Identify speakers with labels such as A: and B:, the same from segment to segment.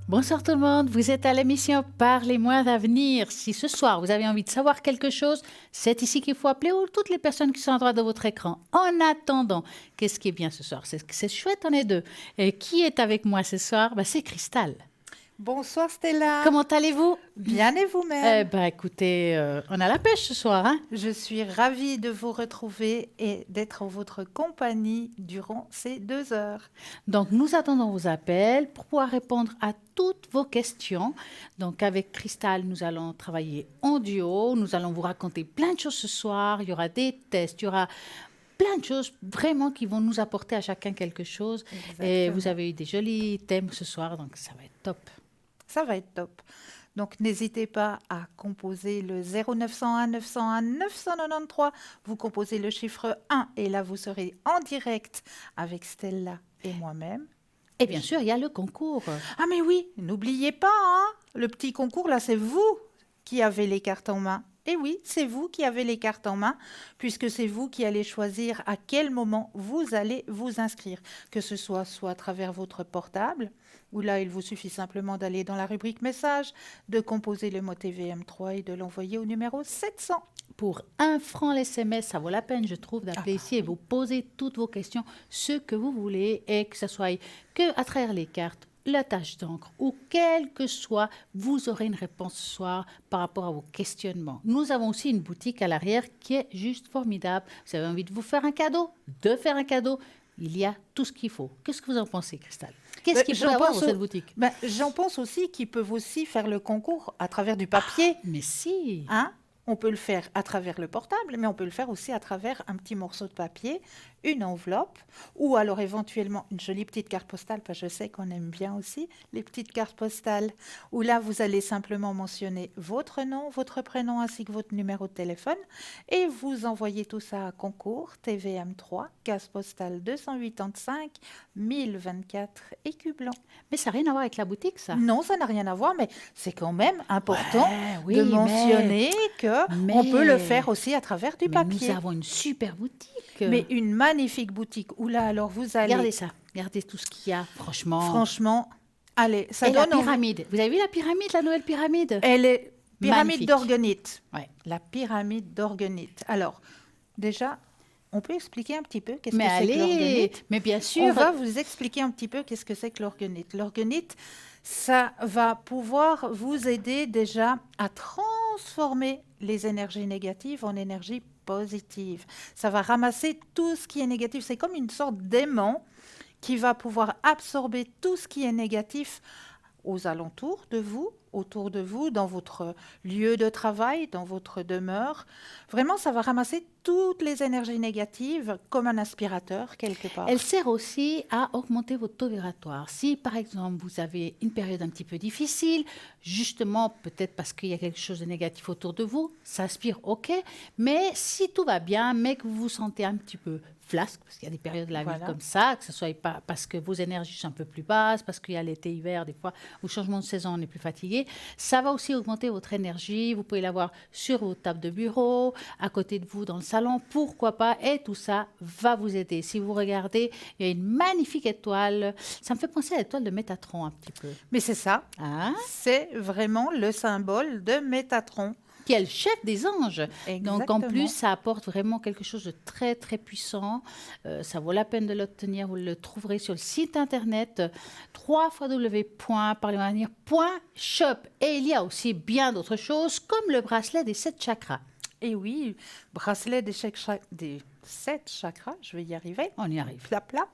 A: Bonsoir tout le monde, vous êtes à l'émission Parlez-moi d'avenir. Si ce soir vous avez envie de savoir quelque chose, c'est ici qu'il faut appeler ou toutes les personnes qui sont à droite de votre écran. En attendant, qu'est-ce qui est bien ce soir? C'est chouette, on est deux. Et qui est avec moi ce soir? C'est Cristal.
B: Bonsoir Stella.
A: Comment allez-vous?
B: Bien et vous-même?
A: Écoutez, on a la pêche ce soir, hein?
B: Je suis ravie de vous retrouver et d'être en votre compagnie durant ces 2 heures.
A: Donc, nous attendons vos appels pour pouvoir répondre à toutes vos questions. Donc, avec Cristal, nous allons travailler en duo. Nous allons vous raconter plein de choses ce soir. Il y aura des tests, il y aura plein de choses vraiment qui vont nous apporter à chacun quelque chose.
B: Exactement.
A: Et vous avez eu des jolis thèmes ce soir, donc ça va être top.
B: Ça va être top. Donc n'hésitez pas à composer le 0901 901 993. Vous composez le chiffre 1 et là vous serez en direct avec Stella et moi-même.
A: Et bien sûr, il y a le concours.
B: Ah mais oui, n'oubliez pas, hein, le petit concours là, c'est vous qui avez les cartes en main. Et oui, c'est vous qui avez les cartes en main, puisque c'est vous qui allez choisir à quel moment vous allez vous inscrire, que ce soit à travers votre portable, où là, il vous suffit simplement d'aller dans la rubrique message, de composer le mot TVM3 et de l'envoyer au numéro 700.
A: Pour 1 franc l'SMS, ça vaut la peine, je trouve, d'appeler ici et vous poser toutes vos questions, ce que vous voulez, et que ce soit que à travers les cartes, la tâche d'encre ou quel que soit, vous aurez une réponse ce soir par rapport à vos questionnements. Nous avons aussi une boutique à l'arrière qui est juste formidable. Vous avez envie de vous faire un cadeau, de faire un cadeau, il y a tout ce qu'il faut. Qu'est-ce que vous en pensez, Cristal? Qu'est-ce qu'il faut avoir dans cette boutique?
B: J'en pense aussi qu'ils peuvent aussi faire le concours à travers du papier.
A: Mais si!
B: Hein? On peut le faire à travers le portable, mais on peut le faire aussi à travers un petit morceau de papier, une enveloppe, ou alors éventuellement une jolie petite carte postale, parce que je sais qu'on aime bien aussi les petites cartes postales, où là, vous allez simplement mentionner votre nom, votre prénom, ainsi que votre numéro de téléphone, et vous envoyez tout ça à concours, TVM3, case postale 285 1024 écus blancs.
A: Mais ça n'a rien à voir avec la boutique, ça?
B: Non, ça n'a rien à voir, mais c'est quand même important
A: oui,
B: de mentionner qu'on peut le faire aussi à travers du papier.
A: Nous avons une super boutique.
B: Mais une magnifique boutique où là, alors vous allez...
A: Regardez ça, regardez tout ce qu'il y a, franchement.
B: Franchement, allez, ça
A: Et
B: donne...
A: la pyramide, vous avez vu la pyramide, la nouvelle pyramide?
B: Elle est pyramide
A: Magnifique.
B: d'orgonite.
A: Ouais.
B: La pyramide d'orgonite. Alors, déjà, on peut expliquer un petit peu qu'est-ce que
A: Mais
B: c'est que
A: allez,
B: l'orgonite?
A: mais bien sûr.
B: On va vous expliquer un petit peu qu'est-ce que c'est que l'orgonite. L'orgonite, ça va pouvoir vous aider déjà à transformer les énergies négatives en énergie positive. Ça va ramasser tout ce qui est négatif. C'est comme une sorte d'aimant qui va pouvoir absorber tout ce qui est négatif aux alentours de vous, autour de vous, dans votre lieu de travail, dans votre demeure. Vraiment, ça va ramasser toutes les énergies négatives comme un aspirateur quelque part.
A: Elle sert aussi à augmenter votre taux vibratoire. Si, par exemple, vous avez une période un petit peu difficile, justement, peut-être parce qu'il y a quelque chose de négatif autour de vous, ça aspire, ok. Mais si tout va bien, mais que vous vous sentez un petit peu flasque, parce qu'il y a des périodes de la vie comme ça, que ce soit pas parce que vos énergies sont un peu plus basses, parce qu'il y a l'été-hiver, des fois, au changement de saison, on est plus fatigué, ça va aussi augmenter votre énergie. Vous pouvez l'avoir sur votre table de bureau, à côté de vous dans le salon, pourquoi pas, et tout ça va vous aider. Si vous regardez, il y a une magnifique étoile, ça me fait penser à l'étoile de Métatron un petit peu.
B: Mais c'est ça,
A: Hein?
B: c'est vraiment le symbole de Métatron.
A: Qui est le chef des anges.
B: Exactement.
A: Donc en plus, ça apporte vraiment quelque chose de très très puissant. Ça vaut la peine de l'obtenir. Vous le trouverez sur le site internet www.parlementvenir.shop. Et il y a aussi bien d'autres choses comme le bracelet des 7 chakras.
B: Et oui, bracelet des 7 chakras, je vais y arriver.
A: On y arrive.
B: Pla, pla.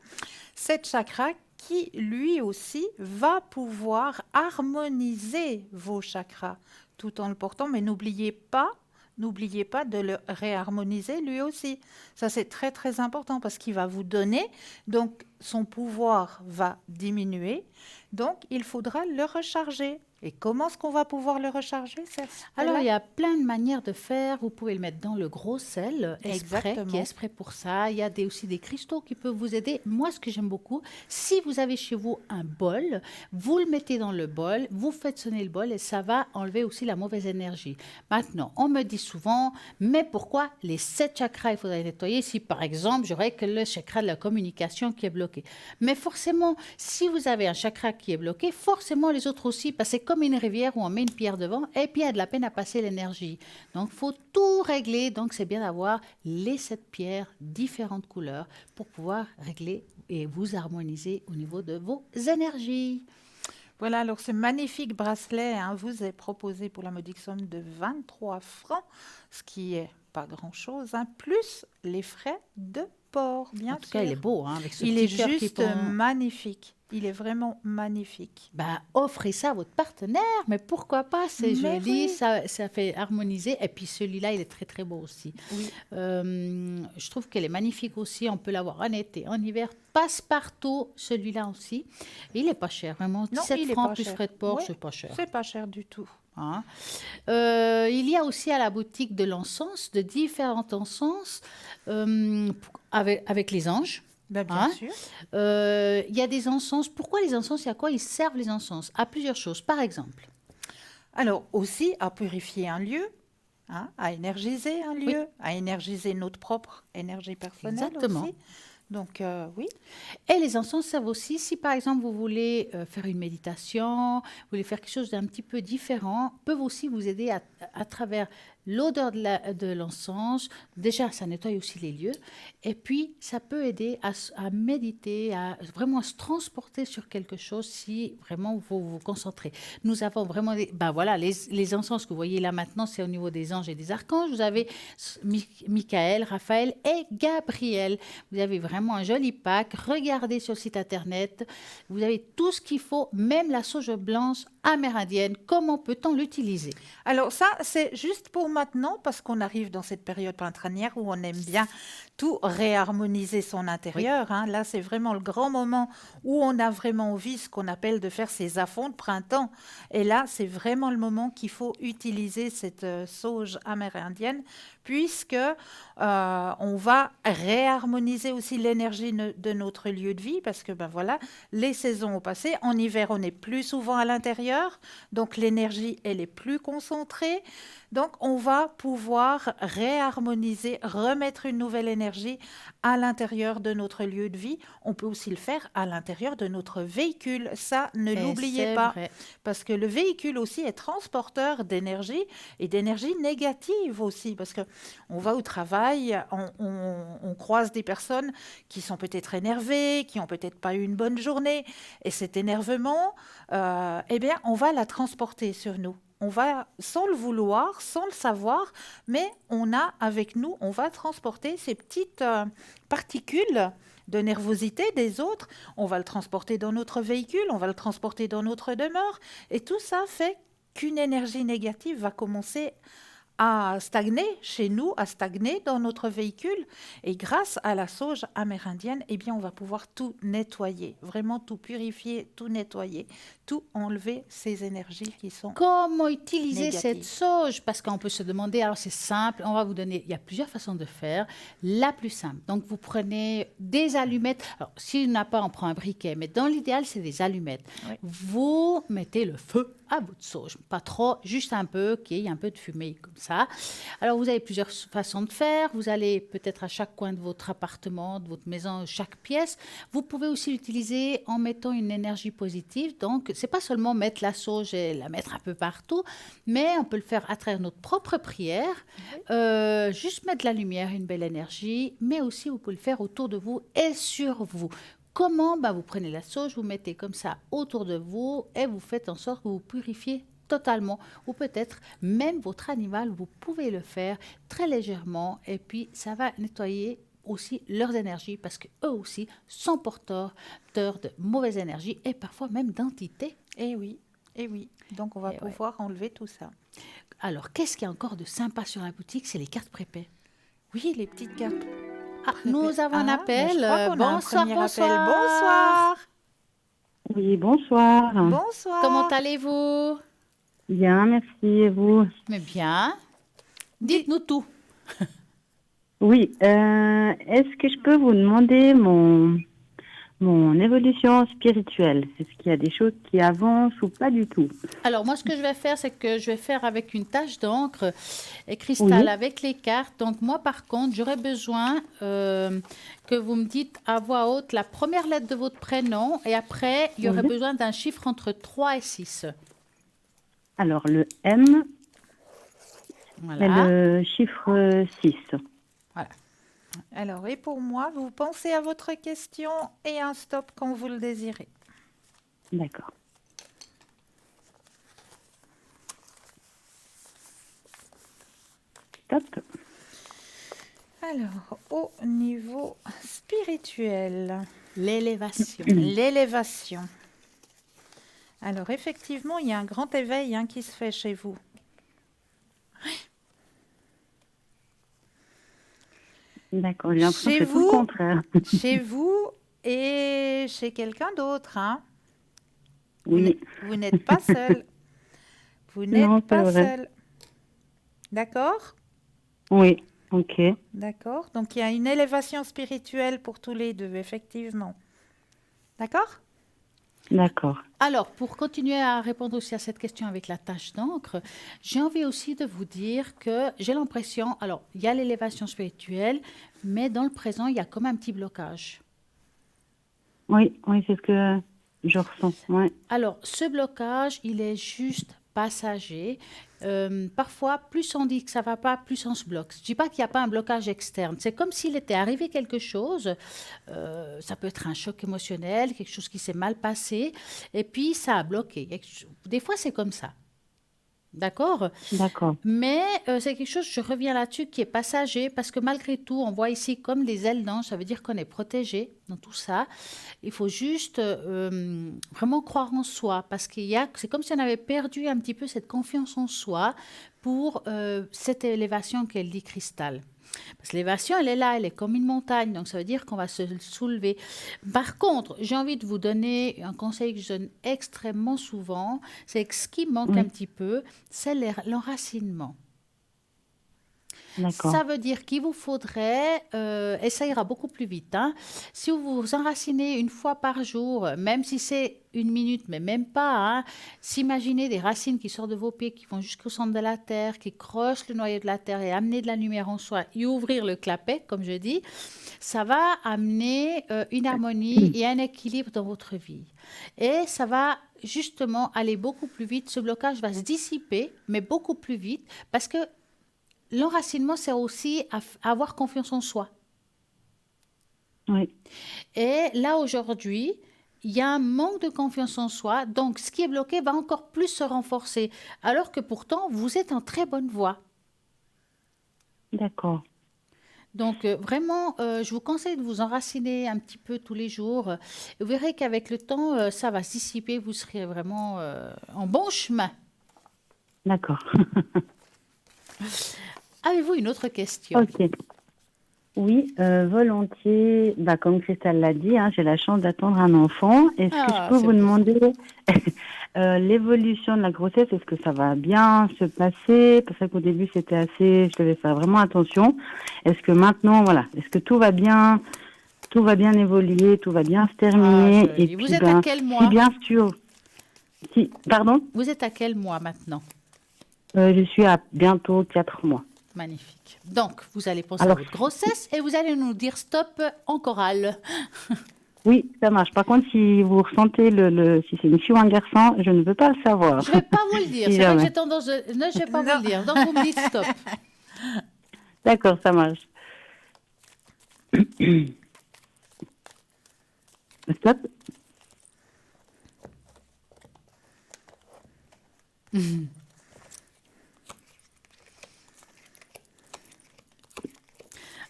B: 7 chakras qui, lui aussi, va pouvoir harmoniser vos chakras tout en le portant. Mais n'oubliez pas de le réharmoniser lui aussi. Ça, c'est très, très important parce qu'il va vous donner. Donc, son pouvoir va diminuer. Donc, il faudra le recharger. Et comment est-ce qu'on va pouvoir le recharger?
A: Alors, il y a plein de manières de faire. Vous pouvez le mettre dans le gros sel, qui est exprès pour ça. Il y a aussi des cristaux qui peuvent vous aider. Moi, ce que j'aime beaucoup, si vous avez chez vous un bol, vous le mettez dans le bol, vous faites sonner le bol et ça va enlever aussi la mauvaise énergie. Maintenant, on me dit souvent, mais pourquoi les 7 chakras, il faudrait nettoyer si, par exemple, j'aurais que le chakra de la communication qui est bloqué? Mais forcément, si vous avez un chakra qui est bloqué, forcément les autres aussi, parce que c'est comme une rivière où on met une pierre devant et puis il y a de la peine à passer l'énergie. Donc, il faut tout régler. Donc, c'est bien d'avoir les 7 pierres, différentes couleurs, pour pouvoir régler et vous harmoniser au niveau de vos énergies.
B: Voilà, alors ce magnifique bracelet vous est proposé pour la modique somme de 23 francs, ce qui est pas grand-chose, plus les frais de port, bien
A: En tout cas, il est
B: sûr.
A: beau, avec ce
B: Il
A: petit
B: est
A: cœur qui
B: juste
A: pend.
B: magnifique. Il est vraiment magnifique.
A: Bah, offrez ça à votre partenaire, mais pourquoi pas? C'est
B: Mais
A: joli,
B: oui,
A: ça fait harmoniser. Et puis celui-là, il est très très beau aussi.
B: oui.
A: Je trouve qu'elle est magnifique aussi. On peut l'avoir en été, en hiver, passe-partout. Celui-là aussi. Et il n'est pas cher, vraiment.
B: Non,
A: 17
B: il est
A: francs
B: pas
A: plus
B: cher.
A: frais de port,
B: Oui,
A: c'est pas cher.
B: c'est pas cher du tout.
A: Hein. Il y a aussi à la boutique de l'encens, de différents encens avec les anges.
B: Ben, bien
A: Hein.
B: sûr.
A: Il y a des encens. Pourquoi les encens? Il y a quoi? Ils servent les encens à plusieurs choses. Par exemple,
B: Alors aussi à purifier un lieu, à énergiser un lieu, à énergiser notre propre énergie personnelle
A: exactement.
B: aussi. Donc oui,
A: Et les encens servent aussi si, par exemple, vous voulez faire une méditation, vous voulez faire quelque chose d'un petit peu différent, peuvent aussi vous aider à travers l'odeur de l'encens. Déjà, ça nettoie aussi les lieux. Et puis, ça peut aider à méditer, à vraiment se transporter sur quelque chose si vraiment vous vous concentrez. Nous avons vraiment les encens que vous voyez là maintenant, c'est au niveau des anges et des archanges. Vous avez Michael, Raphaël et Gabriel. Vous avez vraiment un joli pack. Regardez sur le site internet. Vous avez tout ce qu'il faut, même la sauge blanche amérindienne. Comment peut-on l'utiliser?
B: alors ça, c'est juste pour maintenant, parce qu'on arrive dans cette période printanière où on aime bien tout réharmoniser son intérieur. Là, c'est vraiment le grand moment où on a vraiment envie, ce qu'on appelle de faire ses à-fonds de printemps. Et là, c'est vraiment le moment qu'il faut utiliser cette sauge amérindienne, puisque on va réharmoniser aussi l'énergie de notre lieu de vie, parce que les saisons ont passé. En hiver, on est plus souvent à l'intérieur, donc l'énergie, elle est plus concentrée. Donc, on va pouvoir réharmoniser, remettre une nouvelle énergie à l'intérieur de notre lieu de vie. On peut aussi le faire à l'intérieur de notre véhicule. Ça, ne l'oubliez pas,
A: Vrai.
B: parce que le véhicule aussi est transporteur d'énergie et d'énergie négative aussi, parce que on va au travail, on croise des personnes qui sont peut-être énervées, qui n'ont peut-être pas eu une bonne journée, et cet énervement, on va la transporter sur nous. On va, sans le vouloir, sans le savoir, mais on a avec nous, on va transporter ces petites particules de nervosité des autres. On va le transporter dans notre véhicule, on va le transporter dans notre demeure. Et tout ça fait qu'une énergie négative va commencer à stagner chez nous, à stagner dans notre véhicule. Et grâce à la sauge amérindienne, on va pouvoir tout nettoyer, vraiment tout purifier, tout nettoyer, tout enlever ces énergies qui sont
A: Comment utiliser
B: négatives.
A: cette sauge? Parce qu'on peut se demander, alors c'est simple, on va vous donner, il y a plusieurs façons de faire. La plus simple, donc vous prenez des allumettes. Alors, s'il n'a pas, on prend un briquet, mais dans l'idéal, c'est des allumettes.
B: Oui.
A: Vous mettez le feu à votre sauge, pas trop, juste un peu, qu'il y ait un peu de fumée comme ça. Alors, vous avez plusieurs façons de faire. Vous allez peut-être à chaque coin de votre appartement, de votre maison, chaque pièce. Vous pouvez aussi l'utiliser en mettant une énergie positive. Donc, c'est pas seulement mettre la sauge et la mettre un peu partout, mais on peut le faire à travers notre propre prière. Juste mettre de la lumière, une belle énergie, mais aussi vous pouvez le faire autour de vous et sur vous. Comment? Vous prenez la sauge, vous mettez comme ça autour de vous et vous faites en sorte que vous purifiez totalement, ou peut-être même votre animal, vous pouvez le faire très légèrement et puis ça va nettoyer aussi leurs énergies parce qu'eux aussi sont porteurs de mauvaises énergies et parfois même d'entités.
B: Eh oui, eh oui. Donc, on va pouvoir enlever tout ça.
A: Alors, qu'est-ce qu'il y a encore de sympa sur la boutique? C'est les cartes prépaies.
B: Oui, les petites cartes.
A: Nous avons un appel.
B: Je crois qu'on a un
A: Bonsoir,
B: premier
A: bonsoir.
B: appel. Bonsoir.
C: Oui, bonsoir.
B: Bonsoir.
A: Comment allez-vous?
C: Bien, merci. Et vous?
A: Mais bien. Dites-nous tout.
C: Oui, est-ce que je peux vous demander Mon évolution spirituelle, est-ce qu'il y a des choses qui avancent ou pas du tout?
A: Alors, moi, ce que je vais faire, c'est que je vais faire avec une tache d'encre et cristal
C: Oui,
A: avec les cartes. Donc, moi, par contre, j'aurais besoin que vous me dites à voix haute la première lettre de votre prénom et après, il y aurait
C: oui.
A: besoin d'un chiffre entre 3 et 6.
C: Alors, le M et
A: Voilà.
C: le chiffre 6.
A: Voilà.
B: Alors, et pour moi, vous pensez à votre question et un stop quand vous le désirez.
C: D'accord. Top.
B: Alors, au niveau spirituel,
A: L'élévation.
B: l'élévation. Alors, effectivement, il y a un grand éveil qui se fait chez vous.
C: D'accord, j'ai l'impression que
B: Chez
C: c'est tout le
B: vous,
C: contraire.
B: chez vous et chez quelqu'un d'autre.
C: Oui,
B: Vous n'êtes pas seul. Vous
C: non,
B: n'êtes
C: c'est
B: pas
C: vrai.
B: seul. D'accord?
C: Oui, ok,
B: D'accord. Donc, il y a une élévation spirituelle pour tous les deux, effectivement. D'accord?
C: d'accord.
A: Alors, pour continuer à répondre aussi à cette question avec la tache d'encre, j'ai envie aussi de vous dire que j'ai l'impression, alors, il y a l'élévation spirituelle, mais dans le présent, il y a comme un petit blocage.
C: Oui, oui, c'est ce que je ressens. Ouais,
A: Alors, ce blocage, il est juste passager. Parfois, plus on dit que ça va pas, plus on se bloque. Je dis pas qu'il n'y a pas un blocage externe. C'est comme s'il était arrivé quelque chose. Ça peut être un choc émotionnel, quelque chose qui s'est mal passé, et puis ça a bloqué. Des fois, c'est comme ça. D'accord?
C: d'accord.
A: Mais c'est quelque chose, je reviens là-dessus, qui est passager, parce que malgré tout, on voit ici comme les ailes d'ange, ça veut dire qu'on est protégé dans tout ça. Il faut juste vraiment croire en soi, parce c'est comme si on avait perdu un petit peu cette confiance en soi pour cette élévation qu'elle dit cristal. Parce que l'élévation, elle est là, elle est comme une montagne, donc ça veut dire qu'on va se soulever. Par contre, j'ai envie de vous donner un conseil que je donne extrêmement souvent, c'est que ce qui manque un
C: Oui,
A: petit peu, c'est l'enracinement.
C: d'accord.
A: Ça veut dire qu'il vous faudrait, et ça ira beaucoup plus vite, si vous vous enracinez une fois par jour, même si c'est une minute, mais même pas, s'imaginer des racines qui sortent de vos pieds, qui vont jusqu'au centre de la terre, qui crochent le noyau de la terre et amener de la lumière en soi et ouvrir le clapet, comme je dis, ça va amener une harmonie et un équilibre dans votre vie. Et ça va justement aller beaucoup plus vite. Ce blocage va se dissiper, mais beaucoup plus vite, parce que l'enracinement, c'est aussi avoir confiance en soi.
C: Oui,
A: Et là, aujourd'hui, il y a un manque de confiance en soi, donc ce qui est bloqué va encore plus se renforcer, alors que pourtant, vous êtes en très bonne voie.
C: d'accord.
A: Donc vraiment, je vous conseille de vous enraciner un petit peu tous les jours. Vous verrez qu'avec le temps, ça va se dissiper, vous serez vraiment en bon chemin.
C: D'accord.
A: Avez-vous une autre question?
C: Ok. Oui, volontiers. Bah, comme Christelle l'a dit, j'ai la chance d'attendre un enfant. Est-ce que je
A: Ah,
C: peux
A: c'est
C: vous
A: beau.
C: demander l'évolution de la grossesse? Est-ce que ça va bien se passer? Parce qu'au début, c'était assez, je devais faire vraiment attention. Est-ce que maintenant, voilà, est-ce que tout va bien évoluer, tout va bien se
A: Ah,
C: terminer? Et
A: joli. Vous
C: puis,
A: êtes à quel
C: si
A: mois?
C: bien sûr, si, pardon,
A: Vous êtes à quel mois maintenant?
C: je suis à bientôt 4 mois.
A: Magnifique. Donc, vous allez penser à
C: Alors,
A: votre grossesse et vous allez nous dire stop en chorale.
C: oui, ça marche. Par contre, si vous ressentez si c'est une fille ou un garçon, je ne veux pas le savoir.
A: Je vais pas vous le dire.
C: Si
A: C'est vrai que
C: jamais.
A: j'ai tendance de... Non, je vais pas vous
B: Non.
A: le dire. Donc, vous me dites stop.
C: D'accord, ça marche. Stop.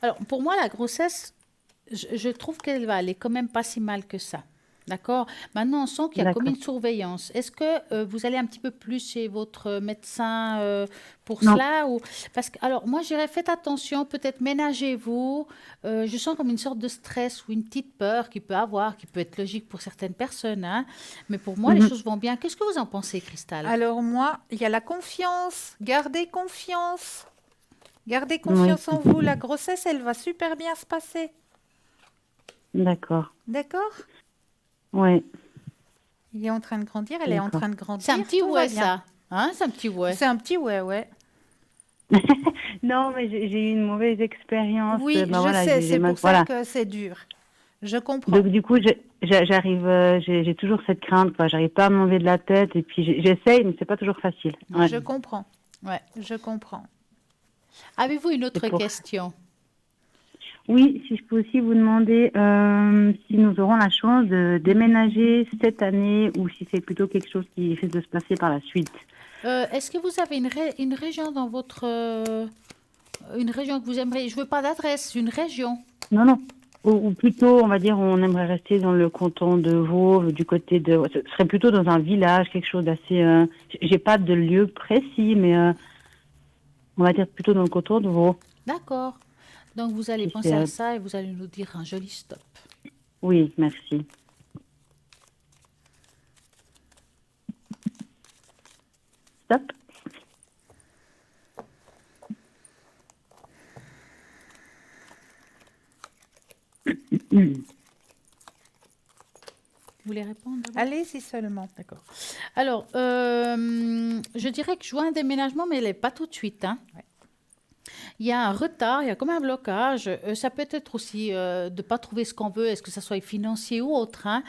A: Alors, pour moi, la grossesse, je trouve qu'elle va aller quand même pas si mal que ça. D'accord? Maintenant, on sent qu'il y a comme
C: D'accord.
A: une surveillance. Est-ce que vous allez un petit peu plus chez votre médecin pour
C: Non.
A: cela ou... Parce que, alors, moi, je dirais, faites attention, peut-être ménagez-vous. Je sens comme une sorte de stress ou une petite peur qu'il peut avoir, qui peut être logique pour certaines personnes, hein. Mais pour moi, les
C: Mhm.
A: choses vont bien. Qu'est-ce que vous en pensez, Cristal?
B: Alors moi, il y a la confiance. Gardez confiance. Gardez
C: Oui.
B: confiance en vous. La grossesse, elle va super bien se passer.
C: D'accord.
B: D'accord?
C: Ouais,
B: Il est en train de grandir, elle est en
C: d'accord.
B: train de
A: C'est un
B: grandir,
A: petit
B: tout va
A: ouais,
B: bien.
A: ça. Hein, c'est un petit ouais.
B: C'est un petit ouais, ouais.
C: Non, mais j'ai eu une mauvaise expérience.
B: Oui,
C: Ben
B: je
C: voilà,
B: sais, c'est pour ça
C: voilà.
B: que c'est dur. Je comprends.
C: Donc du coup, j'arrive, j'ai toujours cette crainte, quoi. J'arrive pas à m'enlever de la tête, et puis j'essaye, mais c'est pas toujours facile. Ouais.
B: Je comprends.
A: Ouais.
B: Je comprends.
A: Avez-vous une
C: C'est
A: autre
C: pour.
A: question?
C: Oui, si je peux aussi vous demander si nous aurons la chance de déménager cette année ou si c'est plutôt quelque chose qui risque de se passer par la suite.
A: Est-ce que vous avez une région dans votre... une région que vous aimeriez... Je veux pas d'adresse, une région.
C: Non, non. Ou plutôt, on va dire, on aimerait rester dans le canton de Vaud, du côté de. Ce serait plutôt dans un village, quelque chose d'assez. J'ai pas de lieu précis, mais on va dire plutôt dans le canton de Vaud.
A: D'accord. Donc vous allez
C: Si
A: penser
C: c'est,
A: à ça et vous allez nous dire un joli stop.
C: oui, merci. Stop.
A: Vous voulez répondre d'abord?
B: Allez, si seulement.
A: D'accord. Alors, je dirais que je vois un déménagement, mais elle n'est pas tout de suite, hein.
B: Ouais.
A: Il y a un retard, il y a comme un blocage. Ça peut être aussi de ne pas trouver ce qu'on veut, est-ce que ça soit financier ou autre, hein.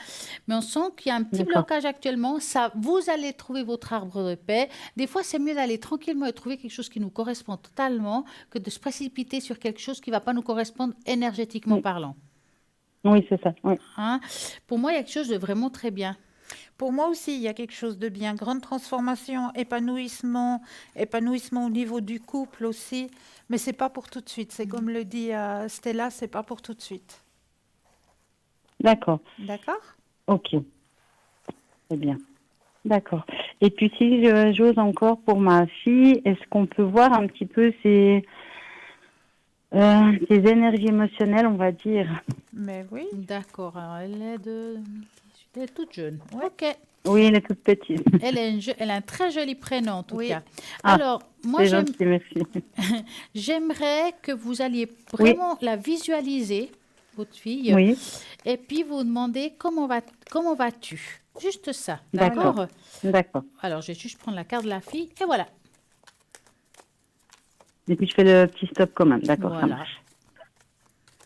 A: Mais on sent qu'il y a un petit
C: D'accord.
A: blocage actuellement. Ça, vous allez trouver votre arbre de paix. Des fois, c'est mieux d'aller tranquillement et trouver quelque chose qui nous correspond totalement que de se précipiter sur quelque chose qui ne va pas nous correspondre énergétiquement
C: Oui,
A: parlant,
C: oui, c'est ça. Oui.
A: hein. Pour moi, il y a quelque chose de vraiment très bien.
B: Pour moi aussi, il y a quelque chose de bien. Grande transformation, épanouissement, épanouissement au niveau du couple aussi. Mais c'est pas pour tout de suite. C'est comme le dit Stella, c'est pas pour tout de suite.
C: D'accord.
B: D'accord?
C: Ok. Très bien. D'accord. Et puis si j'ose encore pour ma fille, est-ce qu'on peut voir un petit peu ses énergies émotionnelles, on va dire?
B: Mais oui.
A: D'accord, alors elle est de 2018, elle est toute jeune.
B: Ouais.
A: Ok,
C: Oui, elle est toute petite.
A: elle a un très joli prénom en tout
B: Oui.
A: cas.
C: Ah,
A: Alors, moi
C: c'est gentil, merci.
A: j'aimerais que vous alliez
C: Oui,
A: vraiment la visualiser, votre fille,
C: oui,
A: et puis vous demander comment vas-tu. Juste ça,
C: d'accord,
A: d'accord?
C: d'accord.
A: Alors, je vais juste prendre la carte de la fille, et voilà.
C: Et puis je fais le petit stop quand même, d'accord, ça
A: Voilà.
C: marche.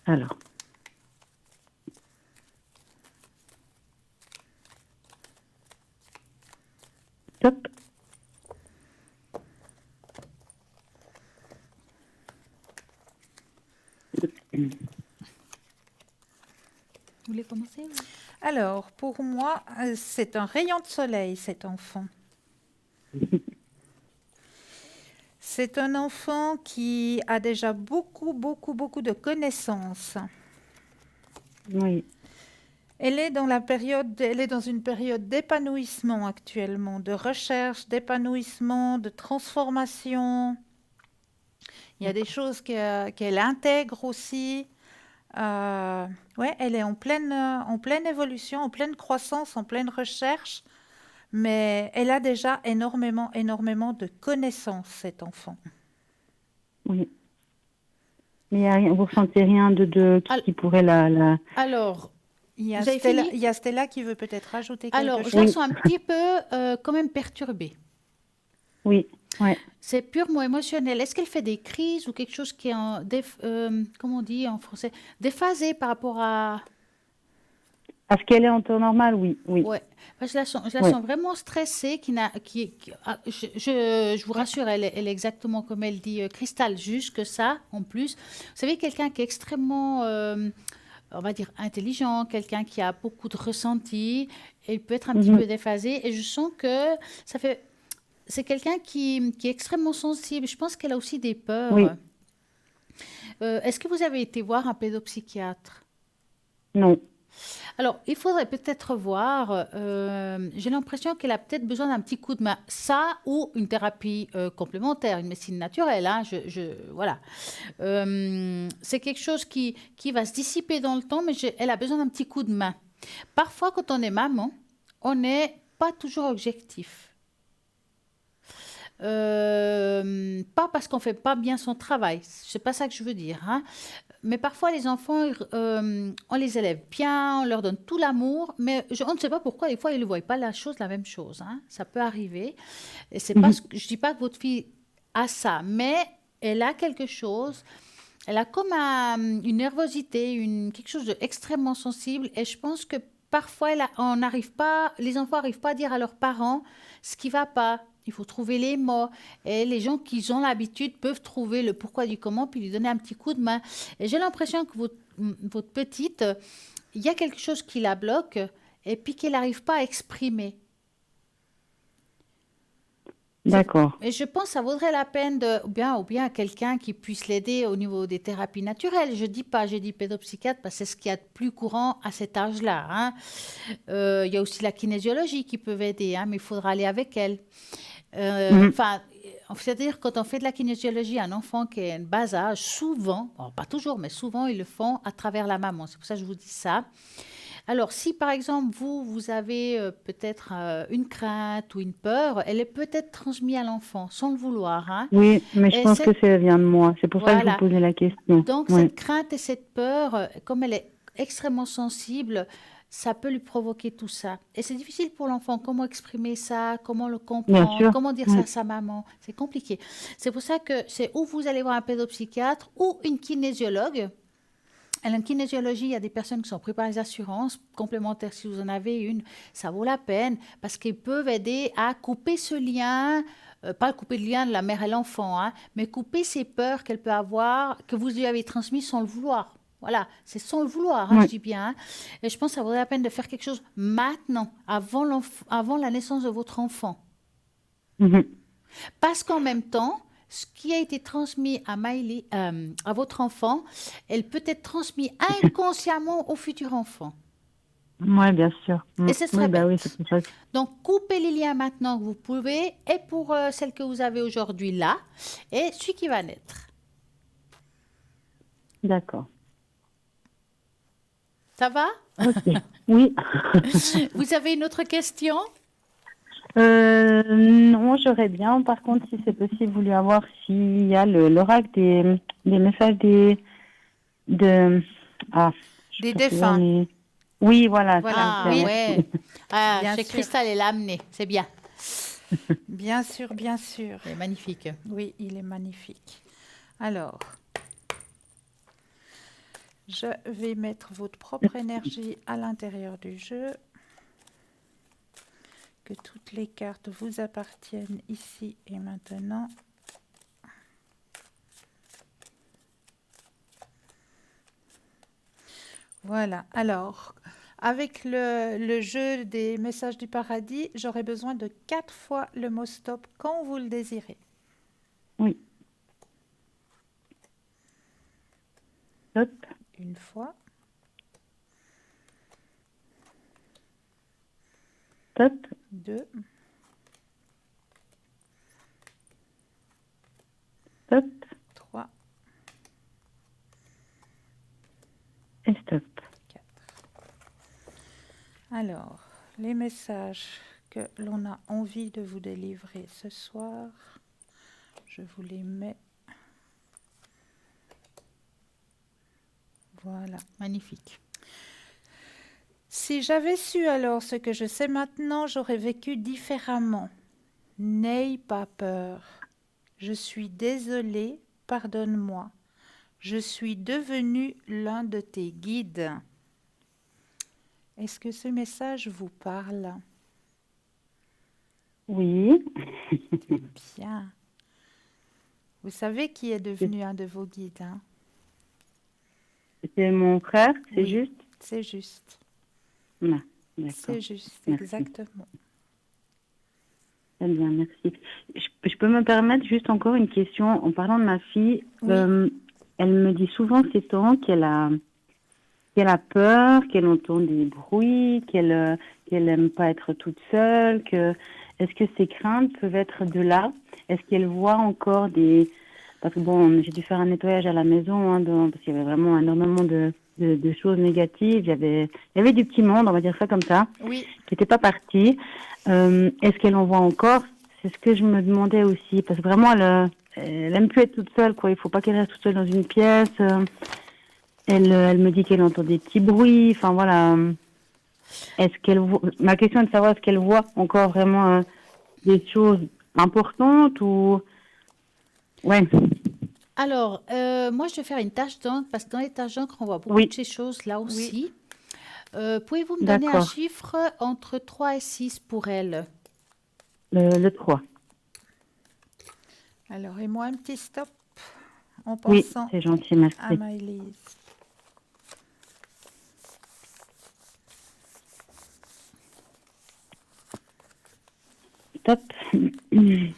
C: Alors, stop.
A: Vous voulez commencer? Ou-
B: Alors, pour moi, c'est un rayon de soleil, cet enfant. C'est un enfant qui a déjà beaucoup, beaucoup, beaucoup de connaissances.
C: Oui,
B: Elle est dans la période, elle est dans une période d'épanouissement actuellement, de recherche, d'épanouissement, de transformation. Il y a des choses qu'elle intègre aussi. Ouais, elle est en pleine évolution, en pleine croissance, en pleine recherche, mais elle a déjà énormément, énormément de connaissances, cet enfant.
C: oui. Mais y a rien, vous ressentez rien
A: Al-
C: qui pourrait
A: Alors,
B: Il y a
A: vous avez
B: Stella,
A: fini?
B: il y a Stella qui veut peut-être rajouter quelque
A: Alors, je
B: chose.
A: la
C: Oui,
A: sens un petit peu quand même perturbée.
C: oui, ouais.
A: C'est purement émotionnel. Est-ce qu'elle fait des crises ou quelque chose qui est comment on dit en français, déphasé par rapport à...
C: Est-ce qu'elle est en temps normal? Oui, oui,
A: Ouais, parce que je la
C: ouais.
A: sens vraiment stressée, je vous rassure, elle est exactement comme elle dit, cristal, juste que ça, en plus. Vous savez, quelqu'un qui est extrêmement, on va dire, intelligent, quelqu'un qui a beaucoup de ressenti, et il peut être un petit
C: Mhm.
A: peu déphasé, et je sens que ça fait... C'est quelqu'un qui est extrêmement sensible. Je pense qu'elle a aussi des
C: Oui,
A: peurs. Est-ce que vous avez été voir un pédopsychiatre?
C: non.
A: Alors, il faudrait peut-être voir, j'ai l'impression qu'elle a peut-être besoin d'un petit coup de main. Ça ou une thérapie complémentaire, une médecine naturelle, hein, voilà. C'est quelque chose qui va se dissiper dans le temps, mais elle a besoin d'un petit coup de main. Parfois, quand on est maman, on n'est pas toujours objectif. Pas parce qu'on fait pas bien son travail, c'est pas ça que je veux dire, hein. mais parfois les enfants, on les élève bien, on leur donne tout l'amour, mais on ne sait pas pourquoi, des fois, ils ne voient pas la même chose. Hein. Ça peut arriver. Et c'est pas
C: Mhm.
A: je ne dis pas que votre fille a ça, mais elle a quelque chose. Elle a comme une nervosité, quelque chose d'extrêmement sensible. Et je pense que parfois, on n'arrive pas, les enfants n'arrivent pas à dire à leurs parents ce qui ne va pas. Il faut trouver les mots. Et les gens qui ont l'habitude peuvent trouver le pourquoi du comment, puis lui donner un petit coup de main. Et j'ai l'impression que votre petite, il y a quelque chose qui la bloque et puis qu'elle n'arrive pas à exprimer.
C: D'accord.
A: Et je pense que ça vaudrait la peine ou bien quelqu'un qui puisse l'aider au niveau des thérapies naturelles. Je dis pas, j'ai dit pédopsychiatre parce que c'est ce qu'il y a de plus courant à cet âge-là. Hein. Il y a aussi la kinésiologie qui peut aider, hein, mais il faudra aller avec elle.
C: Mhm.
A: Enfin, c'est-à-dire quand on fait de la kinésiologie à un enfant qui est en bas âge, souvent, bon, pas toujours, mais souvent ils le font à travers la maman. C'est pour ça que je vous dis ça. Alors, si par exemple, vous avez peut-être une crainte ou une peur, elle est peut-être transmise à l'enfant sans le vouloir. Hein.
C: Oui, mais je
A: Et
C: pense que ça vient de moi. C'est pour ça que je vous
A: voilà.
C: posais la question.
A: Donc,
C: Oui.
A: cette crainte et cette peur, comme elle est extrêmement sensible, ça peut lui provoquer tout ça. Et c'est difficile pour l'enfant. Comment exprimer ça? Comment le
C: Bien
A: comprendre?
C: sûr.
A: Comment dire ça
C: Oui.
A: à sa maman? C'est compliqué. C'est pour ça que c'est où vous allez voir un pédopsychiatre ou une kinésiologue. En kinésiologie, il y a des personnes qui sont prises par les assurances complémentaires. Si vous en avez une, ça vaut la peine parce qu'ils peuvent aider à couper ce lien, pas couper le lien de la mère et l'enfant, hein, mais couper ces peurs qu'elle peut avoir, que vous lui avez transmises sans le vouloir. Voilà, c'est sans le vouloir, hein, je
C: Oui.
A: dis bien. Hein. Et je pense que ça vaudrait la peine de faire quelque chose maintenant, avant la naissance de votre enfant.
C: Mhm.
A: Parce qu'en même temps, ce qui a été transmis à votre enfant, elle peut être transmis inconsciemment au futur enfant.
C: Ouais, bien sûr.
A: Et ce
C: Oui,
A: serait
C: bah oui, c'est
A: bête.
C: pour ça.
A: Donc, coupez les liens maintenant que vous pouvez, et pour celle que vous avez aujourd'hui là, et celui qui va naître.
C: D'accord.
A: Ça va?
C: Ok. Oui.
A: Vous avez une autre question?
C: Non, j'aurais bien, par contre, si c'est possible, voulu avoir s'il y a l'oracle des messages de, ah, je
B: Des
C: sais pas si on
B: défunts.
C: est- Oui, voilà,
B: Voilà.
A: Ah,
C: c'est
B: Oui,
A: ouais. Ah,
B: bien
A: chez
B: sûr.
A: Cristal, elle l'a amené. C'est bien.
B: Bien sûr, bien sûr.
A: C'est magnifique.
B: Oui, il est magnifique. Alors, je vais mettre votre propre énergie à l'intérieur du jeu. Que toutes les cartes vous appartiennent ici et maintenant. Voilà. Alors, avec le jeu des messages du paradis, j'aurai besoin de 4 fois le mot stop quand vous le désirez.
C: Oui. Stop.
B: Une fois,
C: Stop.
B: 2,
C: Stop.
B: 3,
C: Et stop.
B: 4. Alors, les messages que l'on a envie de vous délivrer ce soir, je vous les mets. Voilà.
A: Magnifique.
B: Si j'avais su alors ce que je sais maintenant, j'aurais vécu différemment. N'aie pas peur. Je suis désolée, pardonne-moi. Je suis devenu l'un de tes guides. Est-ce que ce message vous parle?
C: Oui.
B: Bien. Vous savez qui est devenu un de vos guides, hein?
C: C'est mon frère, c'est
B: Oui.
C: juste?
B: C'est juste.
C: Non, d'accord.
B: C'est juste,
C: Merci.
B: exactement.
C: Très bien, merci. Je peux me permettre juste encore une question en parlant de ma fille.
B: Oui.
C: Elle me dit souvent ces temps qu'elle a peur, qu'elle entend des bruits, qu'elle aime pas être toute seule. Est-ce que ces craintes peuvent être de là? Est-ce qu'elle voit encore des... Parce que bon, j'ai dû faire un nettoyage à la maison, hein, parce qu'il y avait vraiment énormément de choses négatives. Il y avait du petit monde, on va dire ça comme ça,
B: Oui.
C: qui n'était pas parti. Est-ce qu'elle en voit encore? C'est ce que je me demandais aussi, parce que vraiment, elle aime plus être toute seule, quoi. Il faut pas qu'elle reste toute seule dans une pièce. Elle me dit qu'elle entend des petits bruits. Enfin voilà. Est-ce qu'elle voit... Ma question est de savoir est-ce qu'elle voit encore vraiment des choses importantes ou ouais.
A: Alors, moi, je vais faire une tâche d'encre parce que dans les tâches d'encre, on voit beaucoup
C: Oui,
A: de ces choses là
B: Oui.
A: aussi. Pouvez-vous me donner un
C: d'accord.
A: chiffre entre 3 et 6 pour elle?
C: Le 3.
B: Alors, et moi, un petit stop en
C: Oui,
B: pensant
C: c'est gentil,
B: à
C: merci.
B: Maëlys.
C: Top.
A: Vous voulez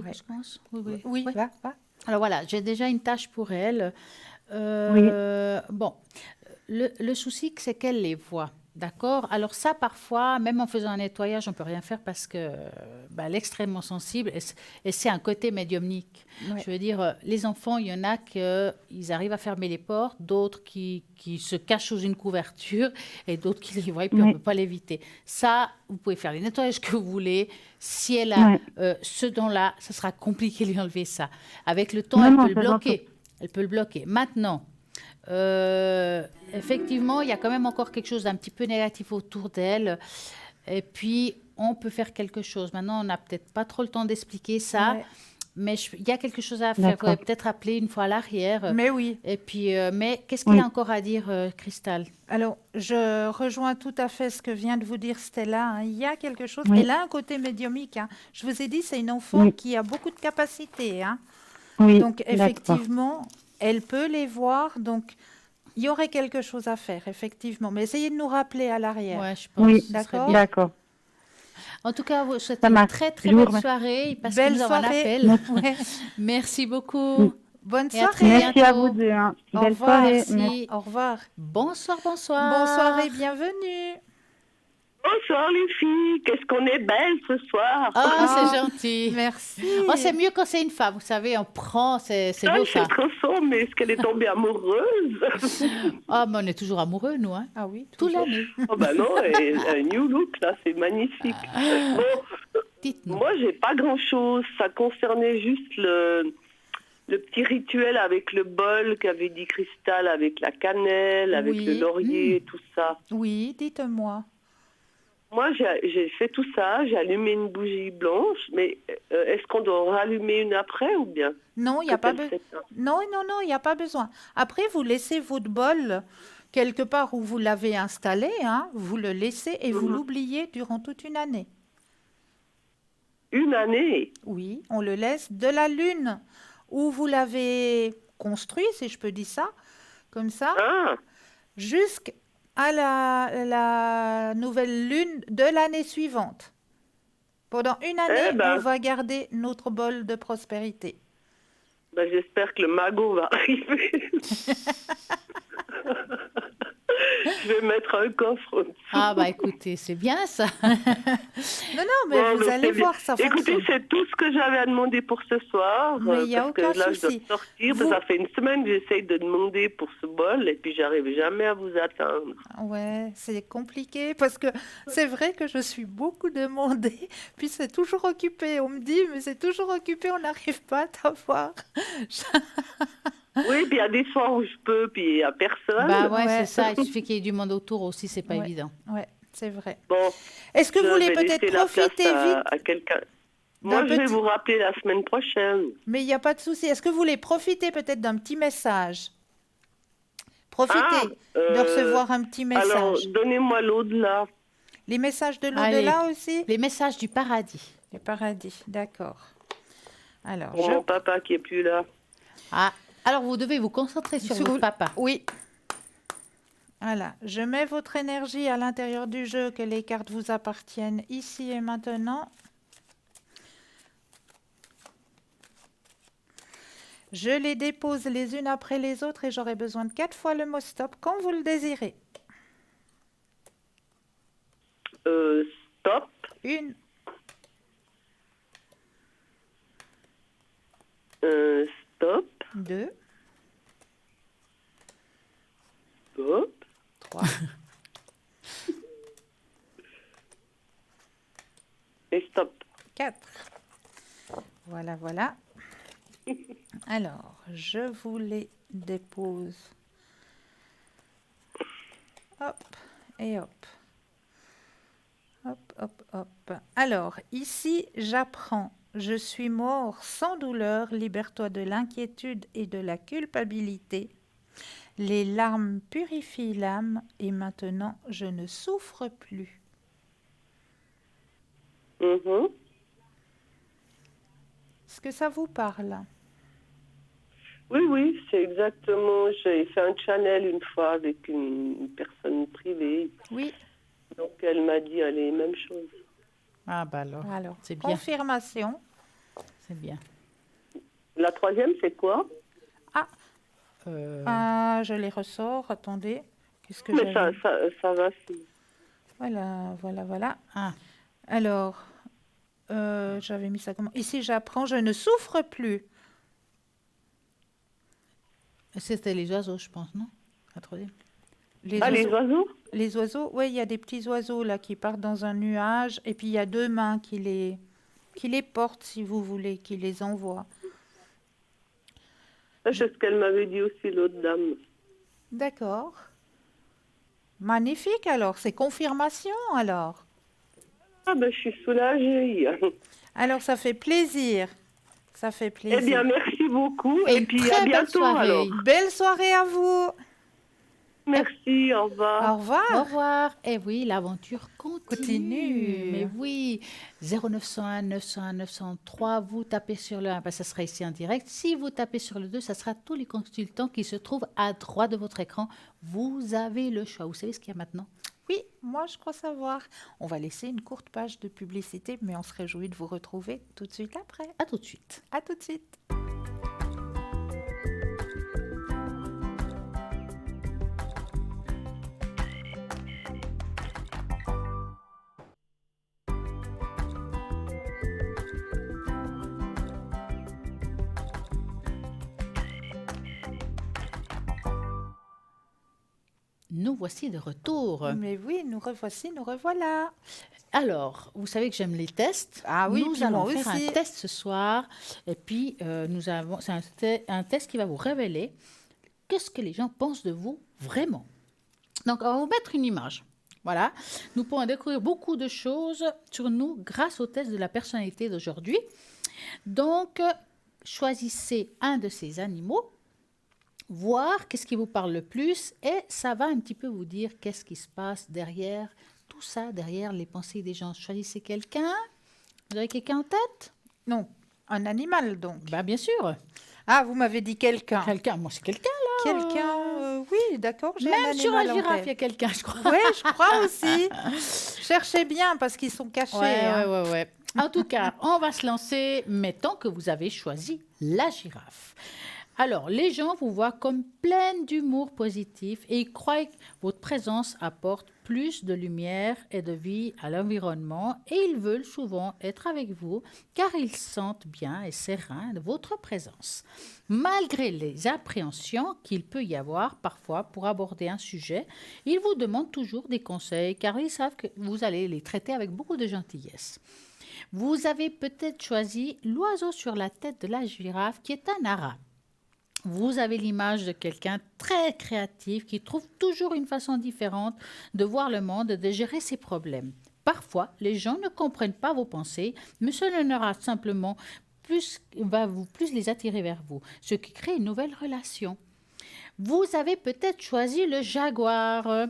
B: Ouais.
A: que je commence? Oui, oui.
B: Oui,
A: Ouais.
B: va.
A: Alors voilà, j'ai déjà une tâche pour elle.
C: Oui,
A: Bon, le souci, c'est qu'elle les voit. D'accord? Alors ça, parfois, même en faisant un nettoyage, on peut rien faire parce que elle est extrêmement sensible et c'est un côté médiumnique.
B: Ouais.
A: Je veux dire, les enfants, il y en a ils arrivent à fermer les portes, d'autres qui se cachent sous une couverture et d'autres qui les voient et puis on ne
C: oui,
A: peut pas l'éviter. Ça, vous pouvez faire les nettoyages que vous voulez. Si elle a
C: ouais.
A: ce don-là, ce sera compliqué de lui enlever ça. Avec le temps,
C: Non,
A: elle peut
C: non,
A: le
C: ça j'entends.
A: bloquer. Elle peut le bloquer. Maintenant, effectivement, il y a quand même encore quelque chose d'un petit peu négatif autour d'elle. Et puis, on peut faire quelque chose. Maintenant, on n'a peut-être pas trop le temps d'expliquer ça,
B: Ouais.
A: mais il y a quelque chose à faire. Vous
C: D'accord.
A: pouvez peut-être appeler une fois à l'arrière.
B: Mais oui.
A: Et puis, mais qu'est-ce qu'il a
C: Oui,
A: encore à dire, Cristal?
B: Alors, je rejoins tout à fait ce que vient de vous dire Stella, hein. Il y a quelque chose.
C: oui,
B: Elle a un côté médiumique, hein. Je vous ai dit, c'est une enfant
C: oui,
B: qui a beaucoup de capacités, hein.
C: oui,
B: Donc,
C: d'accord.
B: effectivement, elle peut les voir. Donc, il y aurait quelque chose à faire, effectivement. Mais essayez de nous rappeler à l'arrière.
A: Ouais, je pense
C: Oui,
A: que ce serait
B: D'accord?
A: bien.
C: d'accord.
A: En tout cas, vous souhaitez
C: Ça
A: une
C: marche.
A: très,
C: Je
A: très
C: vous
A: belle
C: remercie.
A: soirée parce que
B: Belle
A: nous avons un
B: soirée.
A: appel.
B: Ouais.
A: Merci beaucoup
B: Bonne
A: et à très
B: soirée.
C: Merci à vous
A: bientôt.
C: deux, hein.
B: Au
C: Belle
B: revoir.
C: soirée. Merci.
A: Merci.
B: Au revoir.
A: Bonsoir,
B: Bonsoir
A: bonsoir.
B: et bienvenue.
D: Bonsoir les filles, qu'est-ce qu'on est belles ce soir.
A: Ah,
B: Oh,
A: c'est gentil.
B: merci.
A: Oh, c'est mieux quand c'est une femme, vous savez, on prend, c'est
D: Ah,
A: beau
D: c'est
A: ça.
D: trop sombre, mais est-ce qu'elle est tombée amoureuse?
A: Ah, mais on est toujours amoureux, nous, hein.
B: Ah oui,
A: Toute
B: toujours.
A: l'année.
D: Oh bah non, et un new look là, c'est magnifique. Bon,
A: Dites-nous.
D: moi j'ai pas grand-chose, ça concernait juste le petit rituel avec le bol qu'avait dit Cristal, avec la cannelle, avec le
B: Oui.
D: laurier, tout ça.
B: Oui, dites-moi.
D: Moi j'ai fait tout ça, j'ai allumé une bougie blanche, mais est-ce qu'on doit rallumer une après ou bien?
B: Non, il n'y a
D: Quand
B: pas
D: elle
B: besoin.
D: fait ça.
B: Non, non, non, il n'y a pas besoin. Après, vous laissez votre bol quelque part où vous l'avez installé, hein, vous le laissez et vous
D: Mhm.
B: l'oubliez durant toute une année.
D: Une année?
B: Oui, on le laisse de la lune où vous l'avez construit, si je peux dire ça, comme ça,
D: Ah,
B: jusqu'à la nouvelle lune de l'année suivante. Pendant une année,
D: eh ben,
B: on va garder notre bol de prospérité.
D: ben, j'espère que le magot va arriver. Je vais mettre un coffre au-dessous.
A: Ah, bah écoutez, c'est bien ça.
B: Non, non, mais
D: Bon,
B: vous
D: donc,
B: allez
D: c'est bien.
B: voir, ça
D: Écoutez,
B: fonctionne.
D: c'est tout ce que j'avais à demander pour ce soir,
B: Mais il n'y a
D: parce que
B: aucun
D: là, je dois
B: souci.
D: sortir.
B: Vous-
D: Ça fait une semaine que j'essaye de demander pour ce bol, et puis j'arrive jamais à vous atteindre.
B: Ouais, c'est compliqué parce que c'est vrai que je suis beaucoup demandée, puis c'est toujours occupé. On me dit, mais c'est toujours occupé, on n'arrive pas à t'avoir.
D: Oui, puis il y a des soirs où je peux, puis il n'y a personne.
A: Bah ouais,
B: Ouais.
A: c'est ça. Il suffit qu'il y ait du monde autour aussi, c'est pas
B: Ouais.
A: évident.
B: Ouais, c'est vrai.
D: Bon,
B: Est-ce que
D: je
B: vous voulez
D: vais
B: peut-être
D: laisser la place
B: profiter vite
D: à quelqu'un.
B: d'un
D: Moi, je vais
B: petit...
D: vous rappeler la semaine prochaine.
B: Mais il n'y a pas de souci. Est-ce que vous voulez profiter peut-être d'un petit message?
D: Ah,
B: Profitez de recevoir un petit
D: alors,
B: message.
D: donnez-moi l'au-delà.
B: Les messages de
A: Allez.
B: l'au-delà aussi?
A: Les messages du paradis.
B: Le paradis, d'accord. Alors,
D: Pour mon papa qui est plus là.
A: Ah, alors vous devez vous concentrer sur
B: Sur-
A: votre papa.
B: Oui. Voilà, je mets votre énergie à l'intérieur du jeu, que les cartes vous appartiennent ici et maintenant. Je les dépose les unes après les autres et j'aurai besoin de 4 fois le mot stop quand vous le désirez.
D: Stop.
B: 1,
D: Stop.
B: 2,
D: Stop.
B: 3,
D: Et stop.
B: 4. voilà. Alors, je vous les dépose. Hop, et hop. Hop, hop, hop. Alors, ici, j'apprends. Je suis mort sans douleur. Libère-toi de l'inquiétude et de la culpabilité. Les larmes purifient l'âme et maintenant, je ne souffre plus.
D: Mhm.
B: Est-ce que ça vous parle?
D: Oui, c'est exactement. J'ai fait un channel une fois avec une personne privée.
B: Oui.
D: Donc, elle m'a dit les mêmes choses.
A: Ah, bah alors,
B: Alors,
A: c'est bien.
B: confirmation.
A: C'est bien.
D: La troisième, c'est quoi?
B: Ah, je les ressors. Attendez. Qu'est-ce que
D: Mais
B: j'avais?
D: ça va.
B: Voilà, voilà, voilà.
A: Ah,
B: Alors, j'avais mis ça comment? Ici, j'apprends, je ne souffre plus.
A: c'était les oiseaux, je pense, non? La troisième.
B: Les
D: Les
B: oiseaux,
D: oiseaux?
B: les oiseaux, oui, il y a des petits oiseaux là qui partent dans un nuage et puis il y a deux mains qui les portent, si vous voulez, qui les envoient.
D: Ça, c'est ce qu'elle m'avait dit aussi, l'autre dame.
B: D'accord. Magnifique alors, c'est confirmation alors.
D: Ah, ben, je suis soulagée.
B: Alors, ça fait plaisir. Ça fait plaisir.
D: Eh bien, merci beaucoup.
A: Et
D: Et puis,
A: très
D: à
A: belle
D: bientôt,
A: soirée.
D: alors.
B: Belle soirée à vous.
D: Merci, au revoir.
B: Au revoir.
A: Au revoir. Et oui, l'aventure continue.
B: Continue.
A: Mais oui, 0901 901 903, vous tapez sur le 1, ça sera ici en direct. Si vous tapez sur le 2, ça sera tous les consultants qui se trouvent à droite de votre écran. Vous avez le choix. Vous savez ce qu'il y a maintenant?
B: Oui, moi je crois savoir. On va laisser une courte page de publicité, mais on se réjouit de vous retrouver tout de suite après.
A: À tout de suite.
B: À tout de suite.
A: Nous voici de retour.
B: Mais oui, nous revoici, nous revoilà.
A: Alors, vous savez que j'aime les tests.
B: Ah oui,
A: nous
B: puis
A: allons
B: moi
A: faire
B: aussi.
A: un test ce soir. Et puis, c'est un test qui va vous révéler qu'est-ce que les gens pensent de vous vraiment. Donc, on va vous mettre une image. Voilà. Nous pourrons découvrir beaucoup de choses sur nous grâce au test de la personnalité d'aujourd'hui. Donc, choisissez un de ces animaux, voir qu'est-ce qui vous parle le plus et ça va un petit peu vous dire qu'est-ce qui se passe derrière tout ça, derrière les pensées des gens. Choisissez quelqu'un. Vous avez quelqu'un en tête?
B: Non, un animal donc.
A: Ben, bien sûr.
B: Ah, vous m'avez dit quelqu'un.
A: Quelqu'un. Moi, c'est quelqu'un, là.
B: Quelqu'un, oui, d'accord, j'ai un
A: Même sur
B: animal
A: la
B: en
A: girafe, il y
B: tête.
A: a quelqu'un, je crois.
B: Oui, je crois aussi. Cherchez bien parce qu'ils sont cachés. hein.
A: Ouais. En tout cas, on va se lancer, mettons que vous avez choisi la girafe. Alors, les gens vous voient comme pleine d'humour positif et ils croient que votre présence apporte plus de lumière et de vie à l'environnement et ils veulent souvent être avec vous car ils se sentent bien et sereins de votre présence. Malgré les appréhensions qu'il peut y avoir parfois pour aborder un sujet, ils vous demandent toujours des conseils car ils savent que vous allez les traiter avec beaucoup de gentillesse. Vous avez peut-être choisi l'oiseau sur la tête de la girafe qui est un arabe. Vous avez l'image de quelqu'un très créatif qui trouve toujours une façon différente de voir le monde et de gérer ses problèmes. Parfois, les gens ne comprennent pas vos pensées, mais cela n'aura simplement va plus les attirer vers vous, ce qui crée une nouvelle relation. Vous avez peut-être choisi le jaguar.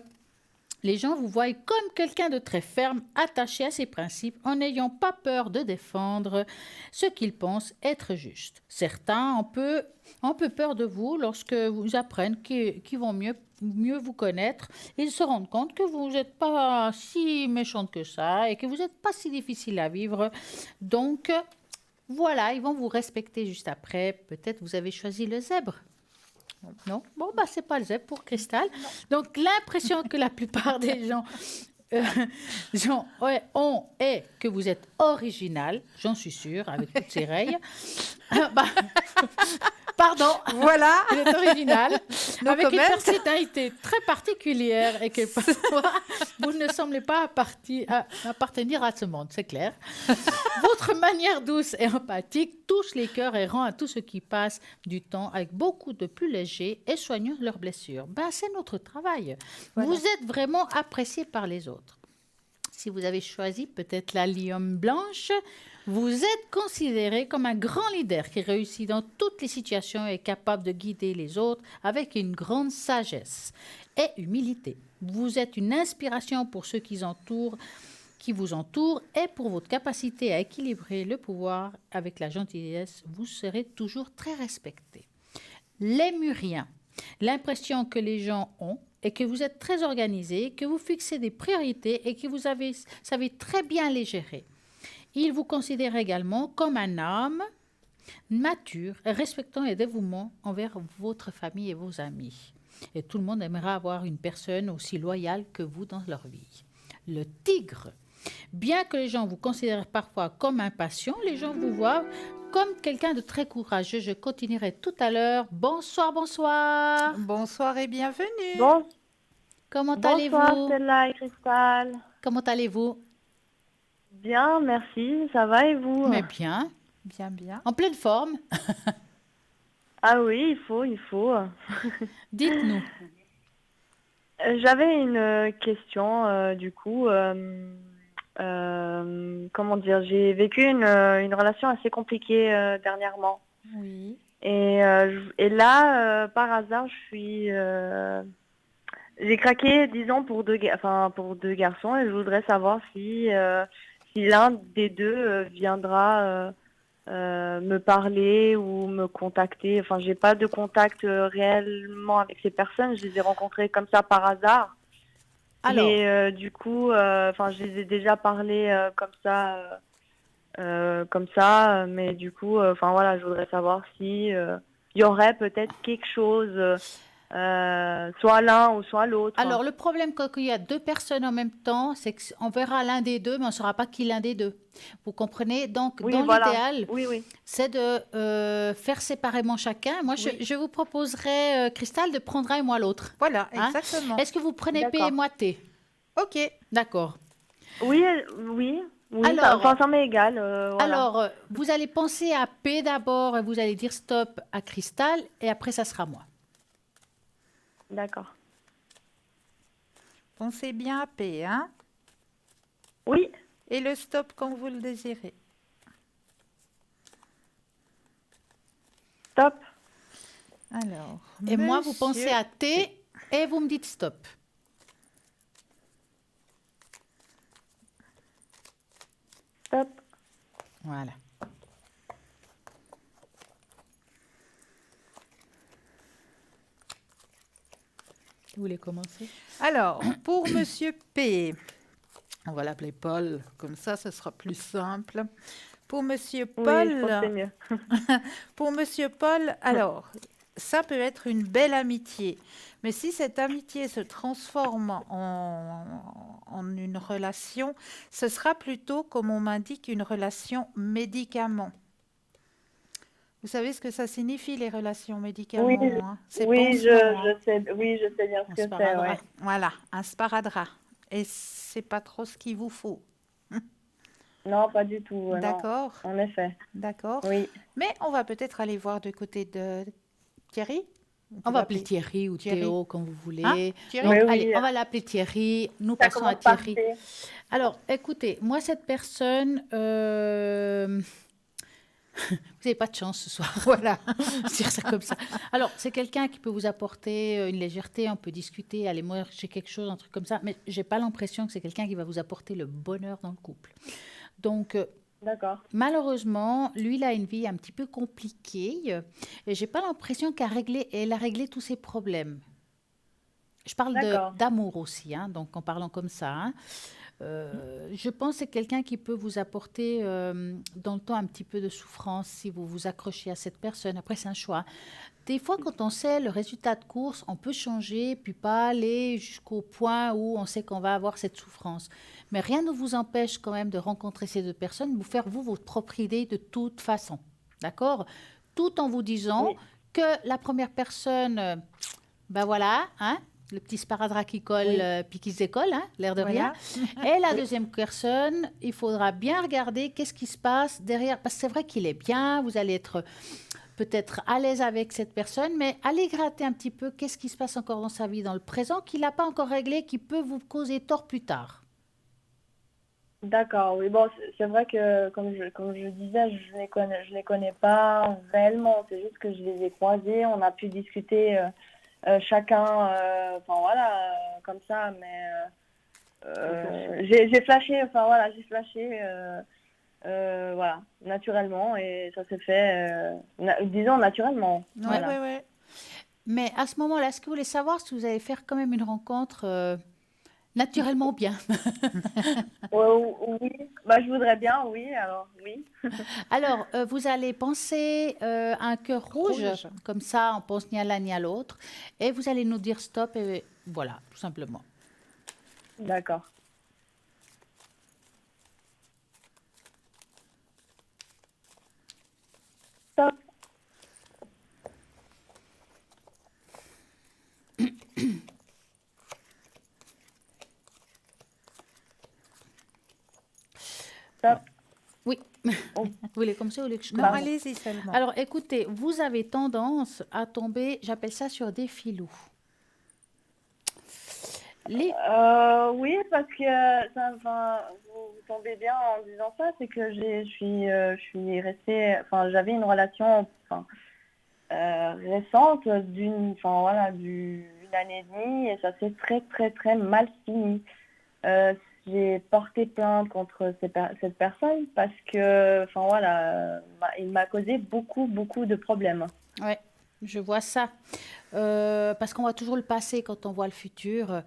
A: Les gens vous voient comme quelqu'un de très ferme, attaché à ses principes, en n'ayant pas peur de défendre ce qu'ils pensent être juste. Certains ont peu peur de vous lorsque vous apprennent qu'ils vont mieux vous connaître. Ils se rendent compte que vous n'êtes pas si méchante que ça et que vous n'êtes pas si difficile à vivre. Donc, voilà, ils vont vous respecter juste après. Peut-être vous avez choisi le zèbre. Non, bon, bah, c'est pas le zèbre pour Cristal. Donc, l'impression que la plupart des gens ont est que vous êtes original, j'en suis sûre, avec toutes ces rayes. Pardon,
B: Voilà.
A: vous êtes original,
B: No
A: avec une
B: comment.
A: personnalité très particulière et que parfois Vous ne semblez pas appartenir à ce monde, c'est clair. Votre manière douce et empathique touche les cœurs et rend à tous ceux qui passent du temps avec beaucoup de plus léger et soignant leurs blessures. C'est notre travail.
B: Voilà.
A: Vous êtes vraiment apprécié par les autres. Si vous avez choisi peut-être la lion blanche, vous êtes considéré comme un grand leader qui réussit dans toutes les situations et est capable de guider les autres avec une grande sagesse et humilité. Vous êtes une inspiration pour ceux qui vous entourent et pour votre capacité à équilibrer le pouvoir avec la gentillesse, vous serez toujours très respecté. Les Muriens, l'impression que les gens ont est que vous êtes très organisé, que vous fixez des priorités et que vous savez très bien les gérer. Ils vous considèrent également comme un homme mature, respectant et dévouement envers votre famille et vos amis. Et tout le monde aimerait avoir une personne aussi loyale que vous dans leur vie. Le tigre. Bien que les gens vous considèrent parfois comme impatient, les gens vous voient comme quelqu'un de très courageux. Je continuerai tout à l'heure. Bonsoir, bonsoir.
B: Bonsoir et bienvenue.
A: Comment
E: Bonsoir
A: allez-vous?
E: Stella et Cristal.
A: Comment allez-vous?
E: Bien, merci. Ça va et vous?
A: Mais bien.
B: Bien, bien.
A: En pleine forme.
E: Ah oui, il faut.
A: Dites-nous.
E: J'avais une question, du coup. Comment dire? J'ai vécu une relation assez compliquée dernièrement.
B: Oui.
E: Et là, par hasard, j'ai craqué, disons, pour deux garçons, et je voudrais savoir si l'un des deux viendra me parler ou me contacter. Enfin, j'ai pas de contact réellement avec ces personnes. Je les ai rencontrées comme ça par hasard.
A: Alors,
E: Mais du coup, je les ai déjà parlé comme ça. Mais du coup, voilà, je voudrais savoir si il y aurait peut-être quelque chose. Soit l'un ou soit l'autre.
A: alors, le problème quand il y a deux personnes en même temps, c'est qu'on verra l'un des deux, mais on ne saura pas qui l'un des deux. Vous comprenez? Donc,
E: Oui,
A: dans
E: voilà.
A: l'idéal,
E: Oui.
A: c'est de faire séparément chacun. Moi,
B: Oui.
A: je vous proposerais, Cristal, de prendre un et moi l'autre.
B: Voilà,
A: Hein?
B: exactement.
A: Est-ce que vous prenez P
E: D'accord.
A: et moi T?
B: Ok.
A: D'accord.
E: Oui.
A: Alors-
E: ça m'est égal. Voilà.
A: Alors, vous allez penser à P d'abord et vous allez dire stop à Cristal et après, ça sera moi.
E: D'accord.
B: Pensez bien à P, hein?
E: Oui.
B: Et le stop quand vous le désirez.
E: Stop.
B: Alors.
A: Et moi, vous
B: monsieur
A: pensez à T et vous me dites stop.
E: Stop.
A: Voilà. Vous voulez commencer?
B: Alors, pour Monsieur P, on va l'appeler Paul, comme ça, ce sera plus simple. Pour Monsieur
E: Oui,
B: Paul,
E: je pense que c'est mieux.
B: pour Monsieur Paul, alors, ça peut être une belle amitié. Mais si cette amitié se transforme en une relation, ce sera plutôt, comme on m'indique, une relation médicament. Vous savez ce que ça signifie, les relations médicaments,
E: Oui,
B: hein? C'est
E: Oui,
B: pansement, hein.
E: je sais. Oui, je sais bien ce
A: Un
E: que c'est.
A: sparadrap.
E: Ouais.
B: Voilà, un sparadrap. Et c'est pas trop ce qu'il vous faut.
E: Non, pas du tout. Non.
B: D'accord,
E: En effet.
B: d'accord.
E: Oui.
B: Mais on va peut-être aller voir du côté de Thierry.
A: On va appeler Thierry ou
B: Thierry.
A: Théo, comme vous voulez.
B: Hein, Thierry?
A: Donc,
E: Oui, oui.
A: allez, on va l'appeler Thierry. Nous
E: Ça
A: passons à
E: commence par
A: Thierry.
E: T.
A: Alors, écoutez, moi, cette personne, vous n'avez pas de chance ce soir. Voilà, dire ça comme ça. Alors, c'est quelqu'un qui peut vous apporter une légèreté, on peut discuter, aller manger quelque chose, un truc comme ça, mais j'ai pas l'impression que c'est quelqu'un qui va vous apporter le bonheur dans le couple. Donc,
E: D'accord.
A: malheureusement, lui, il a une vie un petit peu compliquée et j'ai pas l'impression qu'elle a réglé tous ses problèmes. Je parle
E: D'accord.
A: d'amour aussi, hein, donc en parlant comme ça. Hein. Je pense que c'est quelqu'un qui peut vous apporter dans le temps un petit peu de souffrance si vous vous accrochez à cette personne. Après, c'est un choix. Des fois, quand on sait le résultat de course, on peut changer, puis pas aller jusqu'au point où on sait qu'on va avoir cette souffrance. Mais rien ne vous empêche quand même de rencontrer ces deux personnes, de vous faire, vous, votre propre idée de toute façon. D'accord? Tout en vous disant
E: Oui.
A: que la première personne, ben voilà, hein, le petit sparadrap qui colle, puis qui se décolle, hein, l'air de
B: Voilà.
A: rien. Et la deuxième personne, il faudra bien regarder qu'est-ce qui se passe derrière, parce que c'est vrai qu'il est bien, vous allez être peut-être à l'aise avec cette personne, mais allez gratter un petit peu qu'est-ce qui se passe encore dans sa vie, dans le présent, qu'il n'a pas encore réglé, qui peut vous causer tort plus tard.
E: D'accord, oui, bon, c'est vrai que, comme je disais, je les connais pas réellement, c'est juste que je les ai croisés, on a pu discuter chacun, enfin voilà, comme ça, mais j'ai flashé, enfin voilà, j'ai flashé, voilà, naturellement, et ça s'est fait, disons naturellement,
B: Oui,
E: voilà.
B: oui, oui.
A: Mais à ce moment-là, est-ce que vous voulez savoir si vous allez faire quand même une rencontre naturellement bien?
E: Oui, bah, je voudrais bien, oui, alors oui.
A: Alors, vous allez penser à un cœur rouge,
B: Rouge.
A: comme ça, on pense ni à l'un ni à l'autre, et vous allez nous dire stop, et voilà, tout simplement.
E: D'accord. Stop. Stop.
A: Oui.
E: Oh.
A: Vous voulez commencer ou vous voulez que je
B: Non,
A: commence?
B: allez-y seulement.
A: Alors, écoutez, vous avez tendance à tomber, j'appelle ça sur des filous. Les...
E: Oui, parce que enfin, vous tombez bien en disant ça, c'est que je suis restée, enfin, j'avais une relation, enfin, récente enfin voilà, d'une année et demie, et ça s'est très très très mal fini. J'ai porté plainte contre cette personne parce que, enfin voilà, il m'a causé beaucoup beaucoup de problèmes.
A: Ouais, je vois ça. Parce qu'on voit toujours le passé quand on voit le futur.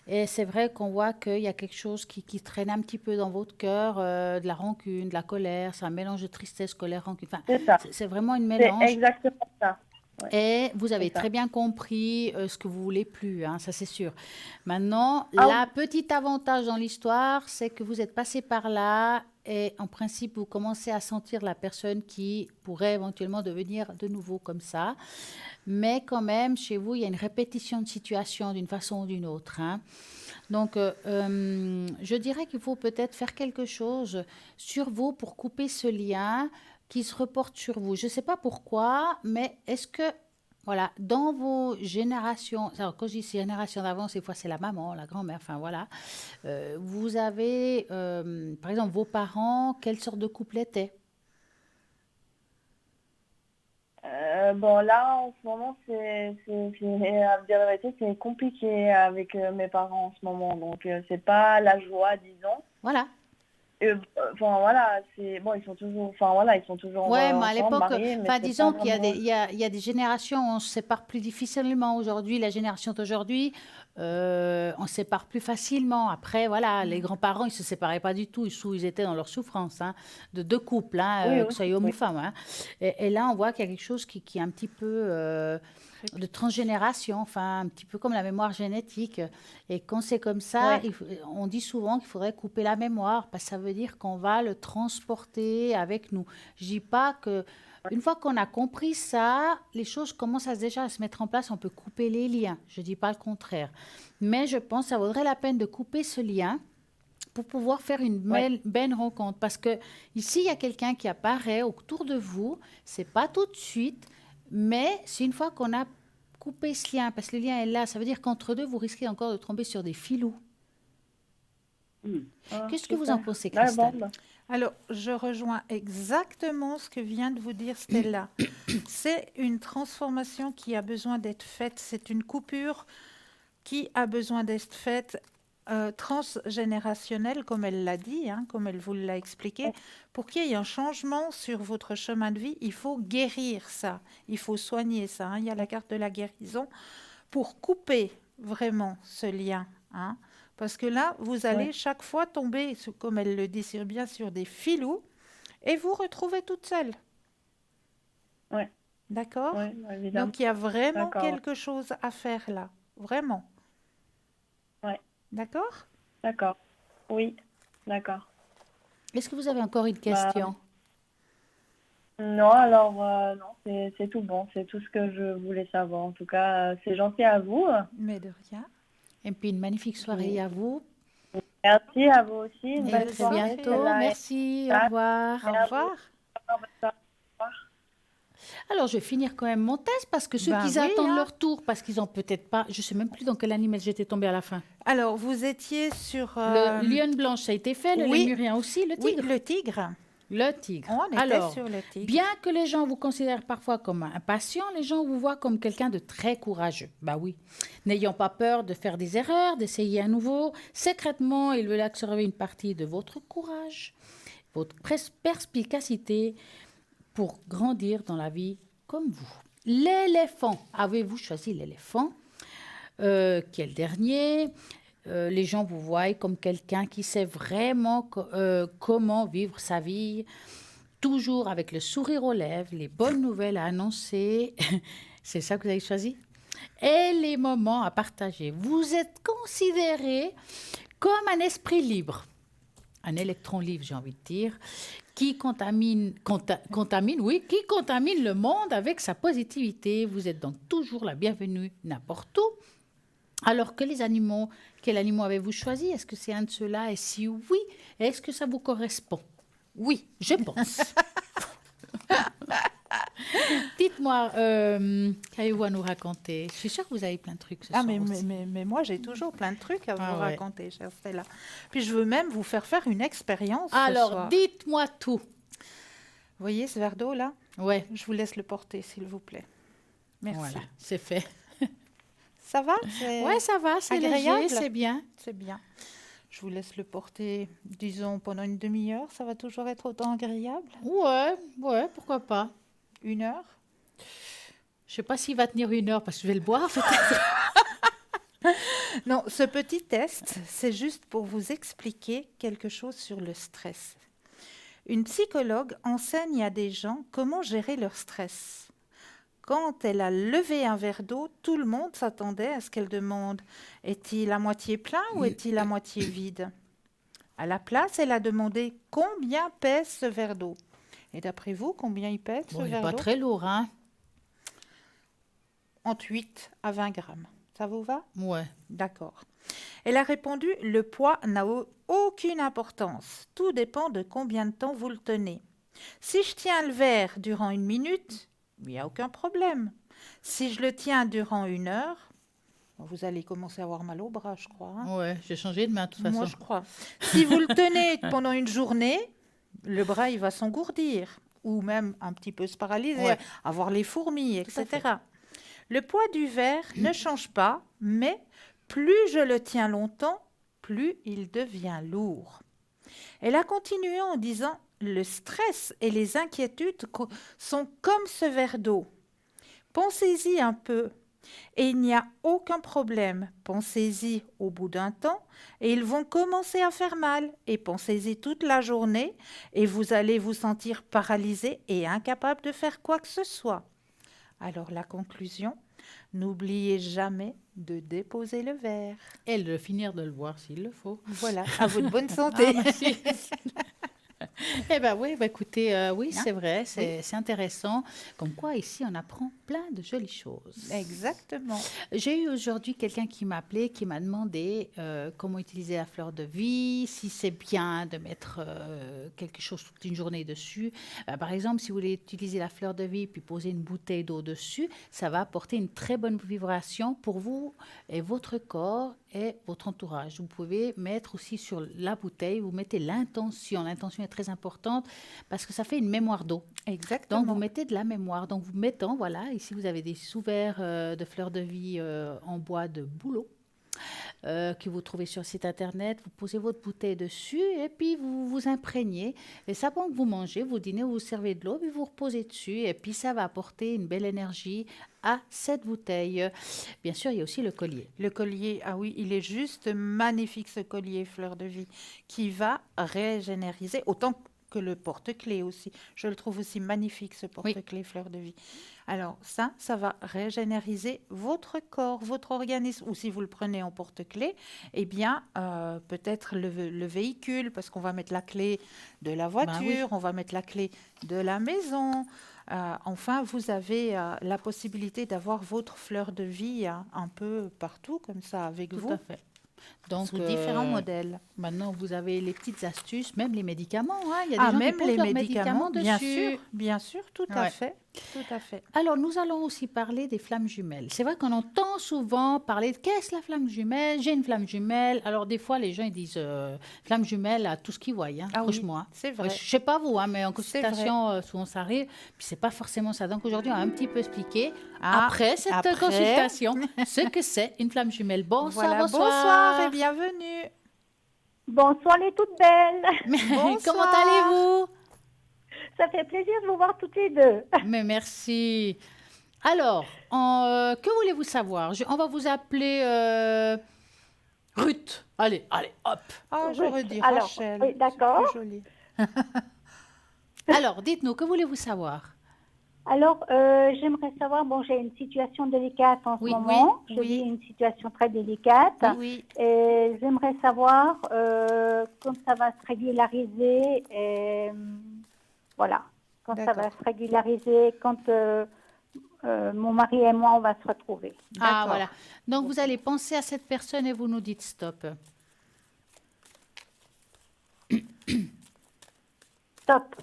A: Et c'est vrai qu'on voit qu'il y a quelque chose qui traîne un petit peu dans votre cœur, de la rancune, de la colère. C'est un mélange de tristesse, colère, rancune. Enfin,
E: C'est ça,
A: c'est vraiment un
E: c'est
A: mélange.
E: exactement ça. Ouais,
A: Et vous avez
E: c'est ça.
A: très bien compris ce que vous voulez plus, hein, ça c'est sûr. Maintenant,
E: Ah
A: la petite avantage dans l'histoire, c'est que vous êtes passé par là et en principe, vous commencez à sentir la personne qui pourrait éventuellement devenir de nouveau comme ça. Mais quand même, chez vous, il y a une répétition de situation d'une façon ou d'une autre, hein. Donc, je dirais qu'il faut peut-être faire quelque chose sur vous pour couper ce lien qui se reporte sur vous. Je ne sais pas pourquoi, mais est-ce que, voilà, dans vos générations, alors quand je dis générations d'avant, des fois c'est la maman, la grand-mère, enfin voilà, vous avez, par exemple, vos parents, quelle sorte de couple étaient?
E: Bon, là, en ce moment, à dire la vérité, c'est compliqué avec mes parents en ce moment. Donc, c'est pas la joie, disons.
A: Voilà.
E: Enfin, voilà, c'est bon, ils sont toujours, enfin, voilà, ils sont toujours
A: Ouais, mais à
E: ensemble,
A: l'époque,
E: mariés, mais
A: enfin,
E: c'est pas
A: disons qu'il y a des,
E: vraiment.
A: il y a des générations où on se sépare plus difficilement. Aujourd'hui, la génération d'aujourd'hui, on se sépare plus facilement. Après, voilà, les grands-parents, ils se séparaient pas du tout. Ils étaient dans leur souffrance, hein, de deux couples, hein,
E: Oui,
A: que
E: oui,
A: ce soit homme ou
E: oui.
A: femme, hein. Et là, on voit qu'il y a quelque chose qui est un petit peu de transgénération, enfin, un petit peu comme la mémoire génétique. Et quand c'est comme ça,
E: Oui,
A: on dit souvent qu'il faudrait couper la mémoire, parce que ça veut dire qu'on va le transporter avec nous. Je dis pas que une fois qu'on a compris ça, les choses commencent déjà à se mettre en place. On peut couper les liens. Je dis pas le contraire, mais je pense que ça vaudrait la peine de couper ce lien pour pouvoir faire une
E: oui,
A: belle rencontre. Parce que ici, il y a quelqu'un qui apparaît autour de vous. C'est pas tout de suite, mais c'est une fois qu'on a coupé ce lien, parce que le lien est là. Ça veut dire qu'entre deux, vous risquez encore de tomber sur des filous.
E: ah,
A: Qu'est-ce que vous en
E: super.
A: pensez,
E: Ouais, bon,
A: Christelle?
E: bah,
B: Alors, je rejoins exactement ce que vient de vous dire Stella. C'est une transformation qui a besoin d'être faite. C'est une coupure qui a besoin d'être faite transgénérationnelle, comme elle l'a dit, hein, comme elle vous l'a expliqué. Pour qu'il y ait un changement sur votre chemin de vie, il faut guérir ça. Il faut soigner ça, hein. Il y a la carte de la guérison pour couper vraiment ce lien, hein. Parce que là, vous allez
E: ouais,
B: chaque fois tomber, comme elle le dit bien, sur des filous et vous retrouvez toute seule.
E: ouais,
B: D'accord?
E: ouais, évidemment.
B: Donc, il y a vraiment
E: D'accord,
B: quelque chose à faire là. Vraiment.
E: ouais,
B: D'accord?
E: d'accord. Oui, d'accord.
A: Est-ce que vous avez encore une
E: Bah,
A: question?
E: Non, alors non, c'est tout bon, c'est tout ce que je voulais savoir. En tout cas, c'est gentil à vous.
B: Mais de rien.
A: Et puis une magnifique soirée à vous.
E: Merci à vous aussi, une
A: Et
B: Belle
E: belle
A: à très
E: soirée.
B: soirée.
A: bientôt.
E: Celle-là est-
A: Merci. Au revoir.
B: Au revoir.
E: Bonne soirée.
A: Alors, je vais finir quand même mon test parce que ceux
B: Ben
A: qui
B: oui,
A: attendent
B: hein.
A: leur tour, parce qu'ils ont peut-être pas, je sais même plus dans quel animal j'étais tombée à la fin.
B: Alors, vous étiez sur...
A: Le lionne blanche, ça a été fait. Le
B: oui.
A: lémurien aussi. Le
B: Oui,
A: tigre.
B: le tigre.
A: Le tigre.
B: On était
A: Alors,
B: sur le tigre.
A: bien que les gens vous considèrent parfois comme impatient, les gens vous voient comme quelqu'un de très courageux. Bah oui. N'ayant pas peur de faire des erreurs, d'essayer à nouveau, secrètement, ils veulent observer une partie de votre courage, votre perspicacité pour grandir dans la vie comme vous. L'éléphant. Avez-vous choisi l'éléphant qui est le dernier? Les gens vous voient comme quelqu'un qui sait vraiment comment vivre sa vie, toujours avec le sourire aux lèvres, les bonnes nouvelles à annoncer. C'est ça que vous avez choisi? Et les moments à partager. Vous êtes considéré comme un esprit libre, un électron libre, j'ai envie de dire, qui contamine le monde avec sa positivité. Vous êtes donc toujours la bienvenue n'importe où. Alors que les animaux, quel animal avez-vous choisi? Est-ce que c'est un de ceux-là? Et si oui, est-ce que ça vous correspond? Oui, je pense. Dites-moi, qu'avez-vous à nous raconter? Je suis sûre que vous avez plein de trucs ce
B: Ah,
A: soir
B: mais
A: aussi.
B: moi, j'ai toujours plein de trucs à
A: Ah
B: vous
A: ouais.
B: raconter, chère Stella. Puis je veux même vous faire une expérience ce
A: Alors,
B: soir.
A: dites-moi tout.
B: Vous voyez ce verre d'eau là?
A: Ouais,
B: Je vous laisse le porter, s'il vous plaît. Merci.
A: voilà, c'est fait.
B: Ça va?
A: Ouais, ça va, c'est
B: agréable.
A: léger, c'est bien.
B: C'est bien. Je vous laisse le porter, disons, pendant une demi-heure. Ça va toujours être autant agréable?
A: Ouais, pourquoi pas.
B: 1 heure?
A: Je sais pas s'il va tenir 1 heure parce que je vais le boire. peut-être.
B: Non, ce petit test, c'est juste pour vous expliquer quelque chose sur le stress. Une psychologue enseigne à des gens comment gérer leur stress. Quand elle a levé un verre d'eau, tout le monde s'attendait à ce qu'elle demande « Est-il à moitié plein ou est-il à moitié vide ?» À la place, elle a demandé « Combien pèse ce verre d'eau ?» Et d'après vous, combien il pèse ce
A: Bon, il n'est
B: verre
A: pas
B: d'eau?
A: très lourd, hein?
B: Entre 8 à 20 grammes. Ça vous va?
A: Ouais.
B: D'accord. Elle a répondu « Le poids n'a aucune importance. Tout dépend de combien de temps vous le tenez. Si je tiens le verre durant 1 minute, il n'y a aucun problème. Si je le tiens durant 1 heure, vous allez commencer à avoir mal au bras, je crois. Hein.
A: Ouais, j'ai changé de main de toute façon.
B: Moi, je crois. Si vous le tenez pendant une journée, le bras, il va s'engourdir ou même un petit peu se paralyser,
A: Ouais.
B: avoir les fourmis,
A: Tout à
B: etc. Le poids du verre ne change pas, mais plus je le tiens longtemps, plus il devient lourd. Elle a continué en disant « Le stress et les inquiétudes sont comme ce verre d'eau. Pensez-y un peu et il n'y a aucun problème. Pensez-y au bout d'un temps et ils vont commencer à faire mal. Et pensez-y toute la journée et vous allez vous sentir paralysé et incapable de faire quoi que ce soit. » Alors la conclusion, n'oubliez jamais de déposer le verre.
A: Et de finir de le boire s'il le faut.
B: Voilà, à votre bonne santé.
A: Ah, merci. Eh bien oui, écoutez, oui,
B: Hein?
A: c'est vrai, c'est intéressant. Comme quoi, ici, on apprend plein de jolies choses.
B: Exactement.
A: J'ai eu aujourd'hui quelqu'un qui m'a appelé, qui m'a demandé comment utiliser la fleur de vie, si c'est bien de mettre quelque chose toute une journée dessus. Par exemple, si vous voulez utiliser la fleur de vie puis poser une bouteille d'eau dessus, ça va apporter une très bonne vibration pour vous et votre corps et votre entourage. Vous pouvez mettre aussi sur la bouteille, vous mettez l'intention. L'intention est très importante parce que ça fait une mémoire d'eau.
B: Exactement.
A: Donc, vous mettez de la mémoire. Donc, vous mettez, voilà, ici, vous avez des sous-verts de fleurs de vie en bois de bouleau que vous trouvez sur le site internet. Vous posez votre bouteille dessus et puis vous vous imprégnez. Et ça, pendant que vous mangez, vous dînez, vous servez de l'eau, puis vous reposez dessus. Et puis, ça va apporter une belle énergie à cette bouteille. Bien sûr, il y a aussi le collier.
B: Le collier, ah oui, il est juste magnifique ce collier fleur de vie qui va régénériser autant que le porte-clés aussi. Je le trouve aussi magnifique, ce porte-clés fleur de vie. Alors ça va régénériser votre corps, votre organisme. Ou si vous le prenez en porte-clés, eh bien, peut-être le véhicule, parce qu'on va mettre la clé de la voiture, on va mettre la clé de la maison. Enfin, vous avez la possibilité d'avoir votre fleur de vie un peu partout, comme ça, avec
A: Tout
B: vous.
A: à fait. Donc,
B: Sous différents modèles.
A: Maintenant, vous avez les petites astuces, même les médicaments. Il y a des gens
B: même
A: qui posent
B: les
A: leurs
B: médicaments,
A: dessus.
B: bien sûr, tout à fait.
A: Alors, nous allons aussi parler des flammes jumelles. C'est vrai qu'on entend souvent parler de qu'est-ce la flamme jumelle? J'ai une flamme jumelle. Alors, des fois, les gens ils disent flamme jumelle à tout ce qu'ils voient, franchement.
B: Oui, c'est vrai.
A: Je ne sais pas vous, mais en consultation, souvent ça arrive. Puis, c'est pas forcément ça. Donc, aujourd'hui, on va un petit peu expliquer, après cette consultation, ce que c'est une flamme jumelle. Bonsoir.
B: Bonsoir et bienvenue.
F: Bonsoir les toutes belles.
A: Comment allez-vous?
F: Ça fait plaisir de vous voir toutes les deux.
A: Mais merci. Alors, que voulez-vous savoir? On va vous appeler Ruth. Allez, hop.
B: Ah, j'aurais dit
F: Alors,
B: Rachel.
F: oui, d'accord.
B: C'est plus joli.
A: Alors, dites-nous, que voulez-vous savoir?
F: Alors, j'aimerais savoir, j'ai une situation délicate en ce moment. Je vis une situation très délicate.
B: Oui.
F: Et j'aimerais savoir quand ça va se régulariser. Voilà. Quand ça va se régulariser, quand mon mari et moi, on va se retrouver.
A: Voilà. Donc, vous allez penser à cette personne et vous nous dites stop.
F: Stop.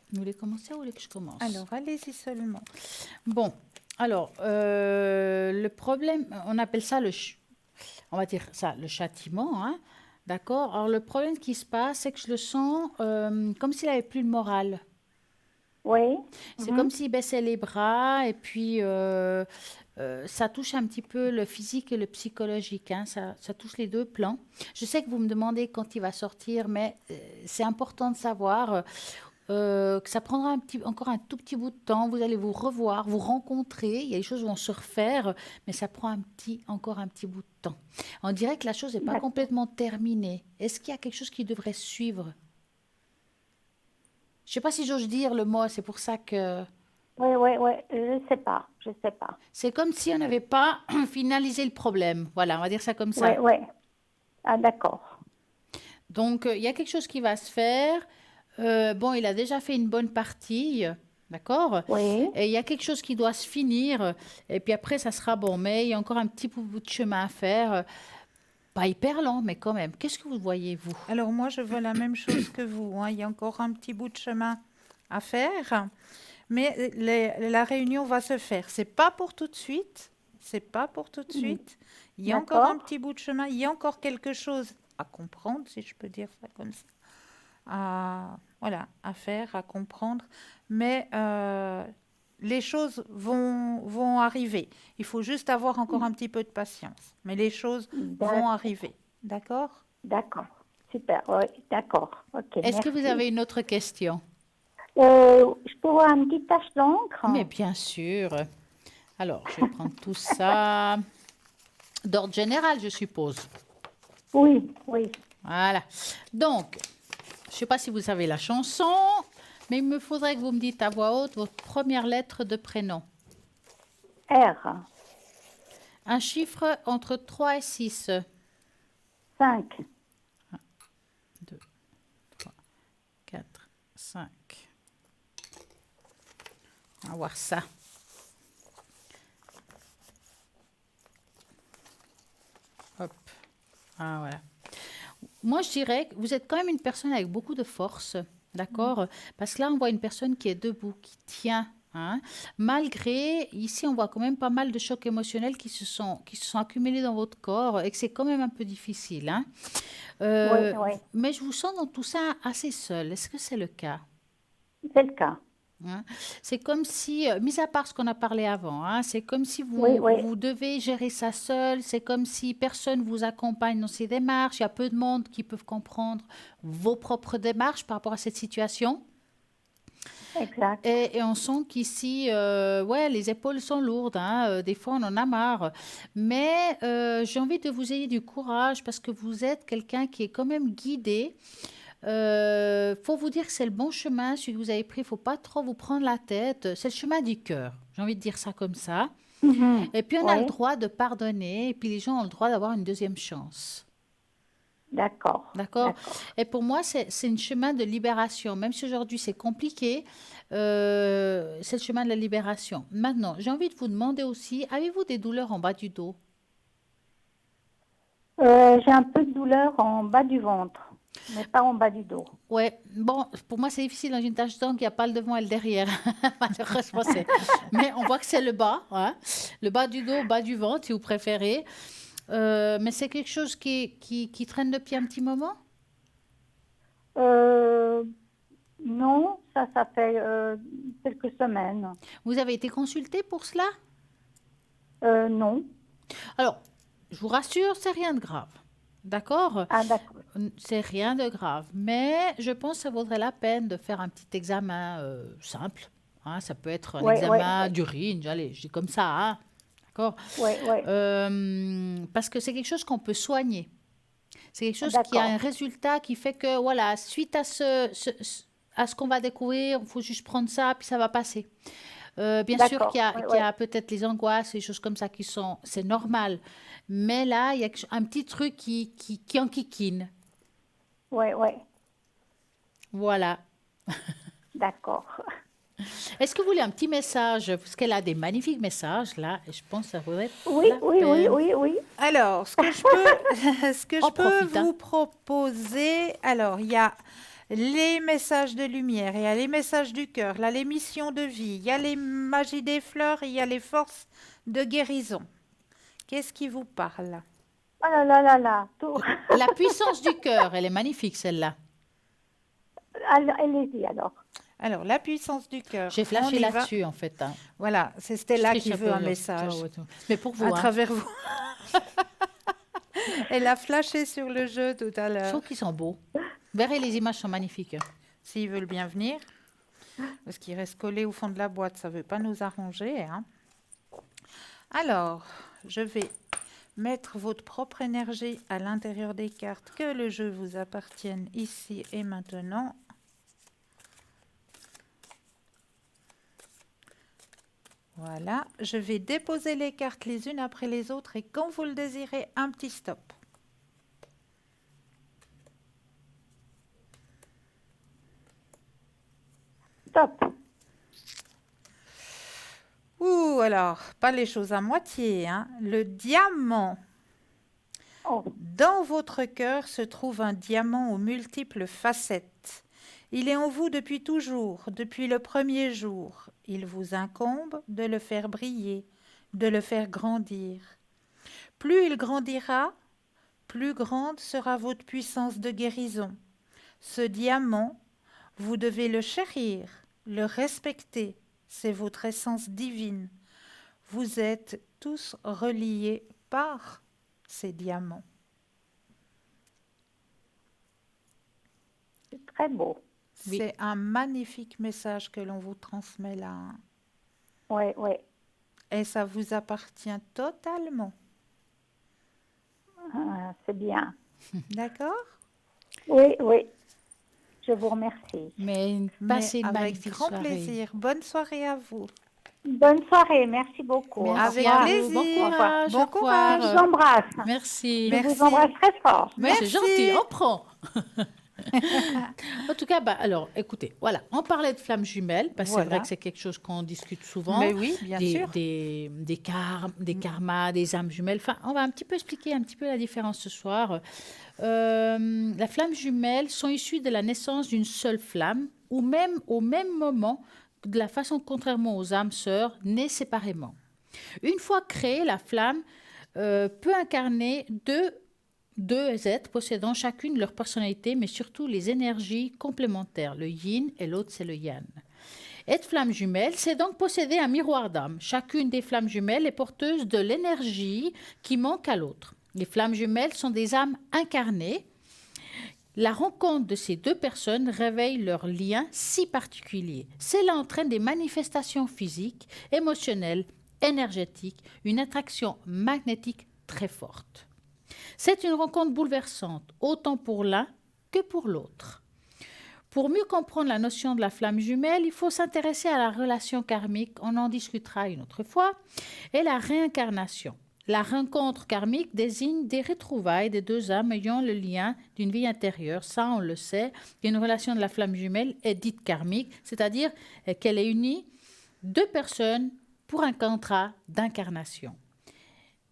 A: Vous voulez commencer ou vous voulez que je commence?
B: Alors, allez-y seulement.
A: Bon, alors, le problème, on appelle ça on va dire ça, le châtiment, d'accord? Alors, le problème qui se passe, c'est que je le sens comme s'il n'avait plus de morale.
F: Oui.
A: C'est comme s'il baissait les bras et puis ça touche un petit peu le physique et le psychologique. Ça touche les deux plans. Je sais que vous me demandez quand il va sortir, mais c'est important de savoir que ça prendra encore un tout petit bout de temps. Vous allez vous revoir, vous rencontrer. Il y a des choses qui vont se refaire, mais ça prend encore un petit bout de temps. On dirait que la chose n'est pas complètement terminée. Est-ce qu'il y a quelque chose qui devrait suivre? Je ne sais pas si j'ose dire le mot, c'est pour ça que...
F: Oui, je sais pas.
A: C'est comme si on n'avait pas finalisé le problème. Voilà, on va dire ça comme ça.
F: Oui. Ah, d'accord.
A: Donc, il y a quelque chose qui va se faire. Il a déjà fait une bonne partie, d'accord?
F: Oui.
A: Et il y a quelque chose qui doit se finir. Et puis après, ça sera bon. Mais il y a encore un petit bout de chemin à faire. Pas hyper lent, mais quand même. Qu'est-ce que vous voyez, vous?
B: Alors, moi, je vois la même chose que vous. Il y a encore un petit bout de chemin à faire. Mais la réunion va se faire. C'est pas pour tout de suite. Il y a encore un petit bout de chemin. Il y a encore quelque chose à comprendre, si je peux dire ça comme ça. À faire, à comprendre. Mais les choses vont arriver. Il faut juste avoir encore un petit peu de patience. Mais les choses vont arriver. D'accord?
F: D'accord. Super, oui, d'accord. Okay,
A: Est-ce que vous avez une autre question?
F: Je peux avoir une petite tache d'encre?
A: Mais bien sûr. Alors, je vais prendre tout ça. D'ordre général, je suppose.
F: Oui.
A: Voilà. Donc, je ne sais pas si vous savez la chanson, mais il me faudrait que vous me dites à voix haute votre première lettre de prénom.
F: R.
A: Un chiffre entre 3 et 6.
F: 5.
A: 1, 2, 3, 4, 5. On va voir ça. Hop. Voilà. Moi, je dirais que vous êtes quand même une personne avec beaucoup de force, d'accord? Parce que là, on voit une personne qui est debout, qui tient. Malgré, ici, on voit quand même pas mal de chocs émotionnels qui se sont accumulés dans votre corps et que c'est quand même un peu difficile.
F: Oui.
A: Mais je vous sens dans tout ça assez seul. Est-ce que c'est le cas?
F: C'est le cas.
A: C'est comme si, mis à part ce qu'on a parlé avant, c'est comme si vous devez gérer ça seul, c'est comme si personne vous accompagne dans ces démarches, il y a peu de monde qui peuvent comprendre vos propres démarches par rapport à cette situation.
F: Exact.
A: Et on sent qu'ici, ouais, les épaules sont lourdes, hein, des fois on en a marre. Mais j'ai envie de vous ayez du courage parce que vous êtes quelqu'un qui est quand même guidé. Faut vous dire que c'est le bon chemin, celui que vous avez pris. Faut pas trop vous prendre la tête. C'est le chemin du cœur. J'ai envie de dire ça comme ça.
F: Mhm.
A: Et puis on a le
F: Oui,
A: droit de pardonner. Et puis les gens ont le droit d'avoir une deuxième chance.
F: d'accord.
A: D'accord?
F: D'accord.
A: Et pour moi, c'est un chemin de libération. Même si aujourd'hui c'est compliqué, c'est le chemin de la libération. Maintenant, j'ai envie de vous demander aussi, avez-vous des douleurs en bas du dos?
F: J'ai un peu de douleur en bas du ventre, mais pas en bas du dos.
A: Ouais, bon, pour moi c'est difficile dans une tâche d'encre, il n'y a pas le devant et le derrière. Malheureusement, mais on voit que c'est le bas, hein. Le bas du dos, bas du ventre, si vous préférez. Mais c'est quelque chose qui traîne depuis un petit moment?
F: Euh, non, ça fait quelques semaines.
A: Vous avez été consulté pour cela?
F: Non.
A: Alors, je vous rassure, c'est rien de grave. D'accord?
F: Ah, d'accord.
A: C'est rien de grave. Mais je pense que ça vaudrait la peine de faire un petit examen simple, hein. Ça peut être un
F: Ouais, ouais,
A: examen
F: ouais.
A: d'urine, allez, je dis comme ça, hein. D'accord?
F: Ouais, ouais.
A: Parce que c'est quelque chose qu'on peut soigner. C'est quelque chose qui a un
F: D'accord.
A: résultat qui fait que, voilà, suite à à ce qu'on va découvrir, il faut juste prendre ça, puis ça va passer. Bien sûr
F: D'accord. Ouais,
A: qu'il y
F: ouais.
A: a peut-être les angoisses, les choses comme ça qui sont, c'est normal. Mais là, il y a un petit truc qui enquiquine.
F: Ouais, ouais.
A: Voilà.
F: D'accord.
A: Est-ce que vous voulez un petit message? Parce qu'elle a des magnifiques messages, là, et je pense que ça vaudrait
F: Oui,
A: la
F: oui, oui,
A: peine.
F: oui, oui.
B: Alors, ce que je peux, ce que
A: En
B: je peux
A: profite, hein.
B: vous proposer, alors, il y a les messages de lumière, il y a les messages du cœur, là, les missions de vie, il y a les magies des fleurs, il y a les forces de guérison. Qu'est-ce qui vous parle?
F: Oh là là là là. Tout.
A: La puissance du cœur, elle est magnifique, celle-là.
F: Allez-y alors.
B: Alors, la puissance du cœur.
A: J'ai
B: on
A: flashé
B: y va.
A: là-dessus, en fait, hein.
B: Voilà, c'est
A: Je
B: Stella
A: triche
B: qui
A: un
B: veut
A: peu,
B: un
A: là.
B: message
A: Mais pour vous,
B: à
A: hein.
B: travers vous. Elle a flashé sur le jeu tout à
A: Je
B: l'heure.
A: trouve qu'ils sont beaux. Vous verrez, les images sont magnifiques.
B: S'ils veulent bien venir, parce qu'ils restent collés au fond de la boîte, ça ne veut pas nous arranger, hein. Alors, je vais mettre votre propre énergie à l'intérieur des cartes, que le jeu vous appartienne ici et maintenant. Voilà, je vais déposer les cartes les unes après les autres et quand vous le désirez, un petit stop.
F: Top.
B: Ouh, alors, pas les choses à moitié, hein. Le diamant.
F: Oh,
B: Dans votre cœur se trouve un diamant aux multiples facettes. Il est en vous depuis toujours, depuis le premier jour. Il vous incombe de le faire briller, de le faire grandir. Plus il grandira, plus grande sera votre puissance de guérison. Ce diamant, vous devez le chérir, le respecter. C'est votre essence divine. Vous êtes tous reliés par ces diamants.
F: c'est très beau.
A: Oui.
B: C'est un magnifique message que l'on vous transmet là, hein.
F: Oui, oui.
B: Et ça vous appartient totalement.
F: Ah, c'est bien.
B: D'accord?
F: Oui, oui. Je vous remercie.
A: Mais
B: Mais
A: passez une
B: avec
A: magnifique
B: grand
A: soirée.
B: plaisir. Bonne soirée à vous.
F: Bonne soirée. Merci beaucoup.
A: Merci
B: Avec
A: à vous.
B: plaisir.
A: Bon courage.
B: Bon
A: au revoir.
F: Je vous embrasse.
A: Merci.
F: Je
B: Merci.
F: vous embrasse très fort.
A: Mais c'est
B: Merci.
A: gentil, on prend. En tout cas, bah, alors, écoutez, voilà, on parlait de flammes jumelles, parce que c'est
B: Voilà.
A: vrai que c'est quelque chose qu'on discute souvent.
B: Mais oui, bien sûr.
A: Des karmas, des âmes jumelles. Enfin, on va un petit peu expliquer un petit peu la différence ce soir. Les flammes jumelles sont issues de la naissance d'une seule flamme, ou même au même moment, de la façon contrairement aux âmes sœurs, nées séparément. Une fois créée, la flamme peut incarner deux êtres possédant chacune leur personnalité, mais surtout les énergies complémentaires. Le yin et l'autre, c'est le yang. Être flamme jumelle, c'est donc posséder un miroir d'âme. Chacune des flammes jumelles est porteuse de l'énergie qui manque à l'autre. Les flammes jumelles sont des âmes incarnées. La rencontre de ces deux personnes réveille leur lien si particulier. Cela entraîne des manifestations physiques, émotionnelles, énergétiques, une attraction magnétique très forte. C'est une rencontre bouleversante, autant pour l'un que pour l'autre. Pour mieux comprendre la notion de la flamme jumelle, il faut s'intéresser à la relation karmique, on en discutera une autre fois, et la réincarnation. La rencontre karmique désigne des retrouvailles des deux âmes ayant le lien d'une vie intérieure. Ça, on le sait. Une relation de la flamme jumelle est dite karmique, c'est-à-dire qu'elle est unie deux personnes pour un contrat d'incarnation.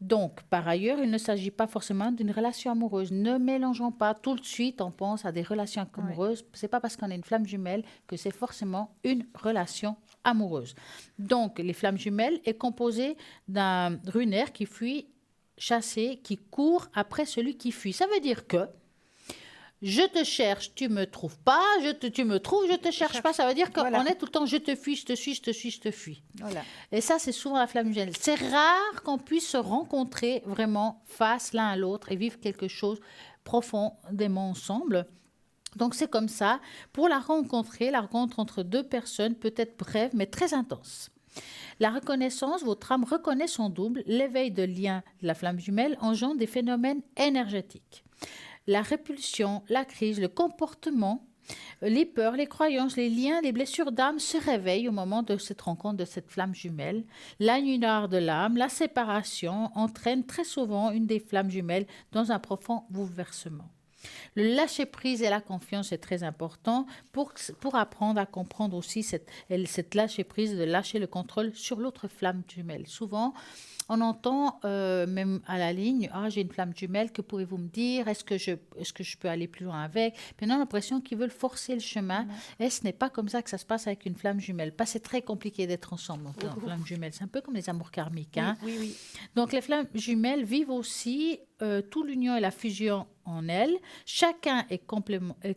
A: Donc, par ailleurs, il ne s'agit pas forcément d'une relation amoureuse. Ne mélangeons pas tout de suite, on pense à des relations amoureuses. Oui. Ce n'est pas parce qu'on a une flamme jumelle que c'est forcément une relation amoureuse. Donc, les flammes jumelles est composée d'un runaire qui fuit, chassé, qui court après celui qui fuit. Ça veut dire que je te cherche, tu me trouves pas, tu me trouves, je te cherche pas. Ça veut dire qu'on est tout le temps je te fuis, je te suis, je te suis, je te fuis. Voilà. Et ça, c'est souvent la flamme jumelle. C'est rare qu'on puisse se rencontrer vraiment face l'un à l'autre et vivre quelque chose profondément ensemble. Donc, c'est comme ça. Pour la rencontre entre deux personnes peut être brève, mais très intense. La reconnaissance, votre âme reconnaît son double. L'éveil de lien de la flamme jumelle engendre des phénomènes énergétiques. La répulsion, la crise, le comportement, les peurs, les croyances, les liens, les blessures d'âme se réveillent au moment de cette rencontre de cette flamme jumelle. L'annulard de l'âme, la séparation entraîne très souvent une des flammes jumelles dans un profond bouleversement. Le lâcher-prise et la confiance est très important pour apprendre à comprendre aussi cette lâcher-prise, de lâcher le contrôle sur l'autre flamme jumelle. Souvent, on entend même à la ligne, j'ai une flamme jumelle, que pouvez-vous me dire? Est-ce que je peux aller plus loin avec? Puis on a l'impression qu'ils veulent forcer le chemin. Et ce n'est pas comme ça que ça se passe avec une flamme jumelle. C'est très compliqué d'être ensemble en flamme jumelle. C'est un peu comme les amours karmiques. Hein? Oui. Donc les flammes jumelles vivent aussi tout l'union et la fusion en elles. Chacun est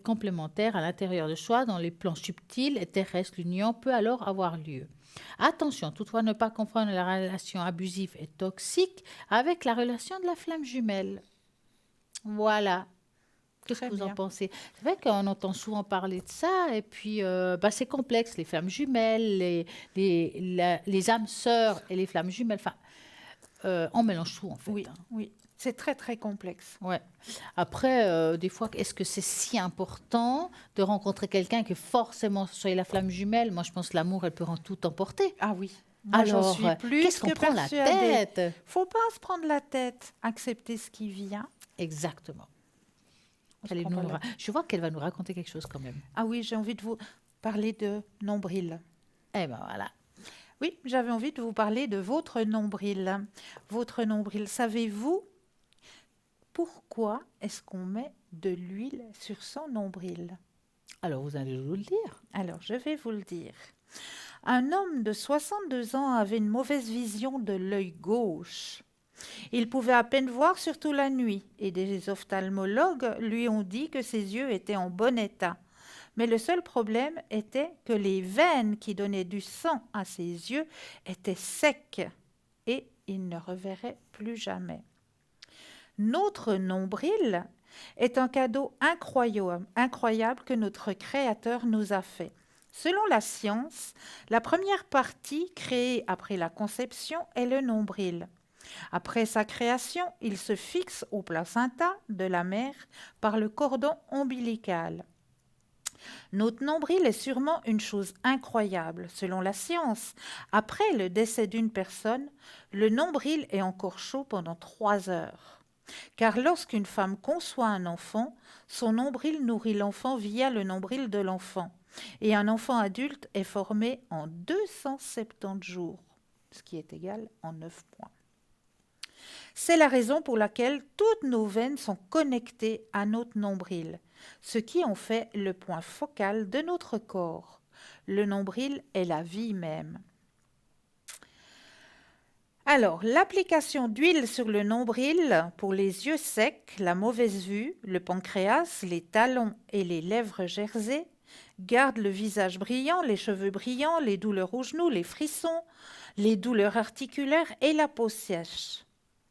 A: complémentaire à l'intérieur de soi. Dans les plans subtils et terrestres, l'union peut alors avoir lieu. Attention, toutefois, ne pas confondre la relation abusive et toxique avec la relation de la flamme jumelle. Voilà. Qu'est-ce que vous en pensez? C'est vrai qu'on entend souvent parler de ça, et puis c'est complexe, les flammes jumelles, les âmes sœurs et les flammes jumelles. On mélange tout, en fait.
B: Oui. C'est très, très complexe.
A: Ouais. Après, des fois, est-ce que c'est si important de rencontrer quelqu'un que forcément ce soit la flamme jumelle? Moi, je pense que l'amour, elle peut tout emporter.
B: Ah oui. Moi, j'en suis plus
A: qu'est-ce qu'on prend la tête?
B: Faut pas se prendre la tête. Accepter ce qui vient.
A: Exactement. Je vois qu'elle va nous raconter quelque chose quand même.
B: Ah oui, j'ai envie de vous parler de nombril.
A: Eh ben voilà.
B: Oui, j'avais envie de vous parler de votre nombril. Votre nombril, savez-vous pourquoi est-ce qu'on met de l'huile sur son nombril?
A: Alors, vous allez nous le dire.
B: Alors, je vais vous le dire. Un homme de 62 ans avait une mauvaise vision de l'œil gauche. Il pouvait à peine voir, surtout la nuit, et des ophtalmologues lui ont dit que ses yeux étaient en bon état. Mais le seul problème était que les veines qui donnaient du sang à ses yeux étaient secs et il ne reverrait plus jamais. Notre nombril est un cadeau incroyable que notre Créateur nous a fait. Selon la science, la première partie créée après la conception est le nombril. Après sa création, il se fixe au placenta de la mère par le cordon ombilical. Notre nombril est sûrement une chose incroyable. Selon la science, après le décès d'une personne, le nombril est encore chaud pendant 3 heures. Car lorsqu'une femme conçoit un enfant, son nombril nourrit l'enfant via le nombril de l'enfant. Et un enfant adulte est formé en 270 jours, ce qui est égal en 9 points. C'est la raison pour laquelle toutes nos veines sont connectées à notre nombril, ce qui en fait le point focal de notre corps. Le nombril est la vie même. Alors, l'application d'huile sur le nombril pour les yeux secs, la mauvaise vue, le pancréas, les talons et les lèvres gercées garde le visage brillant, les cheveux brillants, les douleurs aux genoux, les frissons, les douleurs articulaires et la peau sèche.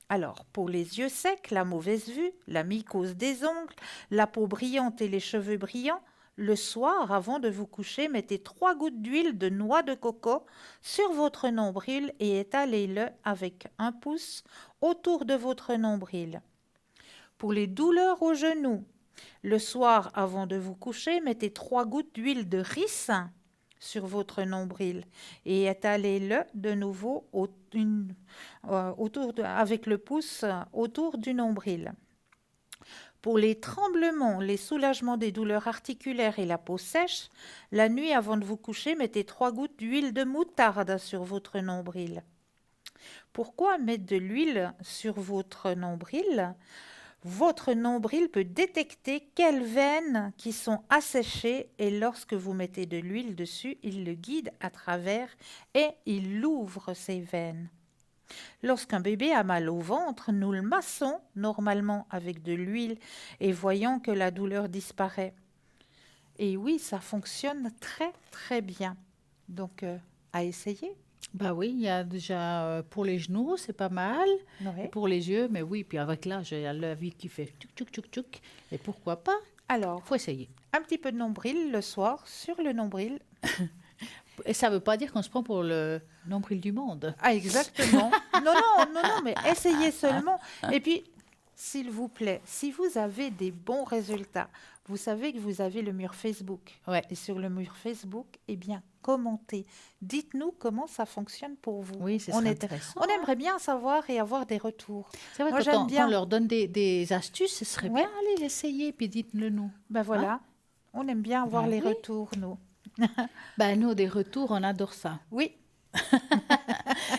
B: Alors, pour les yeux secs, la mauvaise vue, la mycose des ongles, la peau brillante et les cheveux brillants, le soir, avant de vous coucher, mettez 3 gouttes d'huile de noix de coco sur votre nombril et étalez-le avec un pouce autour de votre nombril. Pour les douleurs aux genoux, le soir, avant de vous coucher, mettez 3 gouttes d'huile de ricin sur votre nombril et étalez-le de nouveau avec le pouce autour du nombril. Pour les tremblements, les soulagements des douleurs articulaires et la peau sèche, la nuit avant de vous coucher, mettez 3 gouttes d'huile de moutarde sur votre nombril. Pourquoi mettre de l'huile sur votre nombril ? Votre nombril peut détecter quelles veines qui sont asséchées et lorsque vous mettez de l'huile dessus, il le guide à travers et il ouvre ces veines. Lorsqu'un bébé a mal au ventre, nous le massons normalement avec de l'huile et voyons que la douleur disparaît. Et oui, ça fonctionne très très bien. Donc, à essayer.
A: Bah oui, il y a déjà pour les genoux, c'est pas mal.
B: Ouais.
A: Et pour les yeux, mais oui, puis avec l'âge, il y a la vie qui fait tchouk tchouk tchouk tchouk. Et pourquoi pas?
B: Alors,
A: Faut essayer.
B: un petit peu de nombril le soir sur le nombril.
A: Et ça veut pas dire qu'on se prend pour le nombril du monde.
B: Ah, exactement. Non, mais essayez seulement. Et puis, s'il vous plaît, si vous avez des bons résultats, vous savez que vous avez le mur Facebook.
A: Ouais.
B: Et sur le mur Facebook, eh bien, commentez. Dites-nous comment ça fonctionne pour vous.
A: Oui, c'est intéressant.
B: On aimerait bien savoir et avoir des retours.
A: C'est vrai
B: Moi,
A: que
B: j'aime
A: quand
B: bien.
A: on leur donne des astuces, ce serait
B: Ouais.
A: bien. Allez l'essayer, puis dites-le nous.
B: Ben voilà, on aime bien avoir
A: Ben
B: les
A: oui.
B: retours, nous.
A: Ben nous, des retours, on adore ça.
B: Oui.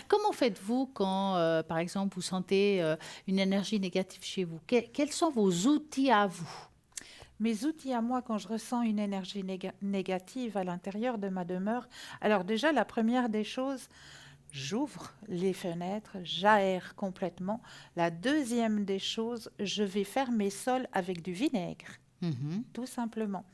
A: Comment faites-vous quand, par exemple, vous sentez une énergie négative chez vous? Quels sont vos outils à vous?
B: Mes outils à moi quand je ressens une énergie négative à l'intérieur de ma demeure. Alors déjà, la première des choses, j'ouvre les fenêtres, j'aère complètement. La deuxième des choses, je vais faire mes sols avec du vinaigre, tout simplement.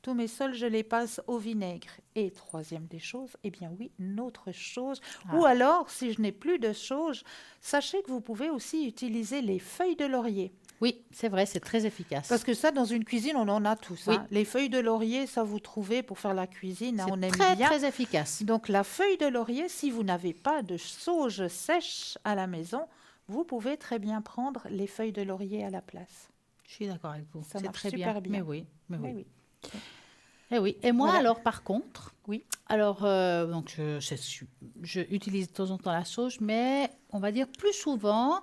B: Tous mes sols, je les passe au vinaigre. Et troisième des choses, eh bien oui, une autre chose. Ou alors, si je n'ai plus de choses, sachez que vous pouvez aussi utiliser les feuilles de laurier.
A: Oui, c'est vrai, c'est très efficace.
B: Parce que ça, dans une cuisine, on en a tous.
A: Oui.
B: Hein. Les feuilles de laurier, ça vous trouvez pour faire la cuisine, hein, on
A: C'est
B: aime
A: très,
B: bien.
A: très efficace.
B: Donc la feuille de laurier, si vous n'avez pas de sauge sèche à la maison, vous pouvez très bien prendre les feuilles de laurier à la place.
A: Je suis d'accord avec vous.
B: Ça
A: C'est
B: marche
A: très
B: super bien.
A: Mais oui, mais oui.
B: Oui.
A: Eh oui. Et moi,
B: Voilà.
A: alors, par contre,
B: Oui.
A: alors, donc, je utilise de temps en temps la sauge, mais on va dire plus souvent,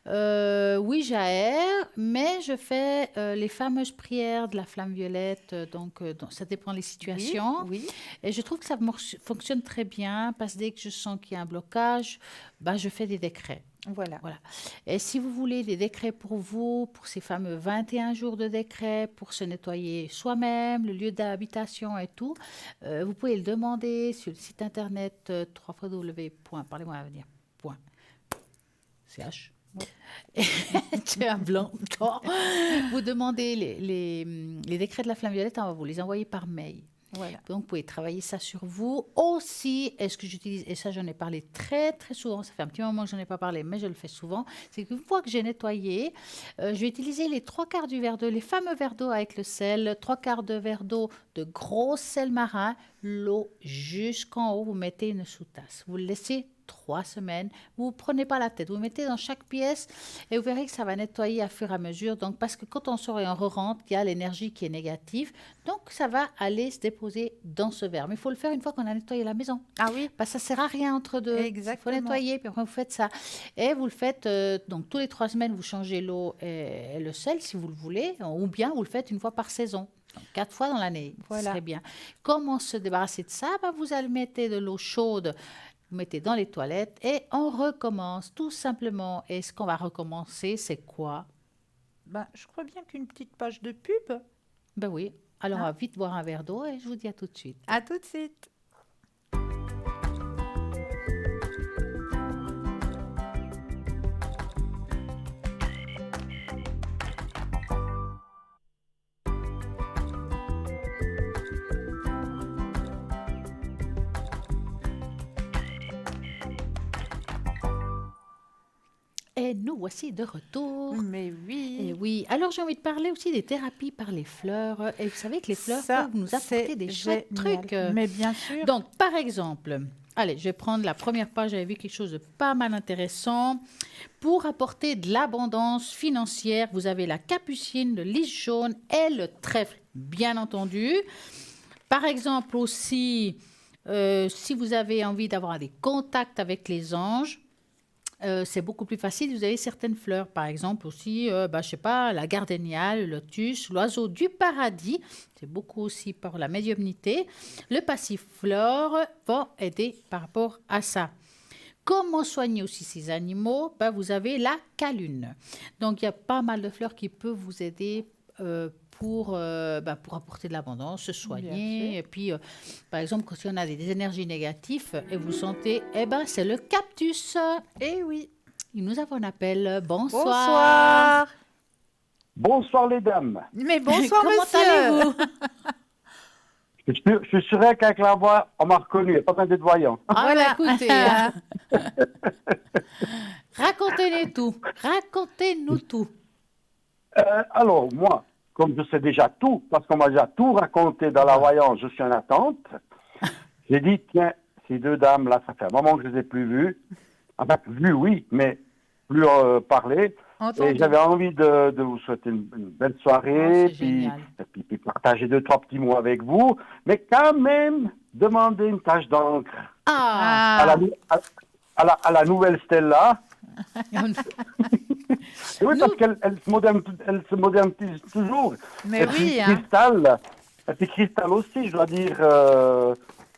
A: oui, j'aère, mais je fais les fameuses prières de la flamme violette, donc ça dépend des situations.
B: Oui.
A: Et je trouve que ça fonctionne très bien, parce que dès que je sens qu'il y a un blocage, ben, je fais des décrets.
B: Voilà.
A: Voilà. Et si vous voulez des décrets pour vous, pour ces fameux 21 jours de décrets, pour se nettoyer soi-même, le lieu d'habitation et tout, vous pouvez le demander sur le site internet www.parlez-moi-à-venir.ch. Tu as un blanc. Vous demandez les décrets de la flamme violette, on va vous les envoyer par mail.
B: Voilà.
A: Donc, vous pouvez travailler ça sur vous. Aussi, est-ce que j'utilise, et ça, j'en ai parlé très, très souvent, ça fait un petit moment que je n'en ai pas parlé, mais je le fais souvent, c'est qu'une fois que j'ai nettoyé, je vais utiliser les 3/4 du verre d'eau, les fameux verres d'eau avec le sel, 3/4 de verre d'eau de gros sel marin, l'eau jusqu'en haut, vous mettez une sous-tasse. Vous le laissez 3 semaines. Vous ne prenez pas la tête. Vous mettez dans chaque pièce et vous verrez que ça va nettoyer à fur et à mesure. Donc, parce que quand on sort et on re-rentre, il y a l'énergie qui est négative. Donc, ça va aller se déposer dans ce verre. Mais il faut le faire une fois qu'on a nettoyé la maison.
B: Ah oui.
A: Parce que ça ne sert à rien entre deux.
B: Exactement.
A: Il faut nettoyer, puis après vous faites ça. Et vous le faites, donc tous les 3 semaines, vous changez l'eau et le sel si vous le voulez, ou bien vous le faites une fois par saison. Donc, 4 fois dans l'année,
B: Voilà.
A: très bien. Comment se débarrasser de ça? Vous allez mettre de l'eau chaude, vous mettez dans les toilettes et on recommence tout simplement. Et ce qu'on va recommencer, c'est quoi?
B: Je crois bien qu'une petite page de pub.
A: Ben oui. Alors, on va vite boire un verre d'eau et je vous dis à tout de suite.
B: À tout de suite.
A: Et nous voici de retour.
B: Mais oui.
A: Et oui, alors j'ai envie de parler aussi des thérapies par les fleurs. Et vous savez que les fleurs
B: Ça,
A: peuvent nous apporter
B: c'est
A: des chouettes
B: génial.
A: trucs.
B: Mais bien sûr.
A: Donc, par exemple, allez, je vais prendre la première page, j'avais vu quelque chose de pas mal intéressant. Pour apporter de l'abondance financière, vous avez la capucine, le lys jaune et le trèfle, bien entendu. Par exemple aussi, si vous avez envie d'avoir des contacts avec les anges, c'est beaucoup plus facile. Vous avez certaines fleurs, par exemple aussi, je sais pas, la gardénia, le lotus, l'oiseau du paradis. C'est beaucoup aussi par la médiumnité. Le passiflore va aider par rapport à ça. Comment soigner aussi ces animaux? Vous avez la calune. Donc, il y a pas mal de fleurs qui peuvent vous aider pour apporter de l'abondance, se soigner. Et puis, par exemple, quand on a des énergies négatives et vous sentez, c'est le cactus.
B: Eh oui.
A: Et nous avons un appel. Bonsoir.
B: Bonsoir.
G: Bonsoir les dames.
B: Mais bonsoir,
A: Comment
B: monsieur.
A: allez-vous?
G: Je suis sûr qu'avec la voix, on m'a reconnu, il n'y a pas besoin d'être voyant.
B: Voilà.
A: Écoutez, racontez-nous tout. Racontez-nous tout.
G: Alors, moi, comme je sais déjà tout, parce qu'on m'a déjà tout raconté dans la voyance, je suis en attente, j'ai dit, tiens, ces deux dames-là, ça fait un moment que je ne les ai plus vues. Enfin, vues, oui, mais plus parler.
B: Entendu.
G: Et j'avais envie de vous souhaiter une belle soirée,
A: c'est génial.
G: puis partager 2-3 petits mots avec vous, mais quand même demander une tache d'encre
A: Ah,
G: à la nouvelle Stella. Oui, parce qu'elle se modernise toujours.
B: Mais
G: et puis
B: oui, hein.
G: Cristal aussi, je dois dire,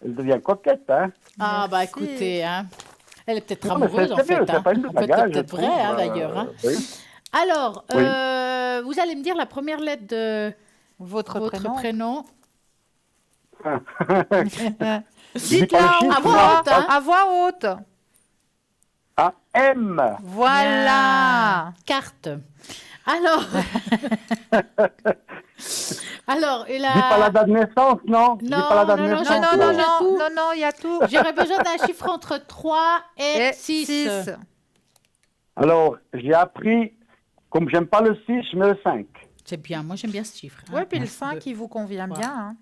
G: elle devient coquette. Hein.
B: Merci.
A: Écoutez, hein. Elle est peut-être
G: Non, mais
A: amoureuse, en
G: c'est
A: fait.
G: mieux, c'est pas une
A: En fait,
G: blague,
A: c'est
G: je
A: peut-être
G: trouve,
A: vrai, d'ailleurs. Hein.
G: oui.
A: Alors,
G: Oui.
A: vous allez me dire la première lettre de
B: Votre
A: prénom.
G: Dis pas le
B: Dites-la
G: chiffre,
A: à voix haute, hein.
B: à voix haute.
G: Ah, M.
B: Voilà.
A: Carte. Alors, il a...
G: Dis pas la date de naissance, non? Dis
A: Non,
G: pas la date de
A: non,
G: naissance.
A: j'ai
B: Non,
A: tout,
B: non,
A: j'ai tout.
B: non, il y a tout.
A: J'aurais besoin d'un chiffre entre 3 et
B: Et
A: 6.
B: 6.
G: Alors, j'ai appris, comme j'aime pas le 6, je mets le 5.
A: C'est bien, moi j'aime bien ce chiffre.
B: Oui, puis le 5, il vous convient
A: Trois.
B: bien. Hein.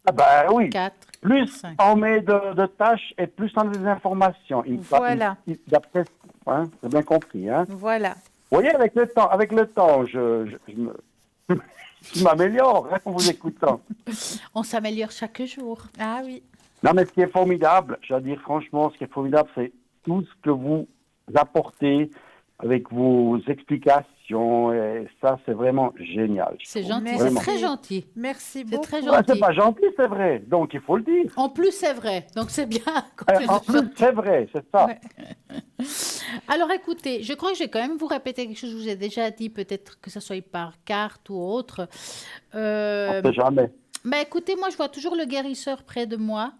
G: Ah ben oui.
A: 4.
G: Plus
A: 5.
G: on met de tâches et plus on a des informations.
B: Voilà.
G: D'après, hein, j'ai bien compris. Hein.
B: Voilà.
G: Vous voyez, avec le temps, je m'améliore en vous écoutant.
A: On s'améliore chaque jour.
B: Ah oui.
G: Non, mais ce qui est formidable, je dois dire franchement, ce qui est formidable, c'est tout ce que vous apportez avec vos explications. Et ça, c'est vraiment génial.
A: C'est gentil,
B: Merci.
A: c'est
G: Vraiment.
A: très gentil.
B: Merci
A: C'est
B: beaucoup.
A: très
G: Ouais,
A: gentil.
G: c'est pas gentil, c'est vrai. Donc, il faut le dire.
A: En plus, c'est vrai. Donc, c'est bien. qu'on fait
G: En
A: le
G: plus,
A: gentil.
G: c'est vrai, c'est ça.
A: Ouais. Alors, écoutez, je crois que je vais quand même vous répéter quelque chose que je vous ai déjà dit, peut-être que ça soit par carte ou autre.
G: On sait jamais.
A: Mais écoutez, moi, je vois toujours le guérisseur près de moi.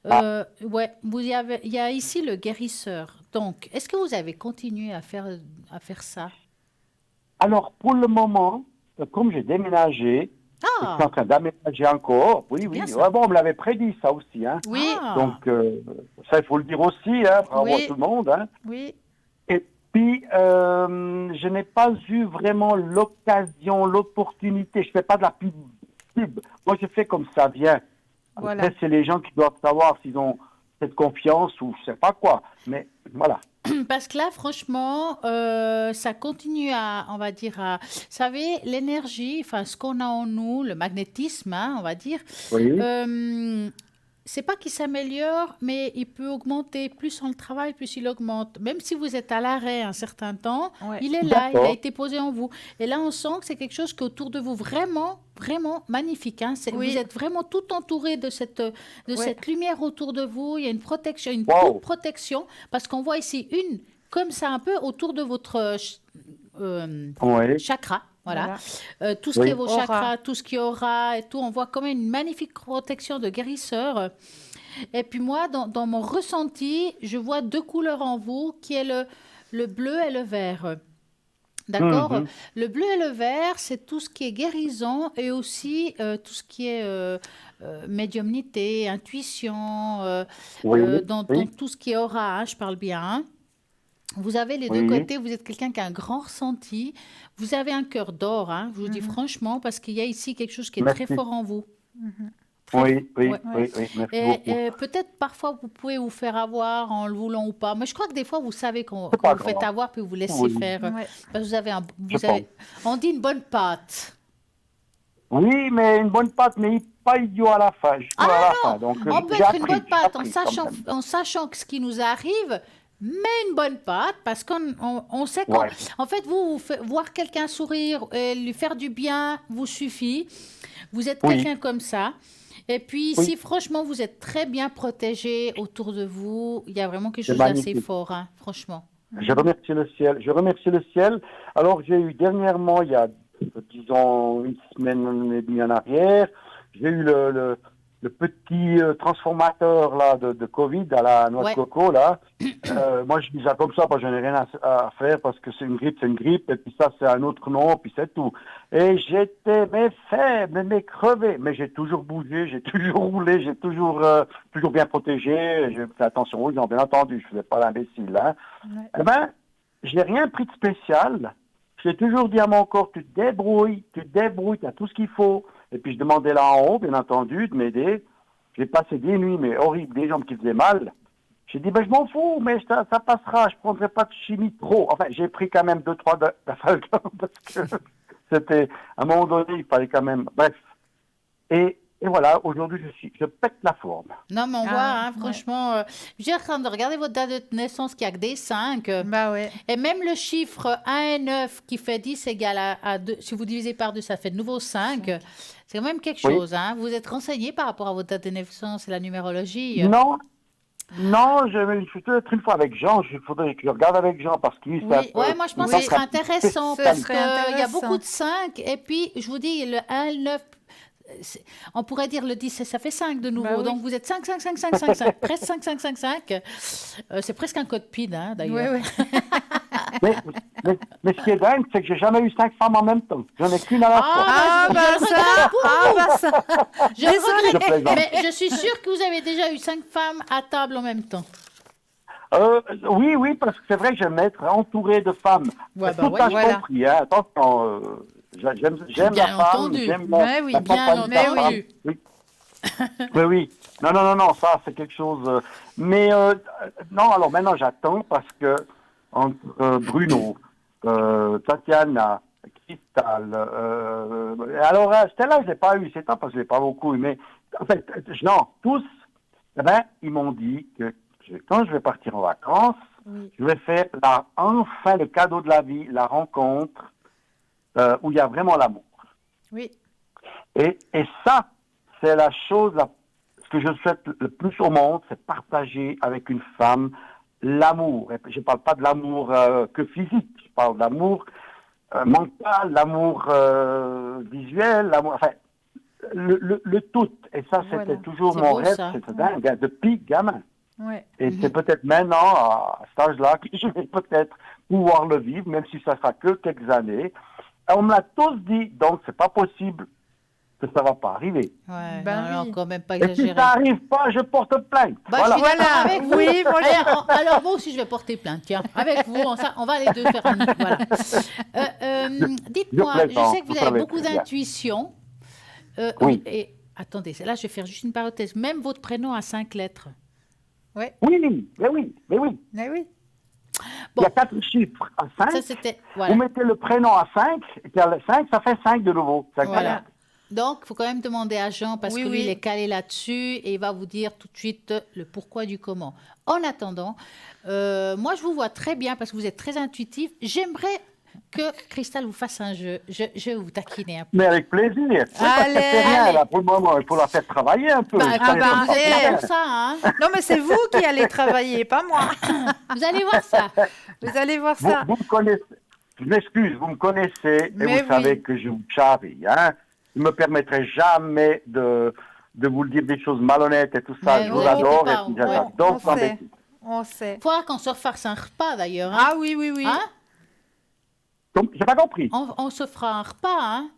A: Ouais, il y a ici le guérisseur. Donc, est-ce que vous avez continué à faire ça?
G: Alors, pour le moment, comme j'ai déménagé, je suis en train d'aménager encore. Oui, oui.
A: bien, ça.
G: Ouais, bon, on me l'avait prédit, ça aussi. Hein.
B: Oui.
A: Ah.
G: Donc, ça, il faut le dire aussi, hein, bravo
B: Oui.
G: à tout le monde. Hein.
B: Oui.
G: Et puis, je n'ai pas eu vraiment l'occasion, l'opportunité. Je ne fais pas de la pub. Moi, je fais comme ça vient.
B: Voilà.
G: Après, c'est les gens qui doivent savoir s'ils ont cette confiance ou je ne sais pas quoi. Mais voilà.
A: Parce que là, franchement, ça continue on va dire, vous savez, l'énergie, enfin, ce qu'on a en nous, le magnétisme, hein, on va dire,
G: Oui.
A: c'est pas qu'il s'améliore, mais il peut augmenter. Plus on le travaille, plus il augmente. Même si vous êtes à l'arrêt un certain temps,
B: Ouais.
A: il est là, il
G: D'accord.
A: a été posé en vous. Et là, on sent que c'est quelque chose qui est autour de vous vraiment, vraiment magnifique. Hein.
B: Oui.
A: Vous êtes vraiment tout entouré de cette lumière autour de vous. Il y a une protection, une
G: Wow.
A: double protection, parce qu'on voit ici une, comme ça, un peu autour de votre
G: Oui.
A: chakra. Voilà. Tout ce
G: Oui.
A: qui est vos
B: Aura.
A: chakras, tout ce qui est aura et tout, on voit quand même une magnifique protection de guérisseur. Et puis moi, dans mon ressenti, je vois deux couleurs en vous, qui est le bleu et le vert. D'accord.
G: Mhm.
A: Le bleu et le vert, c'est tout ce qui est guérison et aussi tout ce qui est médiumnité, intuition,
G: Oui.
A: dans
G: Oui.
A: tout ce qui est aura, hein, je parle bien. Hein. Vous avez les deux côtés, vous êtes quelqu'un qui a un grand ressenti, vous avez un cœur d'or, hein, je vous dis franchement, parce qu'il y a ici quelque chose qui est très fort en vous.
G: Oui,
A: Ouais.
G: merci beaucoup.
A: Et peut-être parfois vous pouvez vous faire avoir en le voulant ou pas, mais je crois que des fois vous savez qu'on
G: C'est pas
A: vous fait
G: grave.
A: avoir puis vous laissez
G: Oui.
A: faire.
B: Ouais.
A: Parce que vous avez
G: Je pense.
A: on dit une bonne pâte.
G: Oui, mais une bonne pâte, mais pas idiot à la fin, jusqu'à
A: Ah
G: la
A: non,
G: fin. Donc,
A: on peut
G: j'ai
A: être une
G: appris,
A: bonne pâte
G: j'ai appris quand même.
A: en sachant que ce qui nous arrive, mais une bonne pâte parce on sait qu'en
G: Ouais.
A: en fait, voir quelqu'un sourire, lui faire du bien vous suffit. Vous êtes
G: Oui.
A: quelqu'un comme ça. Et puis,
G: Oui.
A: si franchement vous êtes très bien protégé autour de vous, il y a vraiment quelque
G: C'est
A: chose d'assez
G: magnifique.
A: fort, hein, franchement.
G: Je remercie le ciel. Je remercie le ciel. Alors, j'ai eu dernièrement, il y a, disons, une semaine et demie en arrière, j'ai eu le petit transformateur là de Covid à la noix
A: Ouais.
G: de coco là. Moi, je dis ça comme ça parce que je n'ai rien à faire parce que c'est une grippe, et puis ça, c'est un autre nom, puis c'est tout. Et j'étais, mais faible, mais crevé. Mais j'ai toujours bougé, j'ai toujours roulé, j'ai toujours bien protégé. J'ai fait attention aux gens, bien entendu. Je faisais pas l'imbécile, hein.
B: Ouais.
G: Eh ben, j'ai rien pris de spécial. J'ai toujours dit à mon corps, tu te débrouilles, tu as tout ce qu'il faut. Et puis je demandais là en haut, bien entendu, de m'aider. J'ai passé des nuits, mais horribles, des jambes qui faisaient mal. J'ai dit, ben je m'en fous, mais ça passera, je prendrai pas de chimie trop. Enfin, j'ai pris quand même 2-3 d'Afalgan parce que c'était, à un moment donné, il fallait quand même, bref. Et voilà, aujourd'hui, je pète la forme.
A: Non, mais on
B: Ah,
A: voit, hein,
B: ouais.
A: franchement, j'ai en train de regarder votre date de naissance qui a que des 5.
B: Bah ouais.
A: Et même le chiffre 1 et 9 qui fait 10 égale à 2, si vous divisez par 2, ça fait de nouveau 5. C'est quand même quelque
G: Oui.
A: chose. Hein. Vous êtes renseigné par rapport à votre date de naissance et la numérologie?
G: Non, je suis peut-être une fois avec Jean, il faudrait que je regarde avec Jean parce que lui,
B: Oui.
G: ça
A: Ouais, moi je pense
B: Oui.
A: que ce serait intéressant
B: Ce
A: parce
B: serait
A: qu'il y a
B: intéressant.
A: beaucoup de 5. Et puis, je vous dis, le 1 et le 9, on pourrait dire le 10, ça fait 5 de nouveau.
B: Bah oui.
A: Donc vous êtes 5, 5, 5, 5, 5, 5, presque 5, 5, 5, 5. C'est presque un code PIN, hein, d'ailleurs.
B: Ouais, ouais.
G: mais ce qui est dingue, c'est que j'ai jamais eu 5 femmes en même temps. J'en ai qu'une à la fois.
B: Ah
A: je
B: bah
A: le
B: ça,
A: regrette pour
B: ah bah ça.
A: Je regrette,
G: Je plaisante.
A: mais je suis sûre que vous avez déjà eu 5 femmes à table en même temps.
G: Oui, parce que c'est vrai que j'aime être entouré de femmes.
A: Ouais, bah
G: Tout
A: ouais,
G: a
B: voilà.
G: compris, hein. Attention, j'aime
A: Bien
G: la femme,
A: entendu.
G: j'aime
B: Mais oui,
G: la
A: bien
G: compagnie de la
A: entendu.
G: femme. Oui. Oui. Non, ça c'est quelque chose. Mais non, alors maintenant j'attends parce que entre Bruno, Tatiana, Cristal, alors Stella je l'ai pas eu, c'est pas parce que je l'ai pas beaucoup eu, mais en fait, non, tous, eh ben, ils m'ont dit que quand je vais partir en vacances,
B: Oui.
G: je vais faire enfin le cadeau de la vie, la rencontre où il y a vraiment l'amour.
B: Oui.
G: Et ça, c'est la chose, ce que je souhaite le plus au monde, c'est partager avec une femme l'amour. Et je ne parle pas de l'amour que physique, je parle de l'amour mental, l'amour visuel, l'amour, enfin, le tout. Et ça,
B: Voilà.
G: c'était toujours
A: C'est
G: mon
A: beau,
G: rêve,
A: ça.
G: c'était dingue, hein, depuis gamin.
B: Ouais.
G: Et c'est peut-être maintenant, à cet âge-là, que je vais peut-être pouvoir le vivre, même si ça sera que quelques années. On me l'a tous dit, donc c'est pas possible que ça va pas arriver.
A: Ouais,
B: Ben
A: non,
B: oui.
A: quand même pas
G: Et si
A: exagéré.
G: ça arrive pas, je porte plainte.
A: Bah,
G: voilà.
A: je suis d'accord avec vous.
B: Oui, moi,
A: Alors, moi aussi, je vais porter plainte. Tiens, avec vous, on va les deux faire un... Voilà. Dites-moi, je
G: plaisante,
A: sais que vous
G: vous
A: avez
G: savez
A: beaucoup
G: très bien.
A: d'intuition.
G: Oui.
A: Et attendez, là, je vais faire juste une parenthèse. Même votre prénom a 5 lettres.
G: Oui, mais oui.
B: Mais oui.
G: Il y a 4 chiffres à 5.
A: Ça, c'était...
G: Vous
A: Voilà.
G: mettez le prénom à 5, et puis à 5, ça fait 5 de nouveau. C'est
A: Voilà.
G: incroyable.
A: Donc, il faut quand même demander à Jean parce
B: Oui,
A: que lui,
B: oui.
A: il est calé là-dessus et il va vous dire tout de suite le pourquoi du comment. En attendant, moi, je vous vois très bien parce que vous êtes très intuitif. J'aimerais que Cristal vous fasse un jeu. Je vais vous taquiner un peu.
G: Mais avec plaisir.
B: Allez,
G: C'est rien,
B: allez.
G: là, pour le moment, il faut la faire travailler un peu.
A: Bah,
G: Ça n'est pas
A: vous êtes
G: facile.
A: là pour ça, hein.
B: Non, mais c'est vous qui allez travailler, pas moi.
A: Vous allez voir ça.
B: Vous allez voir
G: Vous,
B: ça.
G: vous me connaissez, je m'excuse, vous me connaissez et
B: Mais
G: vous savez
B: oui.
G: que je vous charrie. Hein? Je ne me permettrai jamais de vous dire des choses malhonnêtes et tout ça.
A: Mais
G: Je
A: vous
G: vous
A: inquiétez
G: adore
A: pas,
G: et puis
A: on-
G: j'adore
B: on
G: s'embêter.
B: sait. On sait.
A: Il faudra qu'on se refasse un repas d'ailleurs. Hein.
B: Ah oui, oui, oui.
A: Hein?
G: Donc, j'ai pas compris.
A: On se fera un repas. Hein?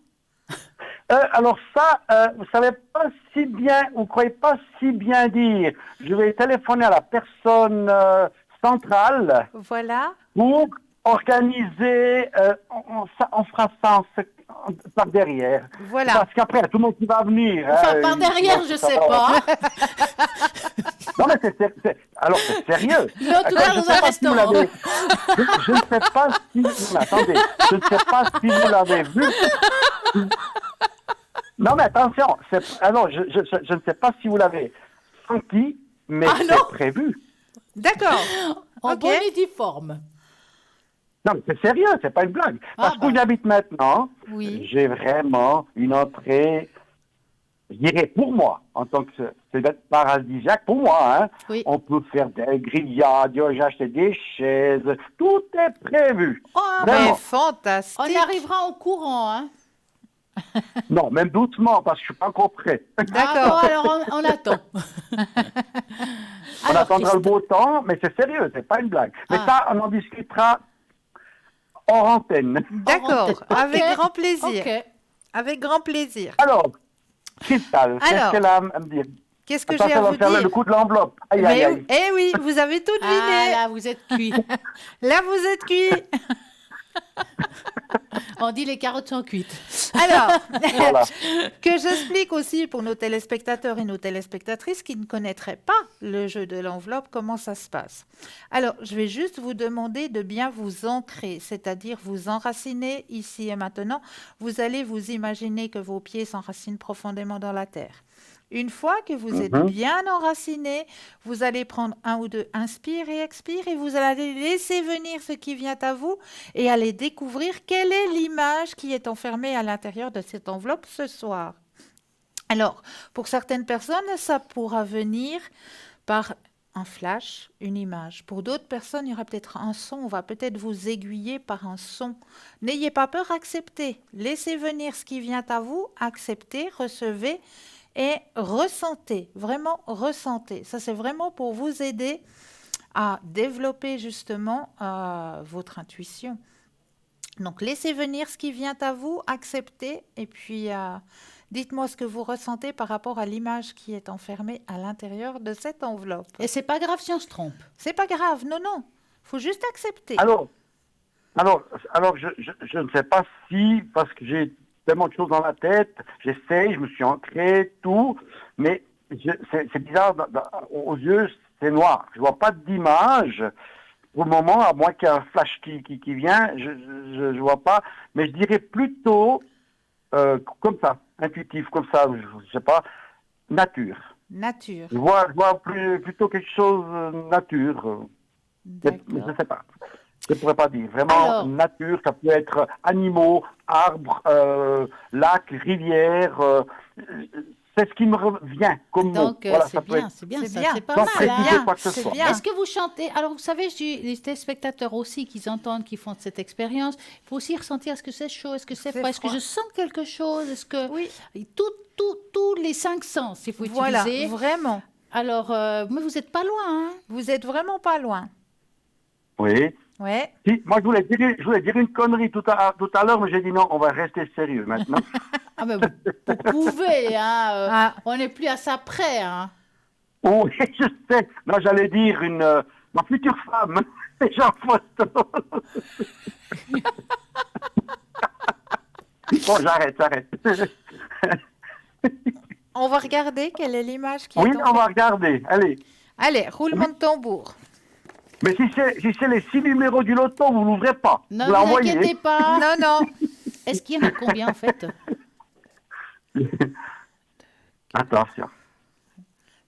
G: Alors ça, vous savez pas si bien, vous croyez pas si bien dire. Je vais téléphoner à la personne centrale
B: Voilà.
G: pour organiser, on fera ça par derrière.
B: Voilà.
G: Parce qu'après, tout le monde qui va venir.
A: Enfin, par derrière, je sais pas.
G: Non, mais alors c'est sérieux.
A: En tout cas,
G: Je
A: dans
G: sais
A: un
G: pas si vous
A: restaurant.
G: l'avez- je ne sais pas si... Non, attendez, je ne sais pas si vous l'avez vu. Non, mais attention, alors, je ne sais pas si vous l'avez senti, mais
A: Ah, non.
G: c'est prévu.
B: D'accord.
A: En
B: Ok.
A: bonne et due forme.
G: Non, mais c'est sérieux, c'est pas une blague. Parce
A: bah.
G: que j'habite maintenant,
B: Oui.
G: j'ai vraiment une entrée, je dirais pour moi, en tant que c'est paradisiaque, pour moi, hein.
A: Oui.
G: On peut faire des grillades, j'ai acheté des chaises, tout est prévu.
A: Oh,
B: Mais
G: Vraiment.
B: fantastique.
A: on arrivera au courant, hein.
G: Non, même doucement, parce que je suis pas encore prêt.
B: D'accord.
A: Ah, bon, alors on attend.
G: On
A: Alors,
G: attendra le
A: Christophe,
G: beau temps, mais c'est sérieux, c'est pas une blague. Mais
A: Ah.
G: ça, on en discutera hors antenne.
B: D'accord.
A: Ok.
B: Avec grand plaisir.
A: ok.
B: Avec grand plaisir.
G: Alors, Cristal, qu'est-ce
B: Alors,
G: qu'elle a à me dire?
B: Qu'est-ce que
G: Attends,
B: j'ai
G: ça
B: à
G: va
B: vous
G: faire le
B: dire?
G: coup de l'enveloppe. Aïe, aïe,
B: Mais
G: aïe.
B: eh oui, vous avez tout
A: Ah,
B: deviné.
A: là, vous êtes cuit.
B: Là, vous êtes cuit.
A: On dit les carottes sont cuites.
B: Alors,
G: Voilà.
B: que j'explique aussi pour nos téléspectateurs et nos téléspectatrices qui ne connaîtraient pas le jeu de l'enveloppe, comment ça se passe. Alors, je vais juste vous demander de bien vous ancrer, c'est-à-dire vous enraciner ici et maintenant. Vous allez vous imaginer que vos pieds s'enracinent profondément dans la terre. Une fois que vous êtes bien enraciné, vous allez prendre un ou deux inspire et expire et vous allez laisser venir ce qui vient à vous et aller découvrir quelle est l'image qui est enfermée à l'intérieur de cette enveloppe ce soir. Alors, pour certaines personnes, ça pourra venir par un flash, une image. Pour d'autres personnes, il y aura peut-être un son. On va peut-être vous aiguiller par un son. N'ayez pas peur, acceptez. Laissez venir ce qui vient à vous, acceptez, recevez et ressentez. Vraiment, ressentez. Ça, c'est vraiment pour vous aider à développer justement votre intuition. Donc, laissez venir ce qui vient à vous, acceptez et puis dites-moi ce que vous ressentez par rapport à l'image qui est enfermée à l'intérieur de cette enveloppe.
A: Et c'est pas grave si on se trompe.
B: C'est pas grave, non, non. Faut juste accepter.
G: Alors, je ne sais pas si, parce que j'ai tellement de choses dans la tête, j'essaye, je me suis ancré, tout, mais c'est bizarre, aux yeux, c'est noir. Je vois pas d'image. Pour le moment, à moins qu'il y ait un flash qui vient, je vois pas, mais je dirais plutôt comme ça, intuitif, comme ça, je sais pas, nature.
B: Nature.
G: Je vois plutôt quelque chose nature. Mais je ne
B: D'accord.
G: sais pas. Je ne pourrais pas dire. Vraiment,
A: Alors.
G: nature, ça peut être animaux, arbres, lacs, rivières. C'est ce qui me revient comme mot.
A: Donc,
G: Voilà,
A: c'est
G: ça peut
A: bien,
G: être
A: c'est bien,
B: C'est
A: ça,
B: bien.
A: c'est pas
G: sans
A: mal.
G: préciser
A: Hein.
G: quoi que ce
B: C'est
G: soit.
B: bien.
A: Est-ce que vous chantez? Alors, vous savez, j'ai les téléspectateurs aussi qui entendent, qui font cette expérience. Il faut aussi ressentir est-ce que c'est chaud, est-ce que c'est
B: C'est
A: froid, est-ce que
B: froid.
A: je sens quelque chose, est-ce que
B: Oui,
A: tous les 5 sens, il faut
B: voilà,
A: utiliser.
B: vraiment.
A: Alors, mais vous n'êtes pas loin, hein?
B: Vous êtes vraiment pas loin.
G: Oui.
B: Ouais.
G: Si, moi, je voulais dire une connerie tout à l'heure, mais j'ai dit non, on va rester sérieux maintenant.
A: Ah ben vous pouvez, hein?
B: Ah.
A: On n'est plus à ça près, hein?
G: Oui, je sais. Non, j'allais dire ma future femme, Jean Photo. Bon, j'arrête.
B: On va regarder quelle est l'image qui
G: Oui,
B: est
G: on va regarder. Allez.
B: Allez, roulement de tambour.
G: Mais si c'est les 6 numéros du loto, vous l'ouvrez pas.
A: Ne
G: vous
A: vous
G: l'envoyez.
A: inquiétez pas.
B: Non, non.
A: Est-ce qu'il y en a combien, en fait?
G: Attention.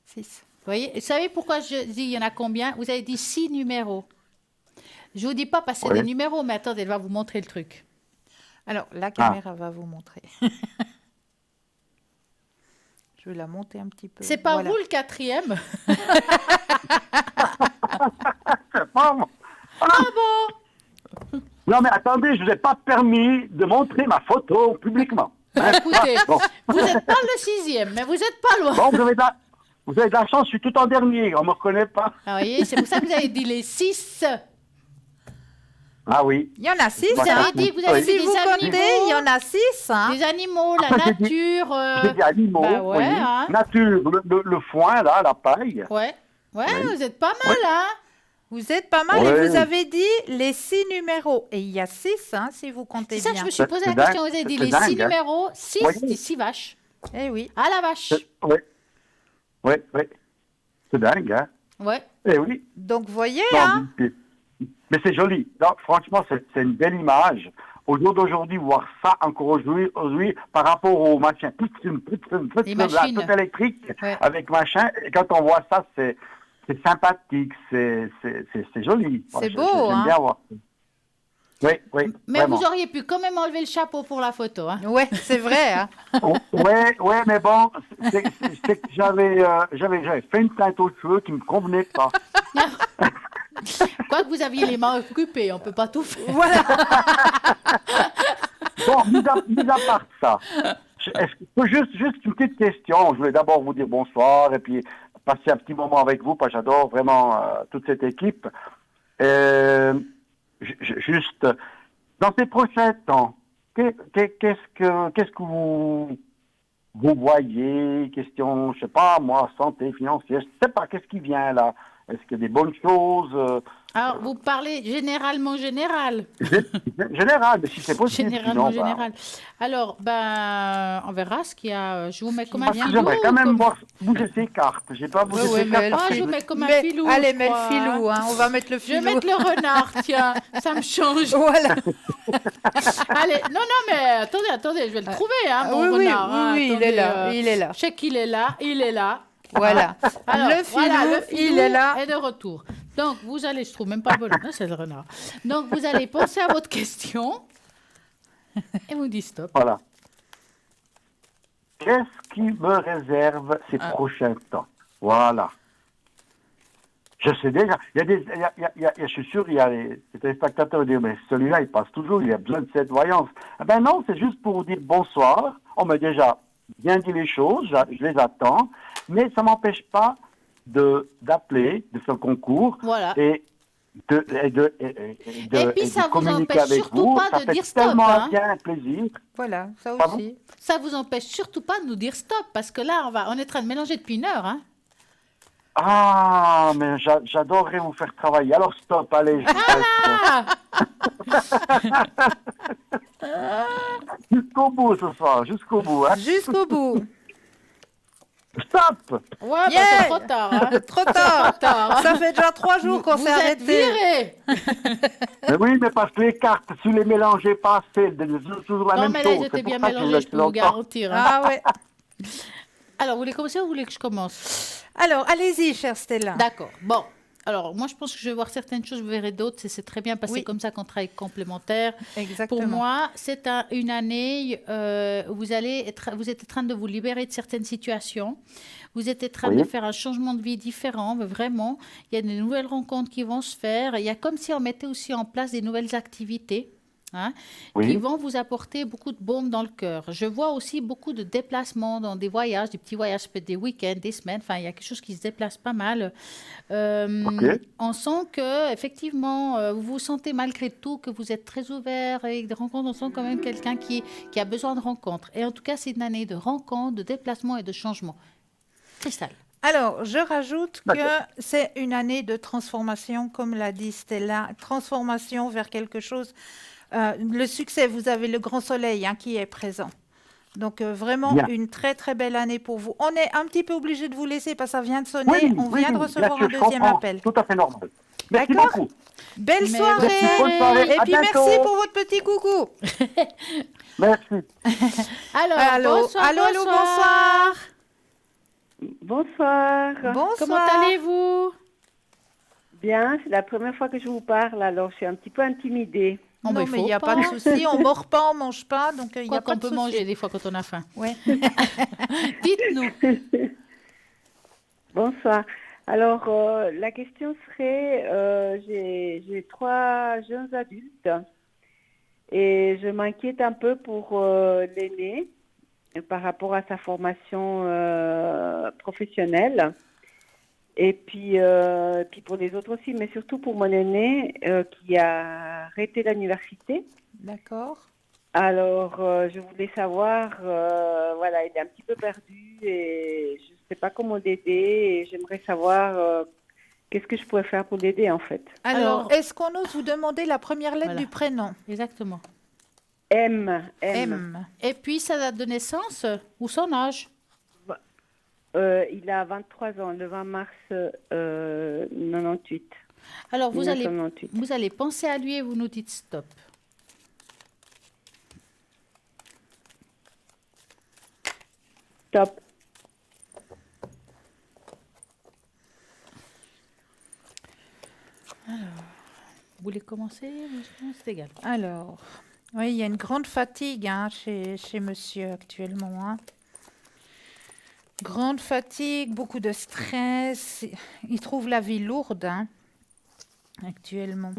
B: 6.
A: Vous voyez, vous savez pourquoi je dis il y en a combien? Vous avez dit 6 numéros. Je vous dis pas passer
G: Oui.
A: des numéros, mais attendez, elle va vous montrer le truc.
B: Alors, la caméra va vous montrer. Je vais la monter un petit peu.
A: C'est pas
B: Voilà.
A: vous le 4e?
G: C'est pas moi.
A: Ah bon?
G: Non, mais attendez, je vous ai pas permis de montrer ma photo publiquement. Hein?
A: Écoutez,
G: Bon.
A: vous n'êtes pas le 6e, mais vous n'êtes pas loin.
G: Bon, vous avez de la chance, je suis tout en dernier, on me reconnaît pas.
A: Ah, vous voyez, c'est pour ça que vous avez dit les 6.
G: Ah oui.
B: Il y en a 6.
A: Vous avez dit, vous avez
B: Si
A: dit
B: vous
A: des
B: comptez, il y
A: animaux,
B: en a 6. Hein.
A: des animaux, la
G: J'ai dit-
A: nature.
G: J'ai dit animaux,
A: bah ouais,
G: oui.
A: hein.
G: Nature, le foin, là, la paille.
A: Ouais,
G: Oui.
A: vous êtes pas mal, hein?
B: Vous êtes pas mal et
G: Ouais.
B: vous avez dit les 6 numéros. Et il y a 6, hein, si vous comptez
A: C'est ça,
B: bien.
A: je me suis posé la
G: C'est
A: question.
G: dingue,
A: Vous avez dit
G: c'est
A: les
G: dingue,
A: 6
G: hein.
A: numéros, 6,
G: Oui.
A: des 6 vaches.
B: Eh oui.
A: À la vache.
G: Oui, oui, oui. C'est dingue, hein.
A: Ouais.
G: Eh oui.
B: Donc, vous voyez,
G: Non,
B: hein,
G: mais c'est joli. Non, franchement, c'est une belle image. Au jour d'aujourd'hui, voir ça encore aujourd'hui par rapport aux machins,
A: Les
G: la
A: machines.
G: tout électrique
A: Ouais.
G: avec machin, et quand on voit ça, c'est sympathique, c'est joli.
B: C'est
G: Moi,
B: beau,
G: j'aime
B: hein.
G: bien voir ça. Oui, oui,
A: Mais
G: vraiment.
A: vous auriez pu quand même enlever le chapeau pour la photo. Hein.
B: ouais, c'est vrai, hein.
G: Ouais, mais bon, c'est que j'avais fait une teinte aux cheveux qui me convenait pas.
A: Quoique vous aviez les mains occupées, on ne peut pas tout faire.
B: Voilà.
G: Bon, mis à part ça, est-ce que juste une petite question. Je voulais d'abord vous dire bonsoir et puis passer un petit moment avec vous, parce que j'adore vraiment toute cette équipe. Juste, dans ces prochains temps, qu'est-ce que vous voyez? Question, je sais pas, moi, santé, financière, je sais pas, qu'est-ce qui vient là? Est-ce qu'il y a des bonnes choses?
A: Alors, vous parlez généralement général.
G: Général, mais si c'est possible.
A: Généralement
G: sinon, bah,
A: général. Alors, ben, on verra ce qu'il y a. Je vous mets comme un
G: parce que
A: filou.
G: j'aimerais quand même
A: comme-
G: voir bouger ces cartes. J'ai pas bougé
B: Ouais,
G: ces
B: mais
G: cartes.
B: elle
G: parce
A: Ah,
G: que
A: je
G: je
A: vous
G: me-
A: mets comme un
B: Mais-
A: filou.
B: allez,
A: je
B: mets le
A: crois,
B: filou,
A: hein.
B: hein. On va mettre le
A: Je vais
B: filou.
A: mettre le renard, tiens. Ça me change.
B: Voilà.
A: Allez, non, mais attendez, je vais le trouver, hein, mon
B: oui, oui,
A: renard.
B: oui,
A: hein.
B: oui, il est
A: Attendez,
B: là, il est là.
A: Je sais qu'il est là, il est là.
B: Voilà.
A: Alors,
B: le filou,
A: voilà,
B: il est là.
A: est de retour. Donc, vous allez, je trouve même pas le bonhomme, c'est le renard. Donc, vous allez penser à votre question et vous dites stop.
G: Voilà. Qu'est-ce qui me réserve ces prochains temps? Voilà. Je sais déjà. Je suis sûr, il y a les téléspectateurs qui disent, mais celui-là, il passe toujours, il a besoin de cette voyance. Eh ben non, c'est juste pour vous dire bonsoir. On m'a déjà bien dit les choses, je les attends, mais ça m'empêche pas d'appeler, de faire le concours
A: Voilà.
G: et de
A: puis, ça vous
G: communiquer
A: empêche
G: avec
A: surtout
G: vous.
A: pas
G: Ça
A: de
G: fait
A: dire stop,
G: tellement
A: hein.
G: bien un plaisir.
B: Voilà, ça
G: Pardon?
B: aussi.
A: Ça vous empêche surtout pas de nous dire stop, parce que là, on est en train de mélanger depuis une heure. Hein.
G: Ah, mais j'adorerais vous faire travailler. Alors stop, allez, je vous jusqu'au bout ce soir, jusqu'au bout. Hein.
B: Jusqu'au bout.
G: Stop.
A: Ouais, bah,
B: Yeah.
A: c'est trop tard. Hein.
B: Trop tard.
A: tard, hein.
B: Ça fait déjà 3 jours qu'on
A: Vous
B: s'est
A: êtes
B: arrêté.
A: virés.
G: Mais oui, mais parce que les cartes, si vous les mélangez pas, c'est toujours la
A: Non,
G: même
A: mais
G: chose.
A: là, j'étais
G: C'est pour
A: bien
G: ça que
A: mélangée, je peux vous
G: longtemps.
A: garantir. Hein.
B: Ah ouais.
A: Alors, vous voulez commencer ou vous voulez que je commence?
B: Alors, allez-y, chère Stella.
A: D'accord. Bon. Alors, moi, je pense que je vais voir certaines choses, vous verrez d'autres. C'est très bien parce que
B: Oui.
A: c'est comme ça qu'on travaille complémentaire.
B: Exactement.
A: Pour moi, c'est une année où vous êtes en train de vous libérer de certaines situations. Vous êtes en train
G: Oui.
A: de faire un changement de vie différent, mais vraiment. Il y a de nouvelles rencontres qui vont se faire. Il y a comme si on mettait aussi en place des nouvelles activités. Hein,
G: Oui.
A: qui vont vous apporter beaucoup de baume dans le cœur. Je vois aussi beaucoup de déplacements dans des voyages, des petits voyages, peut-être des week-ends, des semaines. Enfin, il y a quelque chose qui se déplace pas mal.
G: Ok.
A: On sent que, effectivement, vous vous sentez malgré tout que vous êtes très ouvert avec des rencontres. On sent quand même quelqu'un qui a besoin de rencontres. Et en tout cas, c'est une année de rencontres, de déplacements et de changements. Cristal.
B: Alors, je rajoute que
G: D'accord.
B: c'est une année de transformation, comme l'a dit Stella, transformation vers quelque chose. Le succès, vous avez le grand soleil hein, qui est présent. Donc, vraiment,
G: Bien.
B: une très, très belle année pour vous. On est un petit peu obligé de vous laisser parce que ça vient de sonner.
G: Oui,
B: On
G: oui,
B: vient de
G: oui,
B: recevoir
G: bien
B: un
G: sûr, je
B: deuxième
G: comprends.
B: appel.
G: Tout à fait normal. Merci
B: D'accord.
G: beaucoup.
B: Belle
A: Mais
B: soirée.
G: Merci, bonne soirée.
B: Et
G: À
B: puis,
G: bientôt.
B: merci pour votre petit coucou.
G: Merci.
A: Alors,
B: Allô,
A: bonsoir,
B: allô, allô, bonsoir.
E: Bonsoir.
B: Bonsoir.
A: Comment allez-vous?
E: Bien, c'est la première fois que je vous parle, alors je suis un petit peu intimidée.
A: Oh,
B: Non,
A: mais
B: mais il
A: faut
B: n'y a pas de souci. On ne mord pas, on ne mange pas. Donc, il n'y
A: Quoi
B: a pas
A: qu'on
B: de
A: peut
B: souci.
A: manger des fois quand on a faim.
B: Ouais.
A: Dites-nous.
E: Bonsoir. Alors, la question serait, j'ai 3 jeunes adultes et je m'inquiète un peu pour l'aîné par rapport à sa formation professionnelle. Et puis pour les autres aussi, mais surtout pour mon aîné qui a arrêté l'université.
B: D'accord.
E: Alors, je voulais savoir, voilà, il est un petit peu perdu et je ne sais pas comment l'aider et j'aimerais savoir
H: Qu'est-ce que je pourrais faire pour l'aider, en fait?
B: Alors, est-ce qu'on ose vous demander la première lettre
A: Voilà.
B: du prénom?
A: Exactement.
H: M.
B: M.
A: Et puis, sa date de naissance ou son âge?
H: Il a 23 ans, le 20 mars 98.
A: Alors, vous allez
H: 1998.
A: penser à lui et vous nous dites stop.
H: Top.
A: Vous voulez commencer? C'est égal.
B: Alors, oui, il y a une grande fatigue chez monsieur actuellement. Grande fatigue, beaucoup de stress. Il trouve la vie lourde actuellement.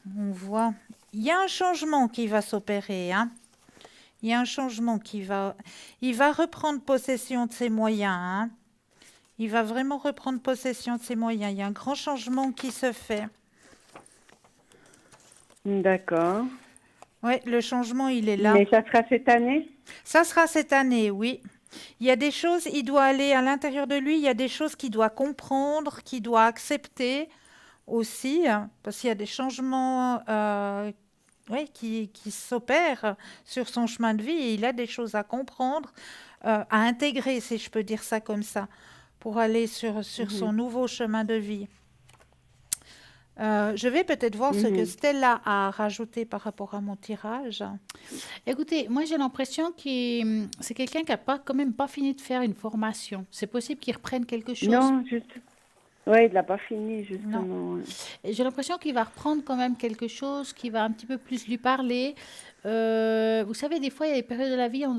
B: On voit. Il y a un changement qui va s'opérer. Il y a un changement qui va... Il va reprendre possession de ses moyens. Il va vraiment reprendre possession de ses moyens. Il y a un grand changement qui se fait.
H: D'accord.
B: Oui, le changement, il est là.
H: Mais ça sera cette année?
B: Ça sera cette année, oui. Il y a des choses, il doit aller à l'intérieur de lui, il y a des choses qu'il doit comprendre, qu'il doit accepter aussi, parce qu'il y a des changements qui s'opèrent sur son chemin de vie et il a des choses à comprendre, à intégrer, si je peux dire ça comme ça, pour aller sur son nouveau chemin de vie. Je vais peut-être voir ce que Stella a rajouté par rapport à mon tirage.
A: Écoutez, moi j'ai l'impression que c'est quelqu'un qui n'a quand même pas fini de faire une formation. C'est possible qu'il reprenne quelque chose?
H: Non, juste... Oui, il n'a pas fini, justement.
A: Non. Et j'ai l'impression qu'il va reprendre quand même quelque chose qui va un petit peu plus lui parler. Vous savez, des fois, il y a des périodes de la vie où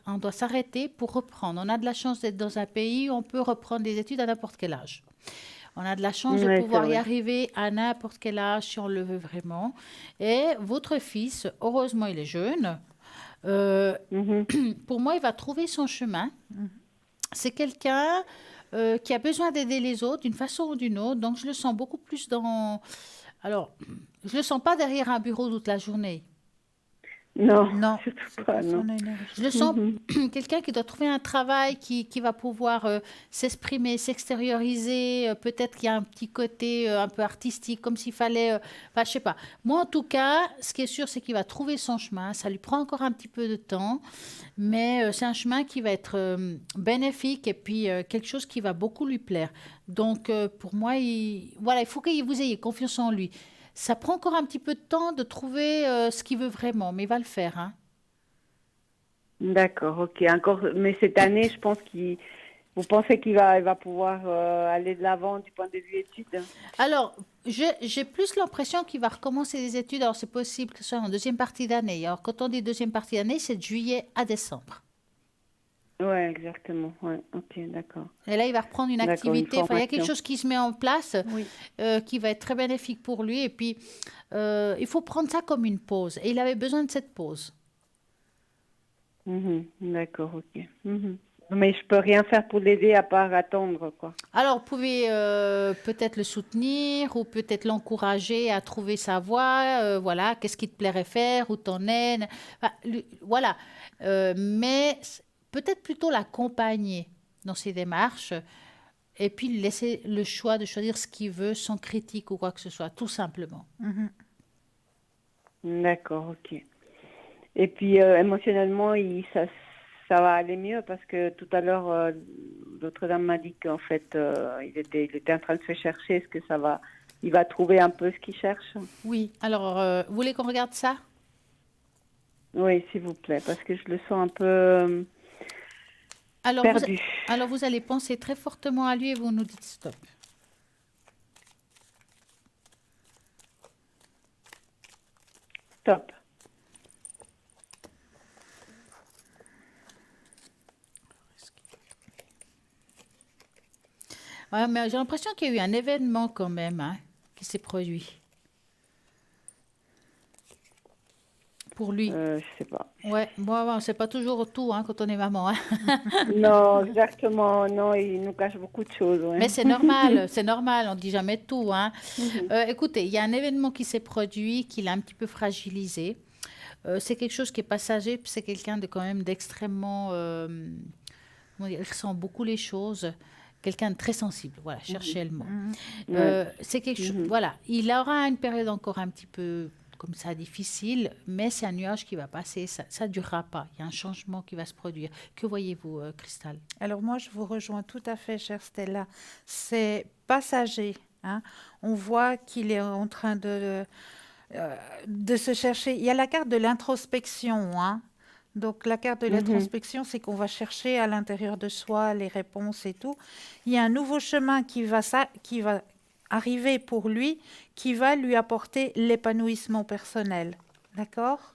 A: on doit s'arrêter pour reprendre. On a de la chance d'être dans un pays où on peut reprendre des études à n'importe quel âge. On a de la chance de pouvoir y arriver à n'importe quel âge si on le veut vraiment. Et votre fils, heureusement, il est jeune. Pour moi, il va trouver son chemin. C'est quelqu'un qui a besoin d'aider les autres d'une façon ou d'une autre. Donc, je le sens beaucoup plus dans... Alors, je ne le sens pas derrière un bureau toute la journée.
H: Non,
B: c'est pas
H: non.
B: son énergie.
A: Je le sens quelqu'un qui doit trouver un travail qui va pouvoir s'exprimer, s'extérioriser. Peut-être qu'il y a un petit côté un peu artistique, comme s'il fallait... Enfin, je sais pas. Moi, en tout cas, ce qui est sûr, c'est qu'il va trouver son chemin. Ça lui prend encore un petit peu de temps, mais c'est un chemin qui va être bénéfique et puis quelque chose qui va beaucoup lui plaire. Donc, pour moi, il faut que vous ayez confiance en lui. Ça prend encore un petit peu de temps de trouver ce qu'il veut vraiment, mais il va le faire.
H: D'accord, ok. Mais cette année, je pense vous pensez qu'il va pouvoir aller de l'avant du point de vue études?
A: Alors, j'ai plus l'impression qu'il va recommencer les études. Alors, c'est possible que ce soit en deuxième partie d'année. Alors, quand on dit deuxième partie d'année, c'est de juillet à décembre.
H: Oui, exactement. Ouais, ok, d'accord.
A: Et là, il va reprendre une activité. Enfin, il y a quelque chose qui se met en place qui va être très bénéfique pour lui. Et puis, il faut prendre ça comme une pause. Et il avait besoin de cette pause.
H: D'accord, ok. Mais je peux rien faire pour l'aider à part attendre, quoi.
A: Alors, vous pouvez peut-être le soutenir ou peut-être l'encourager à trouver sa voie. Voilà, qu'est-ce qui te plairait faire, où t'en es. Enfin, voilà. Mais peut-être plutôt l'accompagner dans ses démarches et puis lui laisser le choix de choisir ce qu'il veut sans critique ou quoi que ce soit, tout simplement.
H: D'accord, ok. Et puis émotionnellement, ça va aller mieux parce que tout à l'heure, l'autre dame m'a dit qu'en fait, il était en train de se chercher. Est-ce que il va trouver un peu ce qu'il cherche?
A: Oui. Alors, vous voulez qu'on regarde ça?
H: Oui, s'il vous plaît, parce que je le sens un peu perdu.
A: Alors, vous allez penser très fortement à lui et vous nous dites stop.
H: Stop.
A: Ouais, mais j'ai l'impression qu'il y a eu un événement quand même qui s'est produit. Pour lui.
H: Je sais pas.
A: Ouais, bon, c'est pas toujours tout quand on est maman.
H: Non, exactement. Non, il nous cache beaucoup de choses. Ouais.
A: Mais c'est normal, on dit jamais tout. Écoutez, il y a un événement qui s'est produit, qui l'a un petit peu fragilisé. C'est quelque chose qui est passager, c'est quelqu'un quand même d'extrêmement... il ressent beaucoup les choses. quelqu'un de très sensible. Voilà, cherchez le mot.
H: Ouais.
A: C'est quelque chose. Voilà, il aura une période encore un petit peu comme ça difficile, mais c'est un nuage qui va passer. Ça ne durera pas. Il y a un changement qui va se produire. Que voyez-vous, Cristal?
B: Alors moi, je vous rejoins tout à fait, chère Stella. C'est passager. Hein. On voit qu'il est en train de se chercher. Il y a la carte de l'introspection. Hein. Donc la carte de l'introspection, c'est qu'on va chercher à l'intérieur de soi les réponses et tout. Il y a un nouveau chemin qui va arriver pour lui, qui va lui apporter l'épanouissement personnel. D'accord?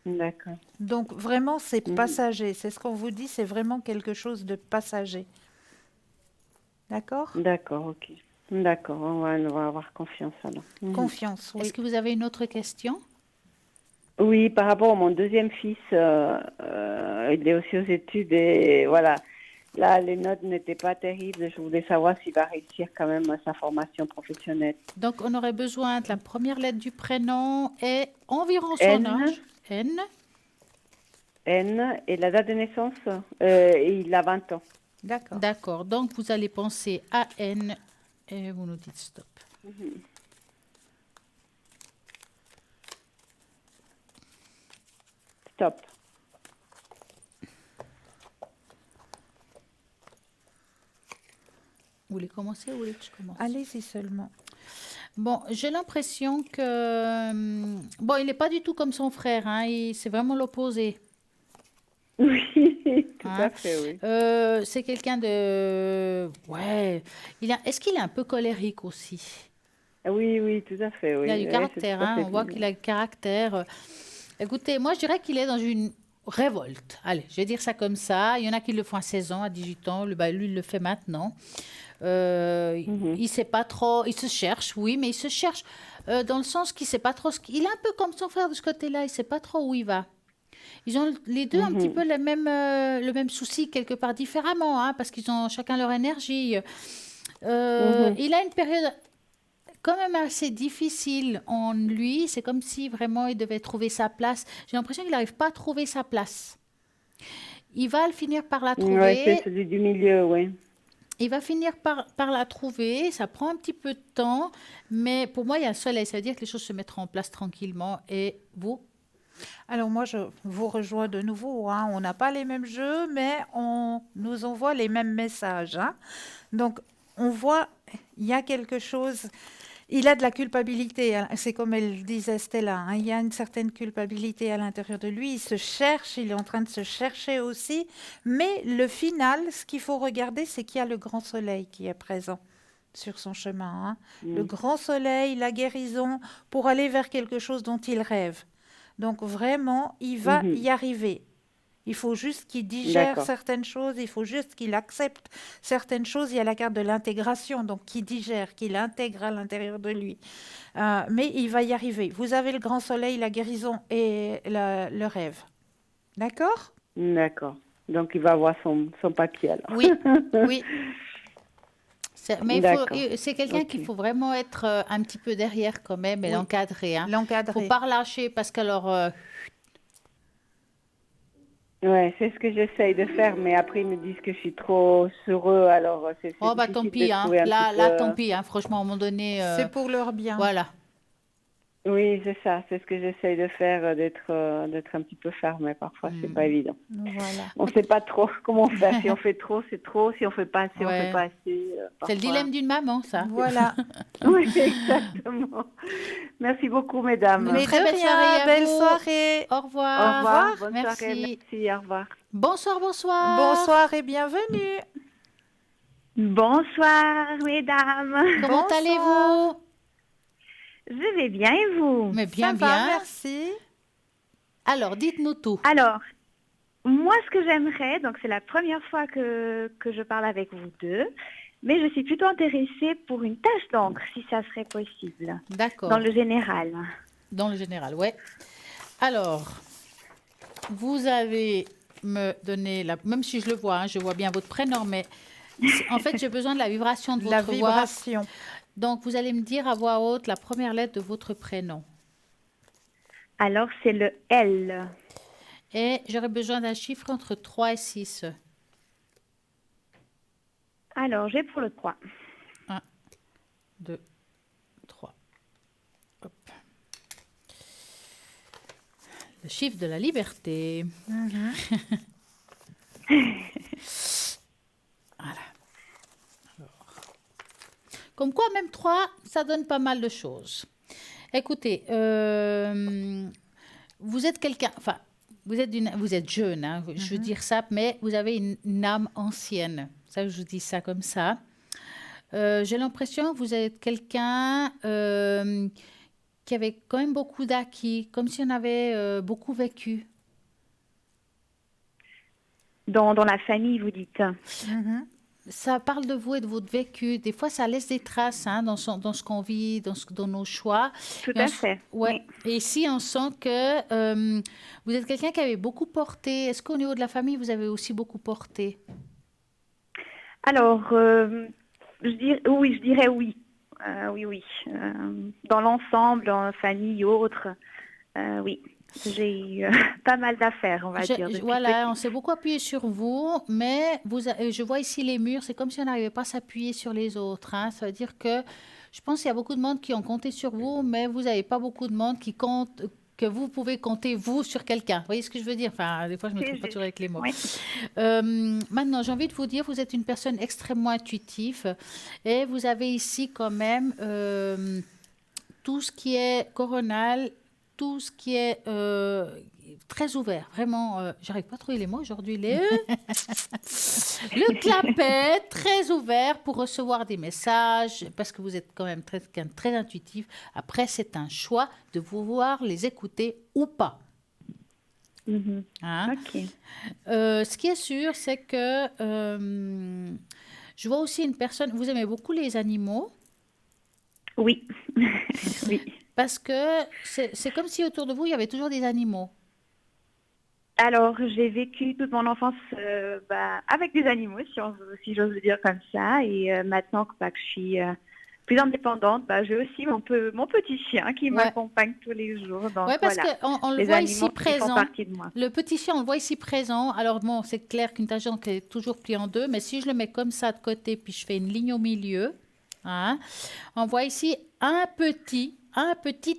H: D'accord.
B: Donc vraiment, c'est passager. C'est ce qu'on vous dit, c'est vraiment quelque chose de passager. D'accord?
H: D'accord, ok. D'accord, on va avoir confiance alors.
B: Confiance, oui.
A: Est-ce que vous avez une autre question?
H: Oui, par rapport à mon deuxième fils, il est aussi aux études et voilà. Là, les notes n'étaient pas terribles. Je voulais savoir s'il va réussir quand même à sa formation professionnelle.
A: Donc, on aurait besoin de la première lettre du prénom et environ son
H: N.
A: âge. N.
H: N et la date de naissance, il a 20 ans.
B: D'accord.
A: D'accord. Donc, vous allez penser à N et vous nous dites stop.
H: Stop.
A: Vous voulez commencer ou vous voulez que je commence?
B: Allez-y seulement.
A: Bon, j'ai l'impression que... Bon, il n'est pas du tout comme son frère. Hein, c'est vraiment l'opposé.
H: Oui, tout
A: Hein.
H: à fait, oui.
A: C'est quelqu'un de... Ouais. Est-ce qu'il est un peu colérique aussi?
H: Oui, oui, tout à fait, oui.
A: Il a du
H: Oui,
A: caractère.
H: c'est tout à
A: Hein,
H: fait
A: on voit
H: bien.
A: qu'il a du caractère. Écoutez, moi, je dirais qu'il est dans une révolte. Allez, je vais dire ça comme ça. Il y en a qui le font à 16 ans, à 18 ans. Lui, il le fait maintenant. Il sait pas trop, il se cherche, oui, mais il se cherche dans le sens qu'il sait pas trop il est un peu comme son frère de ce côté-là, il sait pas trop où il va. Ils ont les deux un petit peu le même souci quelque part différemment, hein, parce qu'ils ont chacun leur énergie. Il a une période quand même assez difficile en lui, c'est comme si vraiment il devait trouver sa place. J'ai l'impression qu'il n'arrive pas à trouver sa place. Il va finir par la trouver.
H: Ouais, c'est celui du milieu, oui.
A: Il va finir par la trouver, ça prend un petit peu de temps, mais pour moi, il y a le soleil, ça veut dire que les choses se mettront en place tranquillement. Et vous?
B: Alors moi, je vous rejoins de nouveau. Hein. On n'a pas les mêmes jeux, mais on nous envoie les mêmes messages. Hein. Donc, on voit, il y a quelque chose... Il a de la culpabilité, hein. C'est comme elle disait Stella, hein. Il y a une certaine culpabilité à l'intérieur de lui, il se cherche, il est en train de se chercher aussi, mais le final, ce qu'il faut regarder, c'est qu'il y a le grand soleil qui est présent sur son chemin. Hein. Le grand soleil, la guérison, pour aller vers quelque chose dont il rêve. Donc vraiment, il va y arriver. Il faut juste qu'il digère certaines choses, il faut juste qu'il accepte certaines choses. Il y a la carte de l'intégration, donc qu'il digère, qu'il intègre à l'intérieur de lui. Mais il va y arriver. Vous avez le grand soleil, la guérison et le rêve. D'accord?
H: D'accord. Donc, il va avoir son papier alors.
A: Oui, oui. Mais c'est quelqu'un qu'il faut vraiment être un petit peu derrière quand même et l'encadrer. Hein.
B: L'encadrer.
A: Il ne faut pas relâcher parce qu'alors...
H: Ouais, c'est ce que j'essaye de faire, mais après ils me disent que je suis trop heureux, alors c'est
A: oh bah tant pis, hein. Là tant pis, hein. Franchement à un moment donné.
B: C'est pour leur bien.
A: Voilà.
H: Oui, c'est ça, c'est ce que j'essaye de faire, d'être un petit peu ferme, mais parfois c'est pas évident.
B: Voilà.
H: On ne sait pas trop comment faire. Si on fait trop, c'est trop. Si on fait pas assez, on fait pas assez.
A: C'est le dilemme d'une maman, ça.
B: Voilà.
H: Oui, exactement. Merci beaucoup, mesdames.
B: Mais très belle soirée. Belle soirée.
A: Au revoir.
H: Au revoir. Bonne
A: merci.
H: Soirée. Merci. Au revoir.
A: Bonsoir, bonsoir.
B: Bonsoir et bienvenue.
I: Bonsoir, mesdames.
A: Comment allez-vous?
I: Je vais bien et vous?
A: Mais bien,
B: Ça
A: bien.
B: va, merci.
A: Alors, dites-nous tout.
I: Alors, moi, ce que j'aimerais, donc c'est la première fois que je parle avec vous deux, mais je suis plutôt intéressée pour une tache d'encre, si ça serait possible.
A: D'accord.
I: Dans le général.
A: Dans le général, ouais. Alors, vous avez me donné, même si je le vois, hein, je vois bien votre prénom, mais en fait, j'ai besoin de la vibration de votre voix.
B: La vibration.
A: Donc, vous allez me dire à voix haute la première lettre de votre prénom.
I: Alors, c'est le L.
A: Et j'aurais besoin d'un chiffre entre 3 et 6.
I: Alors, j'ai pour le 3.
A: 1, 2, 3. Hop. Le chiffre de la liberté. Voilà. Alors. Comme quoi, même 3, ça donne pas mal de choses. Écoutez, vous êtes quelqu'un... Enfin, vous êtes jeune, hein, je veux dire ça, mais vous avez une âme ancienne. Ça, je vous dis ça comme ça. J'ai l'impression que vous êtes quelqu'un qui avait quand même beaucoup d'acquis, comme si on avait beaucoup vécu.
I: Dans la famille, vous dites.
A: Ça parle de vous et de votre vécu. Des fois, ça laisse des traces hein, dans ce qu'on vit, dans nos choix.
I: Tout à fait.
A: Ouais.
I: Oui.
A: Et ici, on sent que vous êtes quelqu'un qui avait beaucoup porté. Est-ce qu'au niveau de la famille, vous avez aussi beaucoup porté?
I: Alors, je dirais oui. Oui. Dans l'ensemble, en famille ou autre, oui. J'ai eu pas mal d'affaires, on va dire.
A: Voilà, on s'est beaucoup appuyé sur vous, mais je vois ici les murs, c'est comme si on n'arrivait pas à s'appuyer sur les autres. Hein. Ça veut dire que je pense qu'il y a beaucoup de monde qui ont compté sur vous, mais vous n'avez pas beaucoup de monde qui compte, que vous pouvez compter, vous, sur quelqu'un. Vous voyez ce que je veux dire? Enfin, des fois, je ne me trompe pas toujours avec les mots.
I: Oui.
A: Maintenant, j'ai envie de vous dire, vous êtes une personne extrêmement intuitive et vous avez ici quand même tout ce qui est coronal, tout ce qui est très ouvert, vraiment, j'arrive pas à trouver les mots aujourd'hui, le clapet, très ouvert pour recevoir des messages, parce que vous êtes quand même très intuitif. Après, c'est un choix de vouloir les écouter ou pas. Hein?
I: Ok.
A: Ce qui est sûr, c'est que je vois aussi une personne, vous aimez beaucoup les animaux?
I: Oui. Oui.
A: Parce que c'est comme si autour de vous, il y avait toujours des animaux.
I: Alors, j'ai vécu toute mon enfance avec des animaux, si j'ose le dire comme ça. Et maintenant que je suis plus indépendante, j'ai aussi mon petit chien qui m'accompagne tous les jours. Oui,
A: parce qu'on le voit ici présent.
I: De moi.
A: Le petit chien, on le voit ici présent. Alors bon, c'est clair qu'une tangente est toujours pliée en deux, mais si je le mets comme ça de côté, puis je fais une ligne au milieu, hein, on voit ici un petit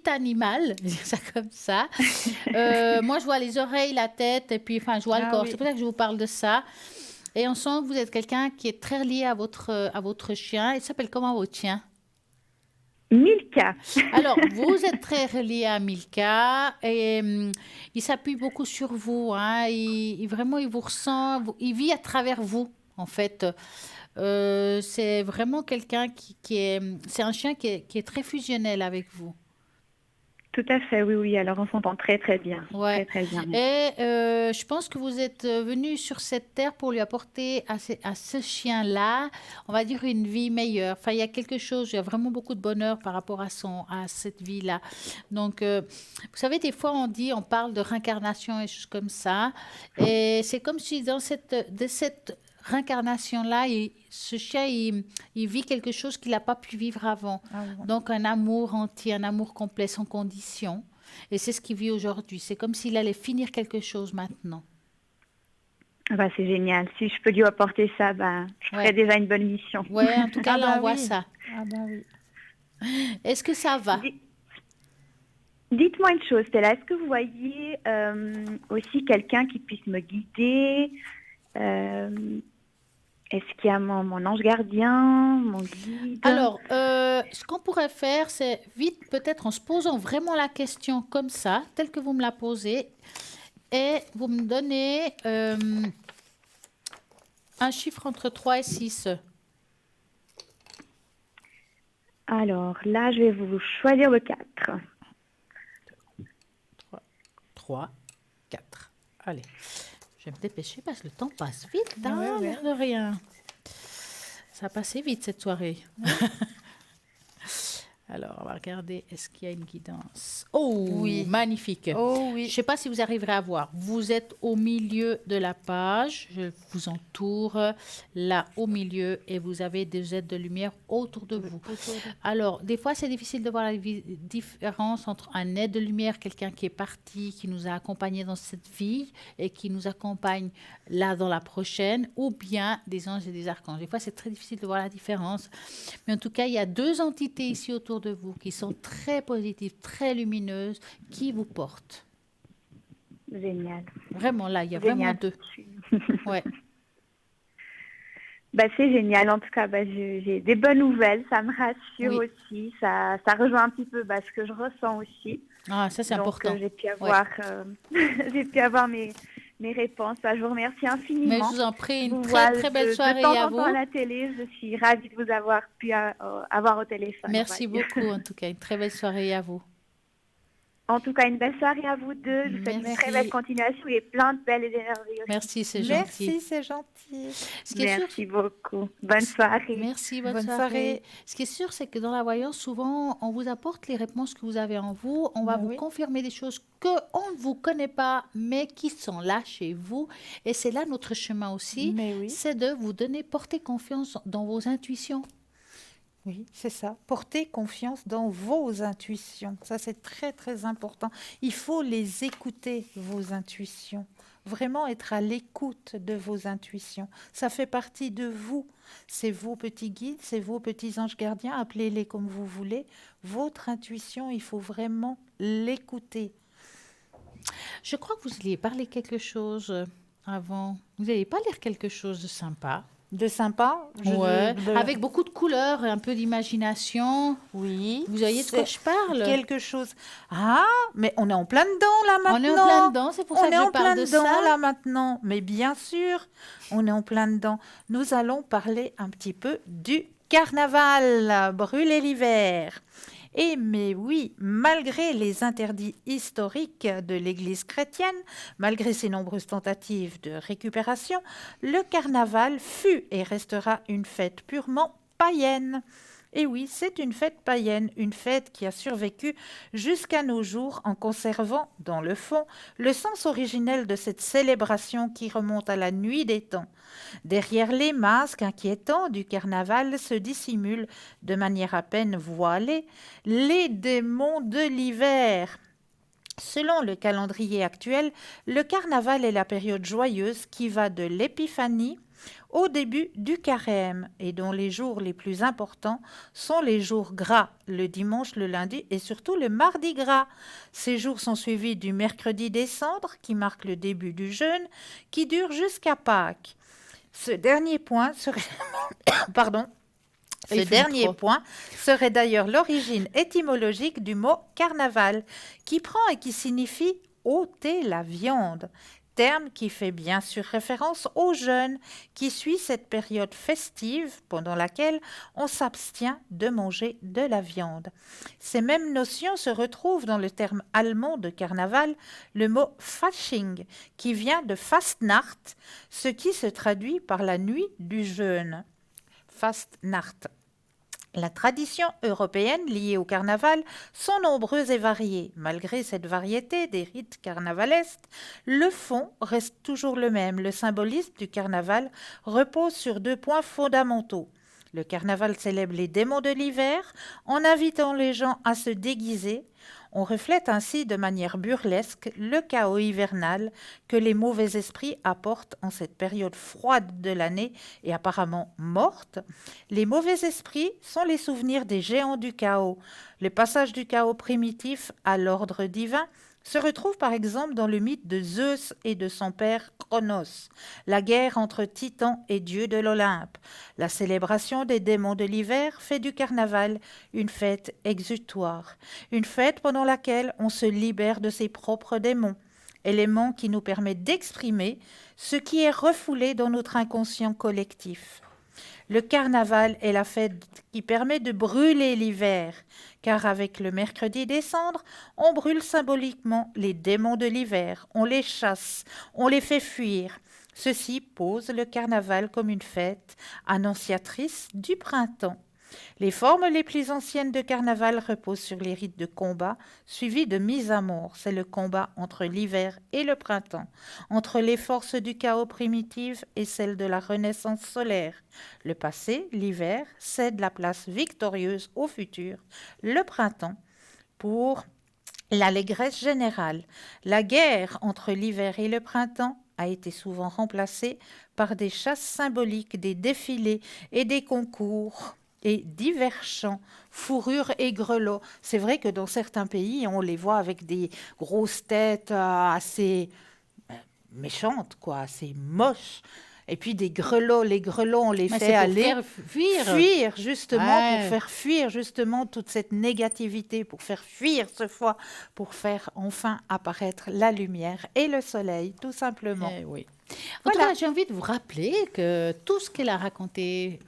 A: animal, je dis ça comme ça. Moi, je vois les oreilles, la tête, et puis, je vois le corps. Oui. C'est pour ça que je vous parle de ça. Et on sent que vous êtes quelqu'un qui est très lié à votre chien. Il s'appelle comment, votre chien?
I: Milka.
A: Alors, vous êtes très relié à Milka et il s'appuie beaucoup sur vous. Hein, vraiment, il vous ressent, il vit à travers vous, en fait. C'est vraiment quelqu'un c'est un chien qui est très fusionnel avec vous.
I: Tout à fait, oui. Alors, on s'entend très, très bien.
A: Ouais.
I: Très, très bien.
A: Et je pense que vous êtes venu sur cette terre pour lui apporter à ce chien-là, on va dire, une vie meilleure. Enfin, il y a quelque chose, il y a vraiment beaucoup de bonheur par rapport à cette vie-là. Donc, vous savez, des fois, on parle de réincarnation et choses comme ça. Et c'est comme si de cette réincarnation-là, ce chien, il vit quelque chose qu'il n'a pas pu vivre avant. Ah, oui. Donc, un amour entier, un amour complet, sans condition. Et c'est ce qu'il vit aujourd'hui. C'est comme s'il allait finir quelque chose maintenant.
I: C'est génial. Si je peux lui apporter ça, je ferai déjà une bonne mission.
A: Oui, en tout cas, là, on voit ça.
B: Ah oui.
A: Est-ce que ça va?
I: Dites-moi une chose, Stella. Est-ce que vous voyez aussi quelqu'un qui puisse me guider? Est-ce qu'il y a mon ange gardien, mon guide?
A: Alors, ce qu'on pourrait faire, c'est vite, peut-être en se posant vraiment la question comme ça, telle que vous me la posez, et vous me donnez un chiffre entre 3 et 6.
I: Alors, là, je vais vous choisir le 4.
A: 3, 4. Allez. Je vais me dépêcher parce que le temps passe vite, hein, l'air de rien. Ça a passé vite cette soirée. Alors, on va regarder, est-ce qu'il y a une guidance? Oh,
B: Oui.
A: magnifique.
B: Oh
A: Je
B: oui.
A: ne sais pas si vous arriverez à voir. Vous êtes au milieu de la page. Je vous entoure là au milieu et vous avez des aides de lumière autour de vous. Alors, des fois, c'est difficile de voir la différence entre un aide de lumière, quelqu'un qui est parti, qui nous a accompagnés dans cette vie et qui nous accompagne là dans la prochaine, ou bien des anges et des archanges. Des fois, c'est très difficile de voir la différence. Mais en tout cas, il y a deux entités ici autour de vous qui sont très positives, très lumineuses, qui vous portent.
I: Génial.
A: Vraiment, là, il y a vraiment
I: Génial.
A: deux. Ouais.
I: C'est génial. En tout cas, j'ai des bonnes nouvelles. Ça me rassure
A: Oui.
I: aussi. Ça rejoint un petit peu ce que je ressens aussi.
A: Ah, ça, c'est
I: Donc,
A: important.
I: j'ai pu avoir, j'ai pu avoir mes réponses. Je vous remercie
A: Mais
I: infiniment.
A: je vous en prie,
I: Je
A: une
I: vous
A: très,
I: vois
A: très belle soirée
I: de temps
A: à
I: en temps
A: vous.
I: à la télé. Je suis ravie de vous avoir pu avoir au téléphone.
A: Merci
I: on va dire.
A: beaucoup, en tout cas. Une très belle soirée à vous.
I: En tout cas, une belle soirée à vous deux. Je vous souhaite une
A: Merci.
I: très belle continuation et plein de belles énergies aussi.
A: Merci, c'est
B: Merci,
A: gentil.
B: c'est gentil.
A: Ce qui est sûr,
I: Merci beaucoup. Bonne soirée.
A: merci, bonne
B: Bonne
A: soirée.
B: soirée.
A: Ce qui est sûr, c'est que dans la voyance, souvent, on vous apporte les réponses que vous avez en vous. On va
B: Ben
A: vous
B: oui.
A: confirmer des choses qu'on ne vous connaît pas, mais qui sont là chez vous. Et c'est là notre chemin aussi.
B: Mais oui.
A: C'est de vous donner, porter confiance dans vos intuitions.
B: Oui, c'est ça. Portez confiance dans vos intuitions. Ça, c'est très, très important. Il faut les écouter, vos intuitions. Vraiment être à l'écoute de vos intuitions. Ça fait partie de vous. C'est vos petits guides, c'est vos petits anges gardiens, appelez-les comme vous voulez. Votre intuition, il faut vraiment l'écouter.
A: Je crois que vous alliez parler quelque chose avant. Vous n'allez pas lire quelque chose de sympa.
B: De sympa.
A: Ouais.
B: de-
A: Avec beaucoup de couleurs et un peu d'imagination.
B: Oui.
A: Vous voyez de quoi
B: c'est
A: je parle?
B: Quelque chose. Ah, mais on est en plein dedans là maintenant.
A: On est en plein dedans, c'est pour ça
B: On
A: que
B: est
A: je
B: en
A: parle
B: plein
A: de
B: dedans
A: ça.
B: là maintenant. Mais bien sûr, on est en plein dedans. Nous allons parler un petit peu du carnaval, brûler l'hiver. Et mais oui, malgré les interdits historiques de l'Église chrétienne, malgré ses nombreuses tentatives de récupération, le carnaval fut et restera une fête purement païenne. Et oui, c'est une fête païenne, une fête qui a survécu jusqu'à nos jours en conservant, dans le fond, le sens originel de cette célébration qui remonte à la nuit des temps. Derrière les masques inquiétants du carnaval se dissimulent, de manière à peine voilée, les démons de l'hiver. Selon le calendrier actuel, le carnaval est la période joyeuse qui va de l'épiphanie au début du carême et dont les jours les plus importants sont les jours gras, le dimanche, le lundi et surtout le mardi gras. Ces jours sont suivis du mercredi des cendres qui marque le début du jeûne qui dure jusqu'à Pâques. Ce dernier point serait pardon. Ce
A: Il fume
B: dernier
A: trop.
B: point serait d'ailleurs l'origine étymologique du mot carnaval, qui prend et qui signifie ôter la viande, terme qui fait bien sûr référence au jeûne qui suit cette période festive pendant laquelle on s'abstient de manger de la viande. Ces mêmes notions se retrouvent dans le terme allemand de carnaval, le mot Fasching, qui vient de Fastnacht, ce qui se traduit par la nuit du jeûne. Fastnacht. La tradition européenne liée au carnaval sont nombreuses et variées. Malgré cette variété des rites carnavalesques, le fond reste toujours le même. Le symbolisme du carnaval repose sur deux points fondamentaux. Le carnaval célèbre les démons de l'hiver en invitant les gens à se déguiser. On reflète ainsi de manière burlesque le chaos hivernal que les mauvais esprits apportent en cette période froide de l'année et apparemment morte. Les mauvais esprits sont les souvenirs des géants du chaos. Le passage du chaos primitif à l'ordre divin se retrouve par exemple dans le mythe de Zeus et de son père Cronos, la guerre entre titans et dieux de l'Olympe. La célébration des démons de l'hiver fait du carnaval une fête exutoire, une fête pendant laquelle on se libère de ses propres démons, élément qui nous permet d'exprimer ce qui est refoulé dans notre inconscient collectif. Le carnaval est la fête qui permet de brûler l'hiver, car avec le mercredi des cendres, on brûle symboliquement les démons de l'hiver, on les chasse, on les fait fuir. Ceci pose le carnaval comme une fête annonciatrice du printemps. Les formes les plus anciennes de carnaval reposent sur les rites de combat, suivis de mise à mort. C'est le combat entre l'hiver et le printemps, entre les forces du chaos primitives et celles de la renaissance solaire. Le passé, l'hiver, cède la place victorieuse au futur, le printemps, pour l'allégresse générale. La guerre entre l'hiver et le printemps a été souvent remplacée par des chasses symboliques, des défilés et des concours et divers chants, fourrures et grelots. C'est vrai que dans certains pays, on les voit avec des grosses têtes assez méchantes, quoi, assez moches. Et puis des grelots, les grelots, on les fait aller
A: faire
B: fuir justement,
A: Ouais.
B: pour faire fuir justement toute cette négativité, pour faire fuir ce foie, pour faire enfin apparaître la lumière et le soleil, tout simplement.
A: Eh oui. En tout
B: Voilà.
A: cas, j'ai envie de vous rappeler que tout ce qu'elle a raconté,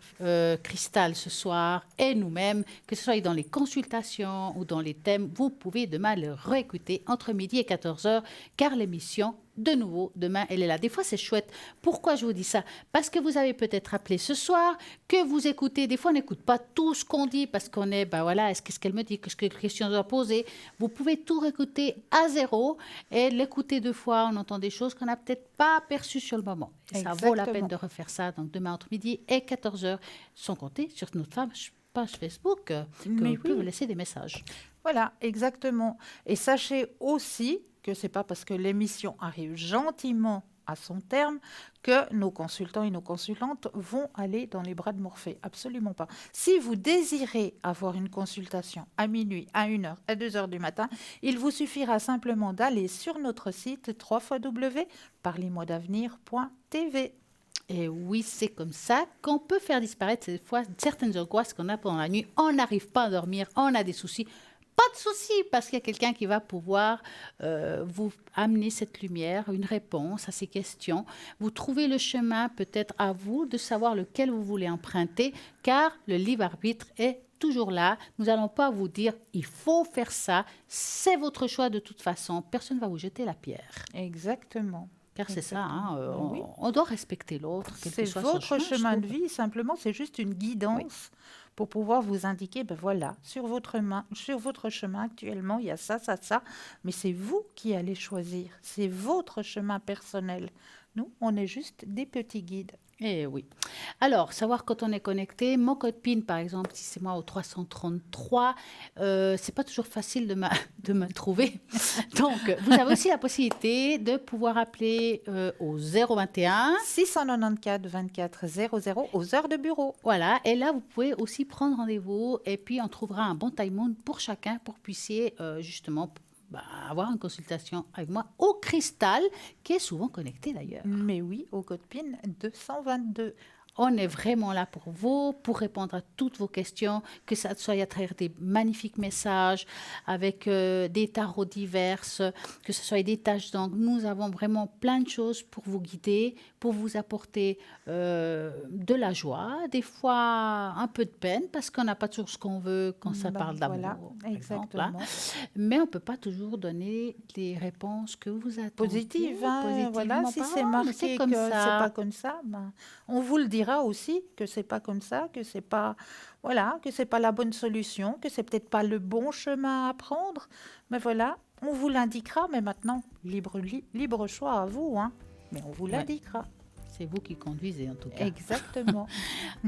A: Cristal, ce soir, et nous-mêmes, que ce soit dans les consultations ou dans les thèmes, vous pouvez demain le réécouter entre midi et 14h, car l'émission, de nouveau, demain, elle est là. Des fois, c'est chouette. Pourquoi je vous dis ça? Parce que vous avez peut-être appelé ce soir, que vous écoutez. Des fois, on n'écoute pas tout ce qu'on dit, parce qu'on est, ben voilà, qu'est-ce qu'elle me dit, qu'est-ce que question je dois poser. Vous pouvez tout réécouter à zéro et l'écouter 2 fois. On entend des choses qu'on n'a peut-être pas perçues sur le moment. Et ça vaut la
B: Exactement.
A: peine de refaire ça. Donc, demain, entre midi et 14h, sans compter sur notre page Facebook, que
B: Mais
A: vous pouvez
B: oui.
A: vous laisser des messages.
B: Voilà, exactement. Et sachez aussi que c'est pas parce que l'émission arrive gentiment à son terme que nos consultants et nos consultantes vont aller dans les bras de Morphée. Absolument pas. Si vous désirez avoir une consultation à minuit, à 1h, à 2h du matin, il vous suffira simplement d'aller sur notre site www.parlez-moi-d'avenir.tv.
A: Et oui, c'est comme ça qu'on peut faire disparaître ces fois certaines angoisses qu'on a pendant la nuit. On n'arrive pas à dormir, on a des soucis. Pas de soucis, parce qu'il y a quelqu'un qui va pouvoir vous amener cette lumière, une réponse à ces questions. Vous trouvez le chemin peut-être à vous de savoir lequel vous voulez emprunter, car le libre arbitre est toujours là. Nous n'allons pas vous dire il faut faire ça, c'est votre choix de toute façon. Personne ne va vous jeter la pierre.
B: Exactement.
A: Car c'est ça, hein,
B: Oui.
A: on doit respecter l'autre. quel que
B: C'est
A: soit son
B: votre chemin
A: je
B: de
A: trouve.
B: vie, simplement, c'est juste une guidance pour pouvoir vous indiquer, ben voilà, sur votre chemin actuellement, il y a ça, ça, ça, mais c'est vous qui allez choisir, c'est votre chemin personnel. Nous, on est juste des petits guides.
A: Eh oui. Alors, savoir quand on est connecté, mon code PIN, par exemple, si c'est moi au 333, c'est pas toujours facile de me trouver. Donc, vous avez aussi la possibilité de pouvoir appeler au 021.
B: 694 24 00 aux heures de bureau.
A: Voilà, et là, vous pouvez aussi prendre rendez-vous et puis on trouvera un bon timing pour chacun pour que vous puissiez justement avoir une consultation avec moi au Cristal, qui est souvent connecté d'ailleurs.
B: Mais oui, au code PIN 222.
A: On est vraiment là pour vous, pour répondre à toutes vos questions, que ça soit à travers des magnifiques messages, avec des tarots diverses, que ce soit des tâches d'angle. Nous avons vraiment plein de choses pour vous guider, pour vous apporter de la joie, des fois un peu de peine, parce qu'on n'a pas toujours ce qu'on veut quand ça parle d'amour.
B: Voilà,
A: par exemple, hein.
B: exactement.
A: Mais on ne peut pas toujours donner les réponses que vous attendez.
B: Positive, hein, voilà, si c'est marqué que c'est pas comme ça, ben, on vous le dira aussi que c'est pas comme ça, que c'est pas, voilà, que c'est pas la bonne solution, que c'est peut-être pas le bon chemin à prendre, mais voilà, on vous l'indiquera, mais maintenant, libre choix à vous, hein, mais on vous l'indiquera.
A: C'est vous qui conduisez en tout cas.
B: Exactement.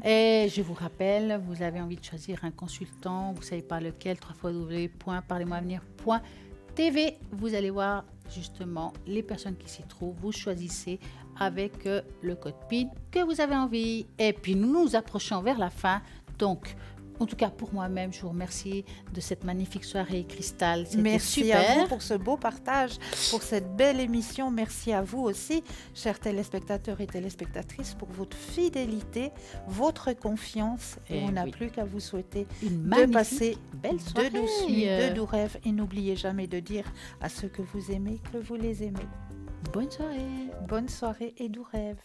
A: Et je vous rappelle, vous avez envie de choisir un consultant, vous ne savez pas lequel, www.parlez-moi-avenir.tv. Vous allez voir justement les personnes qui s'y trouvent. Vous choisissez avec le code PIN que vous avez envie. Et puis nous nous approchons vers la fin. Donc, en tout cas, pour moi-même, je vous remercie de cette magnifique soirée Cristal. C'était
B: Merci
A: super.
B: à vous pour ce beau partage, pour cette belle émission. Merci à vous aussi, chers téléspectateurs et téléspectatrices, pour votre fidélité, votre confiance. Et on n'a plus qu'à vous souhaiter de passer
A: belle
B: de
A: soirée.
B: douces nuits, de doux rêves. Et n'oubliez jamais de dire à ceux que vous aimez que vous les aimez.
A: Bonne soirée.
B: Bonne soirée et doux rêves.